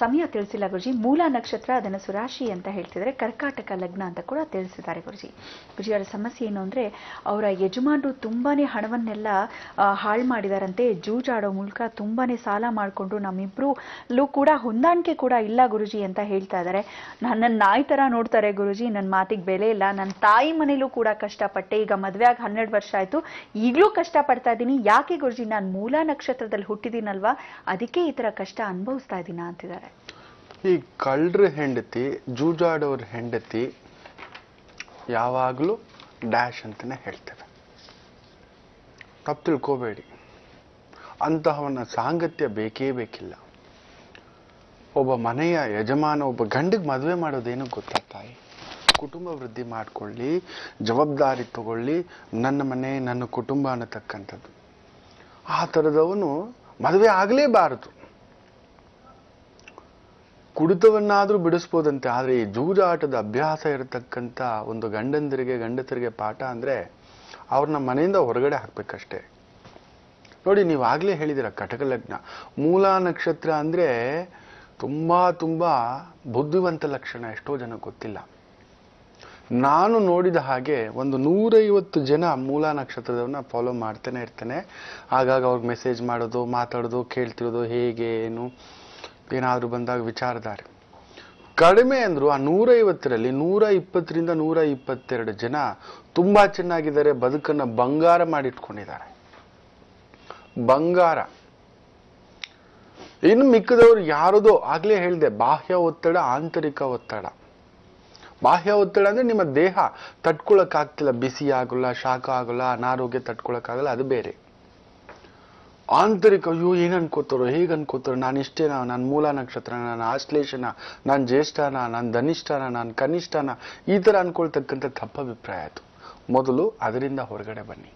Speaker 2: ಸಮಯ ತಿಳಿಸಿಲ್ಲ ಗುರುಜಿ. ಮೂಲ ನಕ್ಷತ್ರ ಅದನ್ನು ಸುರಾಶಿ ಅಂತ ಹೇಳ್ತಿದ್ದಾರೆ. ಕರ್ಕಾಟಕ ಲಗ್ನ ಅಂತ ಕೂಡ ತಿಳಿಸಿದ್ದಾರೆ ಗುರುಜಿ. ಗುರುಜಿ, ಅವರ ಸಮಸ್ಯೆ ಏನು ಅಂದ್ರೆ ಅವರ ಯಜಮಾನರು ತುಂಬಾನೇ ಹಣವನ್ನೆಲ್ಲ ಹಾಳು ಮಾಡಿದಾರಂತೆ. ಜೂಜಾಡೋ ಮೂಲಕ ತುಂಬಾನೇ ಸಾಲ ಮಾಡಿಕೊಂಡು ನಮ್ಮಿಬ್ರು ಕೂಡ ಹೊಂದಾಣಿಕೆ ಕೂಡ ಇಲ್ಲ ಗುರುಜಿ ಅಂತ ಹೇಳ್ತಾ ಇದ್ದಾರೆ. ನನ್ನ ನಾಯಿ ತರ ನೋಡ್ತಾರೆ ಗುರುಜಿ, ನನ್ನ ಮಾತಿಗೆ ಬೆಲೆ ಇಲ್ಲ. ನನ್ನ ತಾಯಿ ಮನೇಲೂ ಕೂಡ ಕಷ್ಟಪಟ್ಟೆ. ಈಗ ಮದ್ವೆ ಆಗಿ 12 ವರ್ಷ ಆಯ್ತು, ಈಗಲೂ ಕಷ್ಟ ಪಡ್ತಾ ಇದ್ದೀನಿ. ಯಾಕೆ ಗುರುಜಿ, ನಾನು ಮೂಲ ನಕ್ಷತ್ರದಲ್ಲಿ ಹುಟ್ಟಿದೀನಲ್ವಾ, ಅದಕ್ಕೆ ಈ ತರ ಕಷ್ಟ ಅನುಭವಿಸ್ತಾ ಇದ್ದೀನ ಅಂತಿದ್ದಾರೆ.
Speaker 3: ಈ ಕಳ್ಳರ ಹೆಂಡತಿ, ಜೂಜಾಡೋರ ಹೆಂಡತಿ ಯಾವಾಗಲೂ ಡ್ಯಾಶ್ ಅಂತಾನೆ ಹೇಳ್ತೇವೆ. ತಪ್ಪು ತಿಳ್ಕೋಬೇಡಿ. ಅಂತಹವನ್ನ ಸಾಂಗತ್ಯ ಬೇಕೇ ಬೇಕಿಲ್ಲ. ಒಬ್ಬ ಮನೆಯ ಯಜಮಾನ ಒಬ್ಬ ಗಂಡಿಗೆ ಮದುವೆ ಮಾಡೋದೇನು ಗೊತ್ತಾ ತಾಯಿ? ಕುಟುಂಬ ವೃದ್ಧಿ ಮಾಡ್ಕೊಳ್ಳಿ, ಜವಾಬ್ದಾರಿ ತಗೊಳ್ಳಿ, ನನ್ನ ಮನೆ ನನ್ನ ಕುಟುಂಬ ಅನ್ನತಕ್ಕಂಥದ್ದು. ಆ ಥರದವನು ಮದುವೆ ಆಗಲೇಬಾರದು. ಕುಡಿತವನ್ನಾದ್ರೂ ಬಿಡಿಸ್ಬೋದಂತೆ, ಆದ್ರೆ ಈ ಜೂಜಾಟದ ಅಭ್ಯಾಸ ಇರತಕ್ಕಂಥ ಒಂದು ಗಂಡಸರಿಗೆ ಪಾಠ ಅಂದ್ರೆ ಅವ್ರನ್ನ ಮನೆಯಿಂದ ಹೊರಗಡೆ ಹಾಕ್ಬೇಕಷ್ಟೇ. ನೋಡಿ, ನೀವು ಆಗ್ಲೇ ಹೇಳಿದಿರ ಕಟಕ ಲಗ್ನ, ಮೂಲ ನಕ್ಷತ್ರ ಅಂದ್ರೆ ತುಂಬಾ ತುಂಬಾ ಬುದ್ಧಿವಂತ ಲಕ್ಷಣ. ಎಷ್ಟೋ ಜನ ಗೊತ್ತಿಲ್ಲ. ನಾನು ನೋಡಿದ ಹಾಗೆ ಒಂದು 150 ಜನ ಮೂಲ ನಕ್ಷತ್ರದವನ್ನ ಫಾಲೋ ಮಾಡ್ತಾನೆ ಇರ್ತೇನೆ. ಆಗಾಗ ಅವ್ರಿಗೆ ಮೆಸೇಜ್ ಮಾಡೋದು, ಮಾತಾಡೋದು, ಕೇಳ್ತಿರೋದು, ಹೇಗೆ ಏನು ಏನಾದ್ರೂ ಬಂದಾಗ ವಿಚಾರಧಾರೆ. ಕಡಿಮೆ ಅಂದ್ರು ಆ 150ರಲ್ಲಿ 120ರಿಂದ 122 ಜನ ತುಂಬಾ ಚೆನ್ನಾಗಿದ್ದಾರೆ, ಬದುಕನ್ನ ಬಂಗಾರ ಮಾಡಿಟ್ಕೊಂಡಿದ್ದಾರೆ. ಬಂಗಾರ. ಇನ್ನು ಮಿಕ್ಕದವ್ರು ಯಾರದೋ ಆಗ್ಲೇ ಹೇಳಿದೆ, ಬಾಹ್ಯ ಒತ್ತಡ, ಆಂತರಿಕ ಒತ್ತಡ. ಬಾಹ್ಯ ಒತ್ತಡ ಅಂದ್ರೆ ನಿಮ್ಮ ದೇಹ ತಡ್ಕೊಳಕ್ಕಾಗ್ತಿಲ್ಲ, ಬಿಸಿ ಆಗಲ್ಲ, ಶಾಖ ಆಗಲ್ಲ, ಅನಾರೋಗ್ಯ ತಡ್ಕೊಳಕ್ಕಾಗಲ್ಲ, ಅದು ಬೇರೆ. ಆಂತರಿಕ, ಅಯ್ಯೋ ಏನ್ ಅನ್ಕೋತಾರೋ, ಹೇಗೆ ಅನ್ಕೋತಾರೋ, ನಾನು ಇಷ್ಟೇನಾ, ನಾನು ಮೂಲ ನಕ್ಷತ್ರ, ನಾನು ಆಶ್ಲೇಷನ, ನಾನು ಜ್ಯೇಷ್ಠನ, ನಾನು ಧನಿಷ್ಠನ, ನಾನು ಕನಿಷ್ಠನ, ಈ ತರ ಅನ್ಕೊಳ್ತಕ್ಕಂಥ ತಪ್ಪಭಿಪ್ರಾಯ ಅದು. ಮೊದಲು ಅದರಿಂದ ಹೊರಗಡೆ ಬನ್ನಿ.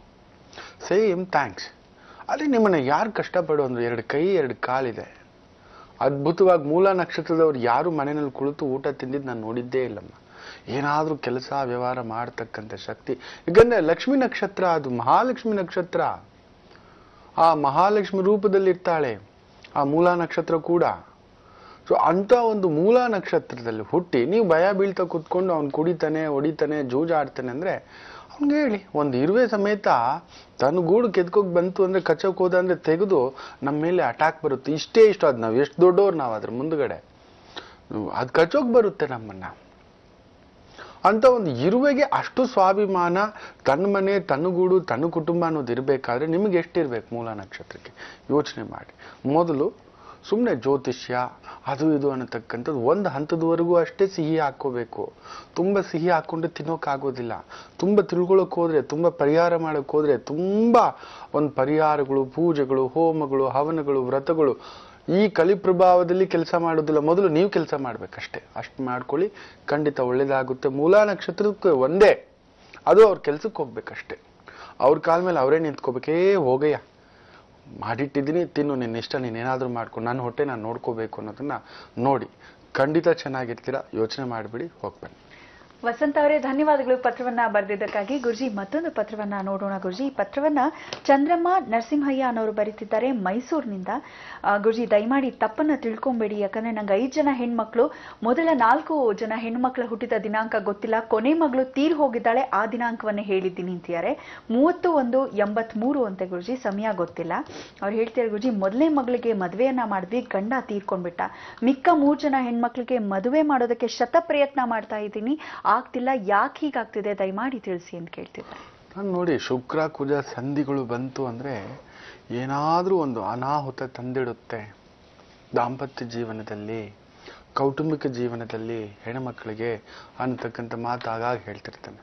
Speaker 3: Same thanks. ಅಲ್ಲಿ ನಿಮ್ಮನ್ನ ಯಾರು ಕಷ್ಟಪಡೋ ಅಂದ್ರೆ 2 ಕೈ 2 ಕಾಲಿದೆ. ಅದ್ಭುತವಾಗಿ ಮೂಲ ನಕ್ಷತ್ರದವ್ರು ಯಾರು ಮನೆಯಲ್ಲಿ ಕುಳಿತು ಊಟ ತಿಂದಿದ್ದು ನಾನು ನೋಡಿದ್ದೇ ಇಲ್ಲಮ್ಮ. ಏನಾದ್ರೂ ಕೆಲಸ ವ್ಯವಹಾರ ಮಾಡ್ತಕ್ಕಂಥ ಶಕ್ತಿ. ಯಾಕಂದ್ರೆ ಲಕ್ಷ್ಮೀ ನಕ್ಷತ್ರ, ಅದು ಮಹಾಲಕ್ಷ್ಮಿ ನಕ್ಷತ್ರ. ಆ ಮಹಾಲಕ್ಷ್ಮಿ ರೂಪದಲ್ಲಿ ಇರ್ತಾಳೆ ಆ ಮೂಲ ನಕ್ಷತ್ರ ಕೂಡ. ಸೊ ಅಂತ ಒಂದು ಮೂಲ ನಕ್ಷತ್ರದಲ್ಲಿ ಹುಟ್ಟಿ ನೀವು ಭಯ ಬೀಳ್ತಾ ಕುತ್ಕೊಂಡು ಅವ್ನು ಕುಡಿತಾನೆ, ಹೊಡಿತಾನೆ, ಜೂಜಾಡ್ತಾನೆ ಅಂದ್ರೆ ಅವ್ನಿಗೆ ಹೇಳಿ, ಒಂದು ಇರುವೆ ಸಮೇತ ತನ್ನ ಗೂಡು ಕೆದ್ಕೋಗಿ ಬಂತು ಅಂದ್ರೆ, ಕಚ್ಚಕ್ ಹೋದ ಅಂದ್ರೆ ತೆಗೆದು ನಮ್ಮ ಮೇಲೆ ಅಟ್ಯಾಕ್ ಬರುತ್ತೆ. ಇಷ್ಟು ಅದು ನಾವು ಎಷ್ಟು ದೊಡ್ಡವ್ರು ನಾವು ಅದ್ರ ಮುಂದ್ಗಡೆ, ಅದು ಕಚ್ಚೋಕ್ ಬರುತ್ತೆ ನಮ್ಮನ್ನ. ಅಂತ ಒಂದು ಇರುವೆಗೆ ಅಷ್ಟು ಸ್ವಾಭಿಮಾನ, ತನ್ನ ಮನೆ, ತನ್ನ ಗೂಡು, ತನ್ನ ಕುಟುಂಬ ಅನ್ನೋದು ಇರಬೇಕಾದ್ರೆ ನಿಮಗೆ ಎಷ್ಟಿರ್ಬೇಕು ಮೂಲ ನಕ್ಷತ್ರಕ್ಕೆ? ಯೋಚನೆ ಮಾಡಿ. ಮೊದಲು ಸುಮ್ಮನೆ ಜ್ಯೋತಿಷ್ಯ ಅದು ಇದು ಅನ್ನತಕ್ಕಂಥದ್ದು ಒಂದು ಹಂತದವರೆಗೂ ಅಷ್ಟೇ ಸಿಹಿ ಹಾಕೋಬೇಕು. ತುಂಬ ಸಿಹಿ ಹಾಕೊಂಡು ತಿನ್ನೋಕ್ಕಾಗೋದಿಲ್ಲ. ತುಂಬ ತಿಳ್ಕೊಳಕ್ ಹೋದ್ರೆ, ತುಂಬ ಪರಿಹಾರ ಮಾಡಕ್ ಹೋದ್ರೆ, ತುಂಬ ಒಂದು ಪರಿಹಾರಗಳು, ಪೂಜೆಗಳು, ಹೋಮಗಳು, ಹವನಗಳು, ವ್ರತಗಳು ಈ ಕಲಿ ಪ್ರಭಾವದಲ್ಲಿ ಕೆಲಸ ಮಾಡೋದಿಲ್ಲ. ಮೊದಲು ನೀವು ಕೆಲಸ ಮಾಡ್ಬೇಕಷ್ಟೇ. ಅಷ್ಟು ಮಾಡ್ಕೊಳ್ಳಿ, ಖಂಡಿತ ಒಳ್ಳೇದಾಗುತ್ತೆ. ಮೂಲ ನಕ್ಷತ್ರಕ್ಕೆ ಒಂದೇ, ಅದು ಅವ್ರ ಕೆಲ್ಸಕ್ಕೆ ಹೋಗ್ಬೇಕಷ್ಟೇ. ಅವ್ರ ಕಾಲ ಮೇಲೆ ಅವರೇ ನಿಂತ್ಕೋಬೇಕೇ. ಹೋಗಯ್ಯ, ಮಾಡಿಟ್ಟಿದ್ದೀನಿ, ತಿನ್ನು, ನಿನ್ನ ಇಷ್ಟ, ನೀನೇನಾದ್ರೂ ಮಾಡ್ಕೊಂಡು ನನ್ನ ಹೊಟ್ಟೆ ನಾನು ನೋಡ್ಕೋಬೇಕು ಅನ್ನೋದನ್ನ ನೋಡಿ. ಖಂಡಿತ ಚೆನ್ನಾಗಿರ್ತೀರಾ. ಯೋಚನೆ ಮಾಡಿಬಿಡಿ, ಹೋಗ್ಬನ್ನಿ.
Speaker 2: ವಸಂತ ಅವರೇ, ಧನ್ಯವಾದಗಳು ಪತ್ರವನ್ನ ಬರೆದಿದ್ದಕ್ಕಾಗಿ. ಗುರುಜಿ, ಮತ್ತೊಂದು ಪತ್ರವನ್ನ ನೋಡೋಣ. ಗುರುಜಿ, ಈ ಪತ್ರವನ್ನ ಚಂದ್ರಮ್ಮ ನರಸಿಂಹಯ್ಯ ಅನ್ನೋರು ಬರೀತಿದ್ದಾರೆ ಮೈಸೂರಿನಿಂದ. ಗುರುಜಿ, ದಯಮಾಡಿ ತಪ್ಪನ್ನ ತಿಳ್ಕೊಂಬೇಡಿ. ಯಾಕಂದ್ರೆ ನಂಗೆ 5 ಜನ ಹೆಣ್ಮಕ್ಳು, ಮೊದಲ 4 ಜನ ಹೆಣ್ಮಕ್ಳ ಹುಟ್ಟಿದ ದಿನಾಂಕ ಗೊತ್ತಿಲ್ಲ, ಕೊನೆ ಮಗಳು ತೀರ್ ಹೋಗಿದ್ದಾಳೆ, ಆ ದಿನಾಂಕವನ್ನೇ ಹೇಳಿದ್ದೀನಿ ಅಂತಿದ್ದಾರೆ. 31/83 ಅಂತೆ ಗುರುಜಿ, ಸಮಯ ಗೊತ್ತಿಲ್ಲ. ಅವ್ರು ಹೇಳ್ತಿದ್ದಾರೆ, ಗುರುಜಿ ಮೊದಲನೇ ಮಗಳಿಗೆ ಮದುವೆಯನ್ನ ಮಾಡಿದ್ವಿ, ಗಂಡ ತೀರ್ಕೊಂಡ್ಬಿಟ್ಟ. ಮಿಕ್ಕ 3 ಜನ ಹೆಣ್ಮಕ್ಳಿಗೆ ಮದುವೆ ಮಾಡೋದಕ್ಕೆ ಶತ ಪ್ರಯತ್ನ ಮಾಡ್ತಾ ಇದ್ದೀನಿ, ಆಗ್ತಿಲ್ಲ. ಯಾಕೆ ಹೀಗಾಗ್ತಿದೆ ದಯಮಾಡಿ ತಿಳಿಸಿ ಅಂತ ಕೇಳ್ತಿದ್ದಾರೆ.
Speaker 3: ನಾನು ನೋಡಿ, ಶುಕ್ರ ಕುಜ ಸಂಧಿಗಳು ಬಂತು ಅಂದ್ರೆ ಏನಾದ್ರೂ ಒಂದು ಅನಾಹುತ ತಂದಿಡುತ್ತೆ. ದಾಂಪತ್ಯ ಜೀವನದಲ್ಲಿ, ಕೌಟುಂಬಿಕ ಜೀವನದಲ್ಲಿ ಹೆಣ್ಮಕ್ಳಿಗೆ ಅನ್ನತಕ್ಕಂಥ ಮಾತು ಆಗಾಗ ಹೇಳ್ತಿರ್ತಾನೆ.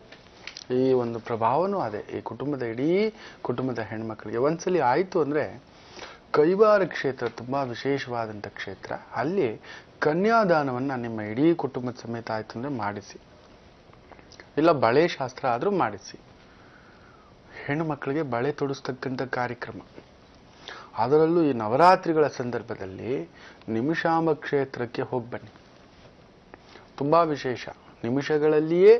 Speaker 3: ಈ ಒಂದು ಪ್ರಭಾವನೂ ಅದೇ, ಈ ಕುಟುಂಬದ ಇಡೀ ಕುಟುಂಬದ ಹೆಣ್ಮಕ್ಳಿಗೆ ಒಂದ್ಸಲಿ ಆಯ್ತು ಅಂದ್ರೆ, ಕೈವಾರ ಕ್ಷೇತ್ರ ತುಂಬಾ ವಿಶೇಷವಾದಂಥ ಕ್ಷೇತ್ರ. ಅಲ್ಲಿ ಕನ್ಯಾದಾನವನ್ನ ನಿಮ್ಮ ಇಡೀ ಕುಟುಂಬದ ಸಮೇತ ಆಯ್ತು ಅಂದ್ರೆ ಮಾಡಿಸಿ, ಇಲ್ಲ ಬಳೆ ಶಾಸ್ತ್ರ ಆದ್ರೂ ಮಾಡಿಸಿ. ಹೆಣ್ಣು ಮಕ್ಕಳಿಗೆ ಬಳೆ ತೊಡಿಸ್ತಕ್ಕಂಥ ಕಾರ್ಯಕ್ರಮ, ಅದರಲ್ಲೂ ಈ ನವರಾತ್ರಿಗಳ ಸಂದರ್ಭದಲ್ಲಿ ನಿಮಿಷಾಂಬ ಕ್ಷೇತ್ರಕ್ಕೆ ಹೋಗಿ ಬನ್ನಿ. ತುಂಬಾ ವಿಶೇಷ. ನಿಮಿಷಗಳಲ್ಲಿಯೇ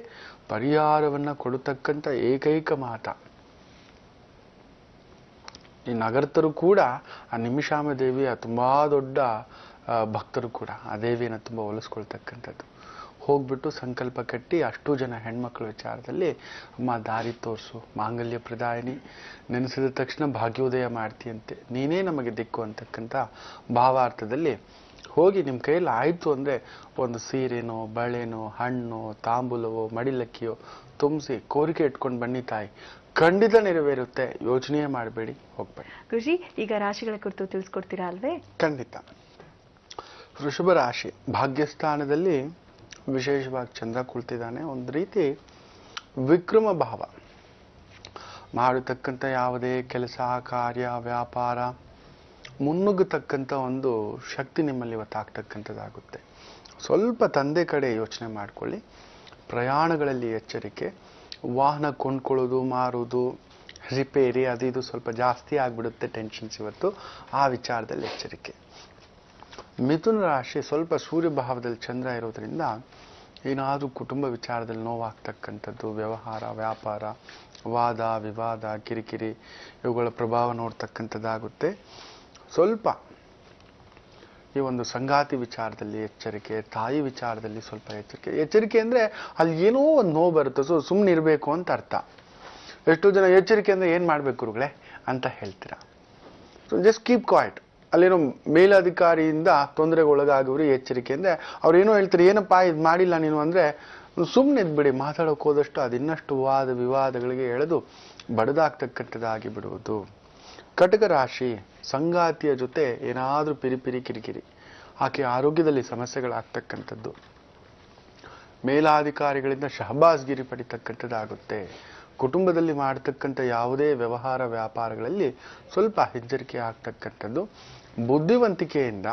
Speaker 3: ಪರಿಹಾರವನ್ನ ಕೊಡತಕ್ಕಂಥ ಏಕೈಕ ಮಾತ. ಈ ನಗರತರು ಕೂಡ ಆ ನಿಮಿಷಾಂಬ ದೇವಿಯ ತುಂಬಾ ದೊಡ್ಡ ಭಕ್ತರು ಕೂಡ ಆ ದೇವಿಯನ್ನು ತುಂಬಾ ಒಲಿಸ್ಕೊಳ್ತಕ್ಕಂಥದ್ದು. ಹೋಗ್ಬಿಟ್ಟು ಸಂಕಲ್ಪ ಕಟ್ಟಿ ಅಷ್ಟು ಜನ ಹೆಣ್ಮಕ್ಳ ವಿಚಾರದಲ್ಲಿ, ಅಮ್ಮ ದಾರಿ ತೋರಿಸು, ಮಾಂಗಲ್ಯ ಪ್ರದಾಯಿನಿ, ನೆನೆಸಿದ ತಕ್ಷಣ ಭಾಗ್ಯೋದಯ ಮಾಡ್ತೀಯಂತೆ, ನೀನೇ ನಮಗೆ ದಿಕ್ಕು ಅಂತಕ್ಕಂಥ ಭಾವಾರ್ಥದಲ್ಲಿ ಹೋಗಿ ನಿಮ್ಮ ಕೈಯಲ್ಲಿ ಆಯ್ತು ಅಂದ್ರೆ ಒಂದು ಸೀರೆನೋ, ಬಳೆನೋ, ಹಣ್ಣು, ತಾಂಬೂಲವೋ, ಮಡಿಲಕ್ಕಿಯೋ ತುಂಬಿಸಿ ಕೋರಿಕೆ ಇಟ್ಕೊಂಡು ಬನ್ನಿ ತಾಯಿ, ಖಂಡಿತ ನೆರವೇರುತ್ತೆ. ಯೋಚನೆ ಮಾಡಬೇಡಿ, ಹೋಗ್ಬೇಡಿ.
Speaker 2: ಗುರುಜಿ, ಈಗ ರಾಶಿಗಳ ಕುರಿತು ತಿಳಿಸ್ಕೊಡ್ತೀರಾ ಅಲ್ವೇ?
Speaker 3: ಖಂಡಿತ. ವೃಷಭ ರಾಶಿ ಭಾಗ್ಯಸ್ಥಾನದಲ್ಲಿ ವಿಶೇಷವಾಗಿ ಚಂದ್ರ ಕುಳಿತಿದ್ದಾನೆ. ಒಂದು ರೀತಿ ವಿಕ್ರಮ ಭಾವ. ಮಾಡತಕ್ಕಂಥ ಯಾವುದೇ ಕೆಲಸ, ಕಾರ್ಯ, ವ್ಯಾಪಾರ ಮುನ್ನುಗ್ಗತಕ್ಕಂಥ ಒಂದು ಶಕ್ತಿ ನಿಮ್ಮಲ್ಲಿ ಇವತ್ತಾಗ್ತಕ್ಕಂಥದ್ದಾಗುತ್ತೆ. ಸ್ವಲ್ಪ ತಂದೆ ಕಡೆ ಯೋಚನೆ ಮಾಡ್ಕೊಳ್ಳಿ. ಪ್ರಯಾಣಗಳಲ್ಲಿ ಎಚ್ಚರಿಕೆ. ವಾಹನ ಕೊಂಡ್ಕೊಳ್ಳೋದು, ಮಾರೋದು, ರಿಪೇರಿ ಅದು ಇದು ಸ್ವಲ್ಪ ಜಾಸ್ತಿ ಆಗ್ಬಿಡುತ್ತೆ ಟೆನ್ಷನ್ಸ್ ಇವತ್ತು. ಆ ವಿಚಾರದಲ್ಲಿ ಎಚ್ಚರಿಕೆ. ಮಿಥುನ ರಾಶಿ ಸ್ವಲ್ಪ ಸೂರ್ಯ ಭಾವದಲ್ಲಿ ಚಂದ್ರ ಇರೋದ್ರಿಂದ ಏನಾದರೂ ಕುಟುಂಬ ವಿಚಾರದಲ್ಲಿ ನೋವಾಗ್ತಕ್ಕಂಥದ್ದು, ವ್ಯವಹಾರ, ವ್ಯಾಪಾರ, ವಾದ ವಿವಾದ, ಕಿರಿಕಿರಿ ಇವುಗಳ ಪ್ರಭಾವ ನೋಡ್ತಕ್ಕಂಥದ್ದಾಗುತ್ತೆ. ಸ್ವಲ್ಪ ಈ ಒಂದು ಸಂಗಾತಿ ವಿಚಾರದಲ್ಲಿ ಎಚ್ಚರಿಕೆ, ತಾಯಿ ವಿಚಾರದಲ್ಲಿ ಸ್ವಲ್ಪ ಎಚ್ಚರಿಕೆ. ಎಚ್ಚರಿಕೆ ಅಂದ್ರೆ ಅಲ್ಲಿ ಏನೋ ಒಂದು ನೋವು ಬರುತ್ತೆ, ಸೊ ಸುಮ್ಮನೆ ಇರಬೇಕು ಅಂತ ಅರ್ಥ. ಎಷ್ಟೋ ಜನ ಎಚ್ಚರಿಕೆ ಅಂದ್ರೆ ಏನ್ ಮಾಡ್ಬೇಕು ಗುರುಗಳೇ ಅಂತ ಹೇಳ್ತೀರಾ. So just keep quite. ಅಲ್ಲೇನೋ ಮೇಲಧಿಕಾರಿಯಿಂದ ತೊಂದರೆಗೆ ಒಳಗಾಗೋರು ಎಚ್ಚರಿಕೆ ಅಂದ್ರೆ ಅವ್ರೇನೋ ಹೇಳ್ತಾರೆ, ಏನಪ್ಪಾ ಇದು ಮಾಡಿಲ್ಲ ನೀನು ಅಂದ್ರೆ ಸುಮ್ಮನೆ ಇದ್ಬಿಡಿ. ಮಾತಾಡೋಕೆ ಹೋದಷ್ಟು ಅದಿನ್ನಷ್ಟು ವಾದ ವಿವಾದಗಳಿಗೆ ಎಳೆದು ಬಡದಾಗ್ತಕ್ಕಂಥದ್ದಾಗಿ ಬಿಡುವುದು. ಕಟಕ ರಾಶಿ, ಸಂಗಾತಿಯ ಜೊತೆ ಏನಾದ್ರೂ ಪಿರಿಪಿರಿ ಕಿರಿಕಿರಿ, ಆಕೆ ಆರೋಗ್ಯದಲ್ಲಿ ಸಮಸ್ಯೆಗಳಾಗ್ತಕ್ಕಂಥದ್ದು, ಮೇಲಾಧಿಕಾರಿಗಳಿಂದ ಶಹಬಾಸ್ಗಿರಿ ಪಡಿತಕ್ಕಂಥದ್ದಾಗುತ್ತೆ. ಕುಟುಂಬದಲ್ಲಿ ಮಾಡತಕ್ಕಂಥ ಯಾವುದೇ ವ್ಯವಹಾರ ವ್ಯಾಪಾರಗಳಲ್ಲಿ ಸ್ವಲ್ಪ ಎಚ್ಚರಿಕೆ ಆಗ್ತಕ್ಕಂಥದ್ದು. ಬುದ್ಧಿವಂತಿಕೆಯಿಂದ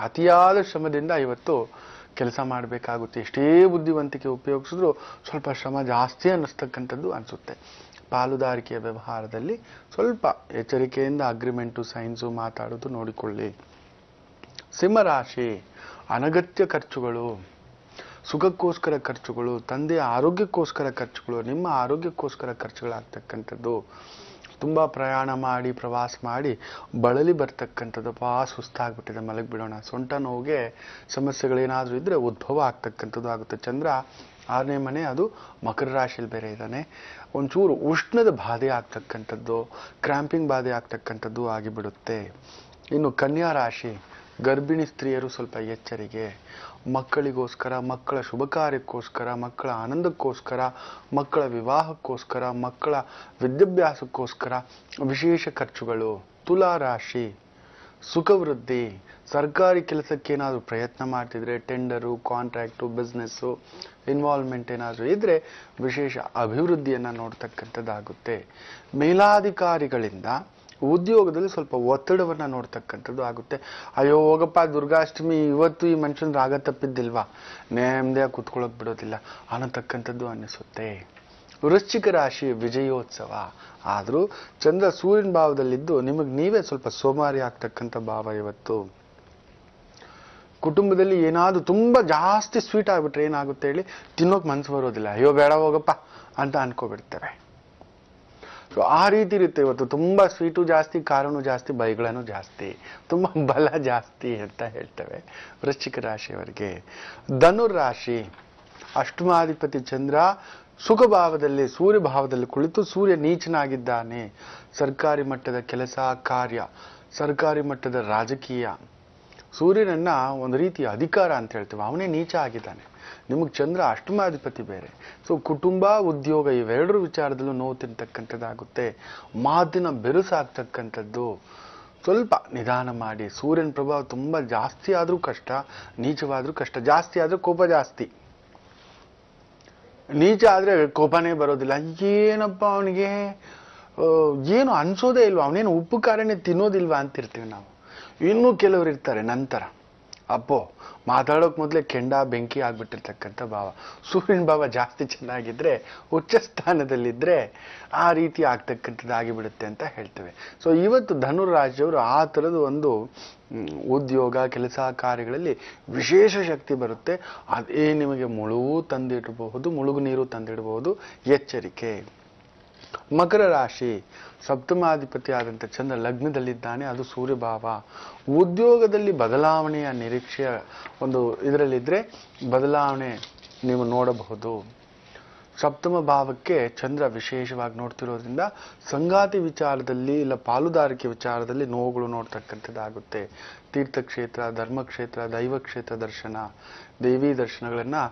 Speaker 3: ಅತಿಯಾದ ಶ್ರಮದಿಂದ ಇವತ್ತು ಕೆಲಸ ಮಾಡಬೇಕಾಗುತ್ತೆ. ಎಷ್ಟೇ ಬುದ್ಧಿವಂತಿಕೆ ಉಪಯೋಗಿಸಿದ್ರು ಸ್ವಲ್ಪ ಶ್ರಮ ಜಾಸ್ತಿ ಅನ್ನಿಸ್ತಕ್ಕಂಥದ್ದು ಅನಿಸುತ್ತೆ. ಪಾಲುದಾರಿಕೆಯ ವ್ಯವಹಾರದಲ್ಲಿ ಸ್ವಲ್ಪ ಎಚ್ಚರಿಕೆಯಿಂದ ಅಗ್ರಿಮೆಂಟು ಸೈನ್ಸು ಮಾತಾಡೋದು ನೋಡಿಕೊಳ್ಳಿ. ಸಿಂಹರಾಶಿ, ಅನಗತ್ಯ ಖರ್ಚುಗಳು, ಸುಖಕ್ಕೋಸ್ಕರ ಖರ್ಚುಗಳು, ತಂದೆಯ ಆರೋಗ್ಯಕ್ಕೋಸ್ಕರ ಖರ್ಚುಗಳು, ನಿಮ್ಮ ಆರೋಗ್ಯಕ್ಕೋಸ್ಕರ ಖರ್ಚುಗಳಾಗ್ತಕ್ಕಂಥದ್ದು. ತುಂಬ ಪ್ರಯಾಣ ಮಾಡಿ ಪ್ರವಾಸ ಮಾಡಿ ಬಳಲಿ ಬರ್ತಕ್ಕಂಥದ್ದು. ಸುಸ್ತಾಗ್ಬಿಟ್ಟಿದೆ, ಮಲಗಿಬಿಡೋಣ. ಸೊಂಟ ನೋವಿಗೆ ಸಮಸ್ಯೆಗಳೇನಾದರೂ ಇದ್ರೆ ಉದ್ಭವ ಆಗ್ತಕ್ಕಂಥದ್ದು ಆಗುತ್ತೆ. ಚಂದ್ರ 6ನೇ ಮನೆ, ಅದು ಮಕರ ರಾಶಿಯಲ್ಲಿ ಬೇರೆ ಇದ್ದಾನೆ. ಒಂಚೂರು ಉಷ್ಣದ ಬಾಧೆ ಆಗ್ತಕ್ಕಂಥದ್ದು, ಕ್ರ್ಯಾಂಪಿಂಗ್ ಬಾಧೆ ಆಗ್ತಕ್ಕಂಥದ್ದು ಆಗಿಬಿಡುತ್ತೆ. ಇನ್ನು ಕನ್ಯಾ ರಾಶಿ, ಗರ್ಭಿಣಿ ಸ್ತ್ರೀಯರು ಸ್ವಲ್ಪ ಎಚ್ಚರಿಕೆ. ಮಕ್ಕಳಿಗೋಸ್ಕರ, ಮಕ್ಕಳ ಶುಭ ಕಾರ್ಯಕ್ಕೋಸ್ಕರ, ಮಕ್ಕಳ ಆನಂದಕ್ಕೋಸ್ಕರ, ಮಕ್ಕಳ ವಿವಾಹಕ್ಕೋಸ್ಕರ, ಮಕ್ಕಳ ವಿದ್ಯಾಭ್ಯಾಸಕ್ಕೋಸ್ಕರ ವಿಶೇಷ ಖರ್ಚುಗಳು. ತುಲಾ ರಾಶಿ, ಸುಖವೃದ್ಧಿ. ಸರ್ಕಾರಿ ಕೆಲಸಕ್ಕೆ ಏನಾದರೂ ಪ್ರಯತ್ನ ಮಾಡ್ತಿದ್ರೆ, ಟೆಂಡರು, ಕಾಂಟ್ರಾಕ್ಟು, ಬಿಸ್ನೆಸ್ಸು ಇನ್ವಾಲ್ವ್ಮೆಂಟ್ ಏನಾದರೂ ಇದ್ರೆ ವಿಶೇಷ ಅಭಿವೃದ್ಧಿಯನ್ನು ನೋಡ್ತಕ್ಕಂಥದ್ದಾಗುತ್ತೆ. ಮೇಲಾಧಿಕಾರಿಗಳಿಂದ ಉದ್ಯೋಗದಲ್ಲಿ ಸ್ವಲ್ಪ ಒತ್ತಡವನ್ನು ನೋಡ್ತಕ್ಕಂಥದ್ದು ಆಗುತ್ತೆ. ಅಯ್ಯೋ ಹೋಗಪ್ಪ, ದುರ್ಗಾಷ್ಟಮಿ ಇವತ್ತು ಈ ಮನುಷ್ಯನ ರಾಗ ತಪ್ಪಿದ್ದಿಲ್ವಾ, ನೆಮ್ಮದಿಯಾಗಿ ಕೂತ್ಕೊಳ್ಳೋಕೆ ಬಿಡೋದಿಲ್ಲ ಅನ್ನತಕ್ಕಂಥದ್ದು ಅನ್ನಿಸುತ್ತೆ. ವೃಶ್ಚಿಕ ರಾಶಿ, ವಿಜಯೋತ್ಸವ. ಆದರೂ ಚಂದ್ರ ಸೂರ್ಯನ ಭಾವದಲ್ಲಿದ್ದು ನಿಮಗೆ ನೀವೇ ಸ್ವಲ್ಪ ಸೋಮಾರಿ ಆಗ್ತಕ್ಕಂಥ ಭಾವ ಇವತ್ತು. ಕುಟುಂಬದಲ್ಲಿ ಏನಾದರೂ ತುಂಬ ಜಾಸ್ತಿ ಸ್ವೀಟ್ ಆಗ್ಬಿಟ್ರೆ ಏನಾಗುತ್ತೆ ಹೇಳಿ, ತಿನ್ನೋಕೆ ಮನಸ್ಸು ಬರೋದಿಲ್ಲ. ಅಯ್ಯೋ ಬೇಡ ಹೋಗಪ್ಪ ಅಂತ ಅನ್ಕೋಬಿಡ್ತೇವೆ. ಸೊ ಆ ರೀತಿ ಇರುತ್ತೆ ಇವತ್ತು. ತುಂಬ ಸ್ವೀಟು ಜಾಸ್ತಿ, ಖಾರನೂ ಜಾಸ್ತಿ, ಬೈಗಳೂ ಜಾಸ್ತಿ, ತುಂಬ ಬಲ ಜಾಸ್ತಿ ಅಂತ ಹೇಳ್ತೇವೆ ವೃಶ್ಚಿಕ ರಾಶಿಯವರಿಗೆ. ಧನುರ್ ರಾಶಿ, ಅಷ್ಟಮಾಧಿಪತಿ ಚಂದ್ರ ಸುಖ ಭಾವದಲ್ಲಿ, ಸೂರ್ಯ ಭಾವದಲ್ಲಿ ಕುಳಿತು ಸೂರ್ಯ ನೀಚನಾಗಿದ್ದಾನೆ. ಸರ್ಕಾರಿ ಮಟ್ಟದ ಕೆಲಸ ಕಾರ್ಯ, ಸರ್ಕಾರಿ ಮಟ್ಟದ ರಾಜಕೀಯ, ಸೂರ್ಯನನ್ನ ಒಂದು ರೀತಿಯ ಅಧಿಕಾರ ಅಂತ ಹೇಳ್ತೇವೆ, ಅವನೇ ನೀಚ ಆಗಿದ್ದಾನೆ. ನಿಮಗೆ ಚಂದ್ರ ಅಷ್ಟಮಾಧಿಪತಿ ಬೇರೆ. ಸೊ ಕುಟುಂಬ, ಉದ್ಯೋಗ ಇವೆರಡರ ವಿಚಾರದಲ್ಲೂ ನೋವು ತಿಂತಕ್ಕಂಥದ್ದಾಗುತ್ತೆ. ಮಾತಿನ ಬೆರುಸಾಗ್ತಕ್ಕಂಥದ್ದು. ಸ್ವಲ್ಪ ನಿಧಾನ ಮಾಡಿ. ಸೂರ್ಯನ ಪ್ರಭಾವ ತುಂಬ ಜಾಸ್ತಿ ಆದರೂ ಕಷ್ಟ, ನೀಚವಾದರೂ ಕಷ್ಟ. ಜಾಸ್ತಿ ಆದರೂ ಕೋಪ ಜಾಸ್ತಿ, ನೀಚ ಆದರೆ ಕೋಪನೇ ಬರೋದಿಲ್ಲ. ಏನಪ್ಪ ಅವನಿಗೆ ಏನು ಅನ್ಸೋದೇ ಇಲ್ವಾ, ಅವನೇನು ಉಪ್ಪು ಖಾರನೇ ತಿನ್ನೋದಿಲ್ವಾ ಅಂತಿರ್ತೀವಿ ನಾವು. ಇನ್ನೂ ಕೆಲವರು ಇರ್ತಾರೆ ನಂತರ, ಅಪ್ಪೋ ಮಾತಾಡೋಕೆ ಮೊದಲೇ ಕೆಂಡ ಬೆಂಕಿ ಆಗ್ಬಿಟ್ಟಿರ್ತಕ್ಕಂಥ ಭಾವ. ಸೂರ್ಯನ ಭಾವ ಜಾಸ್ತಿ ಚೆನ್ನಾಗಿದ್ರೆ, ಉಚ್ಚ ಸ್ಥಾನದಲ್ಲಿದ್ದರೆ ಆ ರೀತಿ ಆಗ್ತಕ್ಕಂಥದ್ದಾಗಿಬಿಡುತ್ತೆ ಅಂತ ಹೇಳ್ತೇವೆ. ಸೊ ಇವತ್ತು ಧನುರ್ ರಾಶಿಯವರು ಆ ಥರದ ಒಂದು ಉದ್ಯೋಗ ಕೆಲಸ ಕಾರ್ಯಗಳಲ್ಲಿ ವಿಶೇಷ ಶಕ್ತಿ ಬರುತ್ತೆ. ಅದೇ ನಿಮಗೆ ಮುಳುಗು ತಂದಿಡಬಹುದು, ಮುಳುಗು ನೀರು ತಂದಿಡಬಹುದು. ಎಚ್ಚರಿಕೆ. ಮಕರ ರಾಶಿ, ಸಪ್ತಮಾಧಿಪತಿ ಆದಂಥ ಚಂದ್ರ ಲಗ್ನದಲ್ಲಿದ್ದಾನೆ, ಅದು ಸೂರ್ಯಭಾವ. ಉದ್ಯೋಗದಲ್ಲಿ ಬದಲಾವಣೆಯ ನಿರೀಕ್ಷೆಯ ಒಂದು ಇದರಲ್ಲಿದ್ದರೆ ಬದಲಾವಣೆ ನೀವು ನೋಡಬಹುದು. ಸಪ್ತಮ ಭಾವಕ್ಕೆ ಚಂದ್ರ ವಿಶೇಷವಾಗಿ ನೋಡ್ತಿರೋದ್ರಿಂದ ಸಂಗಾತಿ ವಿಚಾರದಲ್ಲಿ ಇಲ್ಲ ಪಾಲುದಾರಿಕೆ ವಿಚಾರದಲ್ಲಿ ನೋವುಗಳು ನೋಡ್ತಕ್ಕಂಥದ್ದಾಗುತ್ತೆ. ತೀರ್ಥಕ್ಷೇತ್ರ, ಧರ್ಮಕ್ಷೇತ್ರ, ದೈವಕ್ಷೇತ್ರ ದರ್ಶನ, ದೇವಿ ದರ್ಶನಗಳನ್ನು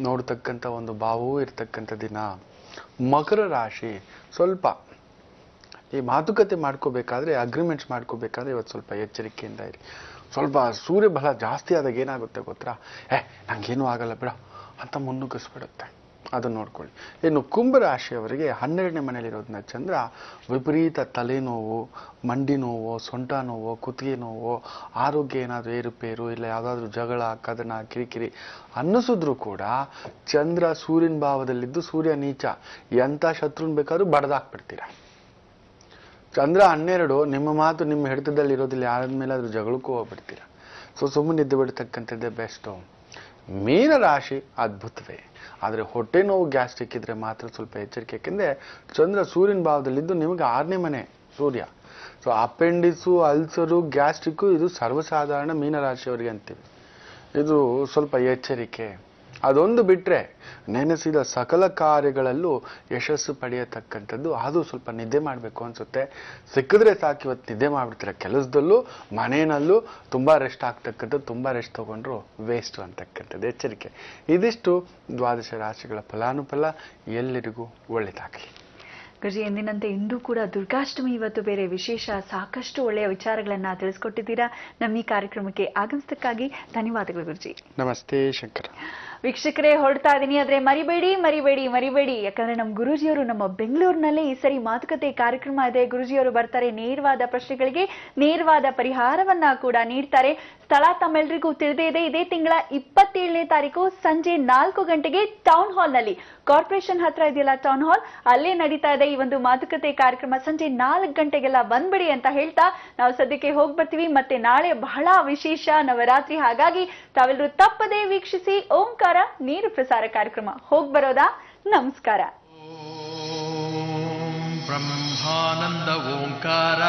Speaker 3: ನೋಡ್ತಕ್ಕಂಥ ಒಂದು ಭಾವವೂ ಇರ್ತಕ್ಕಂಥ ದಿನ. ಮಕರ ರಾಶಿ, ಸ್ವಲ್ಪ ಈ ಮಾತುಕತೆ ಮಾಡ್ಕೋಬೇಕಾದ್ರೆ, ಅಗ್ರಿಮೆಂಟ್ಸ್ ಮಾಡ್ಕೋಬೇಕಾದ್ರೆ ಇವತ್ತು ಸ್ವಲ್ಪ ಎಚ್ಚರಿಕೆಯಿಂದ ಇರಿ. ಸ್ವಲ್ಪ ಸೂರ್ಯ ಬಲ ಜಾಸ್ತಿ ಆದಾಗ ಏನಾಗುತ್ತೆ ಗೊತ್ತಾ, ನಂಗೇನು ಆಗಲ್ಲ ಬಿಡ ಅಂತ ಮುನ್ನುಗ್ಗಿಸ್ಬಿಡುತ್ತೆ. ಅದನ್ನು ನೋಡ್ಕೊಳ್ಳಿ. ಇನ್ನು ಕುಂಭರಾಶಿಯವರಿಗೆ 12ನೇ ಮನೆಯಲ್ಲಿರೋದನ್ನ ಚಂದ್ರ ವಿಪರೀತ ತಲೆನೋವು, ಮಂಡಿ ನೋವು, ಸೊಂಟ ನೋವು, ಕುತ್ತಿಗೆ ನೋವು, ಆರೋಗ್ಯ ಏನಾದರೂ ಏರುಪೇರು ಇಲ್ಲ ಯಾವುದಾದ್ರೂ ಜಗಳ ಕದನ ಕಿರಿಕಿರಿ ಅನ್ನಿಸಿದ್ರು ಕೂಡ ಚಂದ್ರ ಸೂರ್ಯನ ಭಾವದಲ್ಲಿದ್ದು ಸೂರ್ಯ ನೀಚ, ಎಂಥ ಶತ್ರುನ್ ಬೇಕಾದ್ರೂ ಬಡ್ದಾಕ್ಬಿಡ್ತೀರ. ಚಂದ್ರ 12 ನಿಮ್ಮ ಮಾತು ನಿಮ್ಮ ಹಿಡಿತದಲ್ಲಿ ಇರೋದಿಲ್ಲ, ಯಾರದ ಮೇಲಾದ್ರೂ ಜಗಳಕ್ಕೂ ಹೋಗ್ಬಿಡ್ತೀರ. ಸೊ ಸುಮ್ಮನೆ ಇದ್ದು ಬಿಡ್ತಕ್ಕಂಥದ್ದೇ ಬೆಸ್ಟು. ಮೀನ ರಾಶಿ ಅದ್ಭುತವೇ, ಆದರೆ ಹೊಟ್ಟೆ ನೋವು ಗ್ಯಾಸ್ಟ್ರಿಕ್ ಇದ್ರೆ ಮಾತ್ರ ಸ್ವಲ್ಪ ಎಚ್ಚರಿಕೆ. ಯಾಕೆಂದರೆ ಚಂದ್ರ ಸೂರ್ಯನ ಭಾವದಲ್ಲಿದ್ದು ನಿಮಗೆ 6ನೇ ಮನೆ ಸೂರ್ಯ. ಸೊ ಅಪೆಂಡಿಸು, ಅಲ್ಸರು, ಗ್ಯಾಸ್ಟ್ರಿಕ್ಕು ಇದು ಸರ್ವಸಾಧಾರಣ ಮೀನರಾಶಿಯವರಿಗೆ ಅಂತೀವಿ. ಇದು ಸ್ವಲ್ಪ ಎಚ್ಚರಿಕೆ. ಅದೊಂದು ಬಿಟ್ರೆ ನೆನೆಸಿದ ಸಕಲ ಕಾರ್ಯಗಳಲ್ಲೂ ಯಶಸ್ಸು ಪಡೆಯತಕ್ಕಂಥದ್ದು. ಅದು ಸ್ವಲ್ಪ ನಿದ್ದೆ ಮಾಡಬೇಕು ಅನ್ಸುತ್ತೆ, ಸಿಕ್ಕಿದ್ರೆ ಸಾಕು. ಇವತ್ತು ನಿದ್ದೆ ಮಾಡ್ಬಿಡ್ತೀರ, ಕೆಲಸದಲ್ಲೂ ಮನೆಯಲ್ಲೂ ತುಂಬಾ ರೆಸ್ಟ್ ಆಗ್ತಕ್ಕಂಥದ್ದು. ತುಂಬಾ ರೆಸ್ಟ್ ತಗೊಂಡ್ರು ವೇಸ್ಟ್ ಅಂತಕ್ಕಂಥದ್ದು ಎಚ್ಚರಿಕೆ. ಇದಿಷ್ಟು ದ್ವಾದಶ ರಾಶಿಗಳ ಫಲಾನುಫಲ. ಎಲ್ಲರಿಗೂ ಒಳ್ಳೆಯದಾಗಲಿ.
Speaker 2: ಗುರುಜಿ, ಎಂದಿನಂತೆ ಇಂದು ಕೂಡ ದುರ್ಗಾಷ್ಟಮಿ, ಇವತ್ತು ಬೇರೆ ವಿಶೇಷ, ಸಾಕಷ್ಟು ಒಳ್ಳೆಯ ವಿಚಾರಗಳನ್ನ ತಿಳಿಸ್ಕೊಟ್ಟಿದ್ದೀರಾ. ನಮ್ಮ ಈ ಕಾರ್ಯಕ್ರಮಕ್ಕೆ ಆಗಮಿಸಕ್ಕಾಗಿ ಧನ್ಯವಾದಗಳು ಗುರುಜಿ.
Speaker 3: ನಮಸ್ತೆ ಶಂಕರ.
Speaker 2: ವೀಕ್ಷಕರೇ, ಹೊರಡ್ತಾ ಇದೀನಿ, ಆದ್ರೆ ಮರಿಬೇಡಿ. ಯಾಕಂದ್ರೆ ನಮ್ಮ ಗುರುಜಿಯವರು ನಮ್ಮ ಬೆಂಗಳೂರಿನಲ್ಲೇ ಈ ಸರಿ ಮಾತುಕತೆ ಕಾರ್ಯಕ್ರಮ ಇದೆ. ಗುರುಜಿಯವರು ಬರ್ತಾರೆ, ನೇರವಾದ ಪ್ರಶ್ನೆಗಳಿಗೆ ನೇರವಾದ ಪರಿಹಾರವನ್ನ ಕೂಡ ನೀಡ್ತಾರೆ. ಸ್ಥಳ ತಮ್ಮೆಲ್ಲರಿಗೂ ತಿಳಿದೇ ಇದೆ. ಇದೇ ತಿಂಗಳ 27ನೇ ತಾರೀಕು ಸಂಜೆ 4 ಗಂಟೆಗೆ ಟೌನ್ ಹಾಲ್ ನಲ್ಲಿ, ಕಾರ್ಪೊರೇಷನ್ ಹತ್ರ ಇದೆಯಲ್ಲ ಟೌನ್ ಹಾಲ್, ಅಲ್ಲೇ ನಡೀತಾ ಇದೆ ಈ ಒಂದು ಮಾತುಕತೆ ಕಾರ್ಯಕ್ರಮ. ಸಂಜೆ 4 ಗಂಟೆಗೆಲ್ಲ ಬಂದ್ಬಿಡಿ ಅಂತ ಹೇಳ್ತಾ ನಾವು ಸದ್ಯಕ್ಕೆ ಹೋಗಿ ಬರ್ತೀವಿ. ಮತ್ತೆ ನಾಳೆ ಬಹಳ ವಿಶೇಷ ನವರಾತ್ರಿ, ಹಾಗಾಗಿ ತಾವೆಲ್ಲರೂ ತಪ್ಪದೇ ವೀಕ್ಷಿಸಿ ಓಂಕಾರ ನೇರ ಪ್ರಸಾರ ಕಾರ್ಯಕ್ರಮ. ಹೋಗ್ ಬರೋದಾ? ನಮಸ್ಕಾರ.
Speaker 1: ಬ್ರಹ್ಮಾನಂದ ಓಂಕಾರ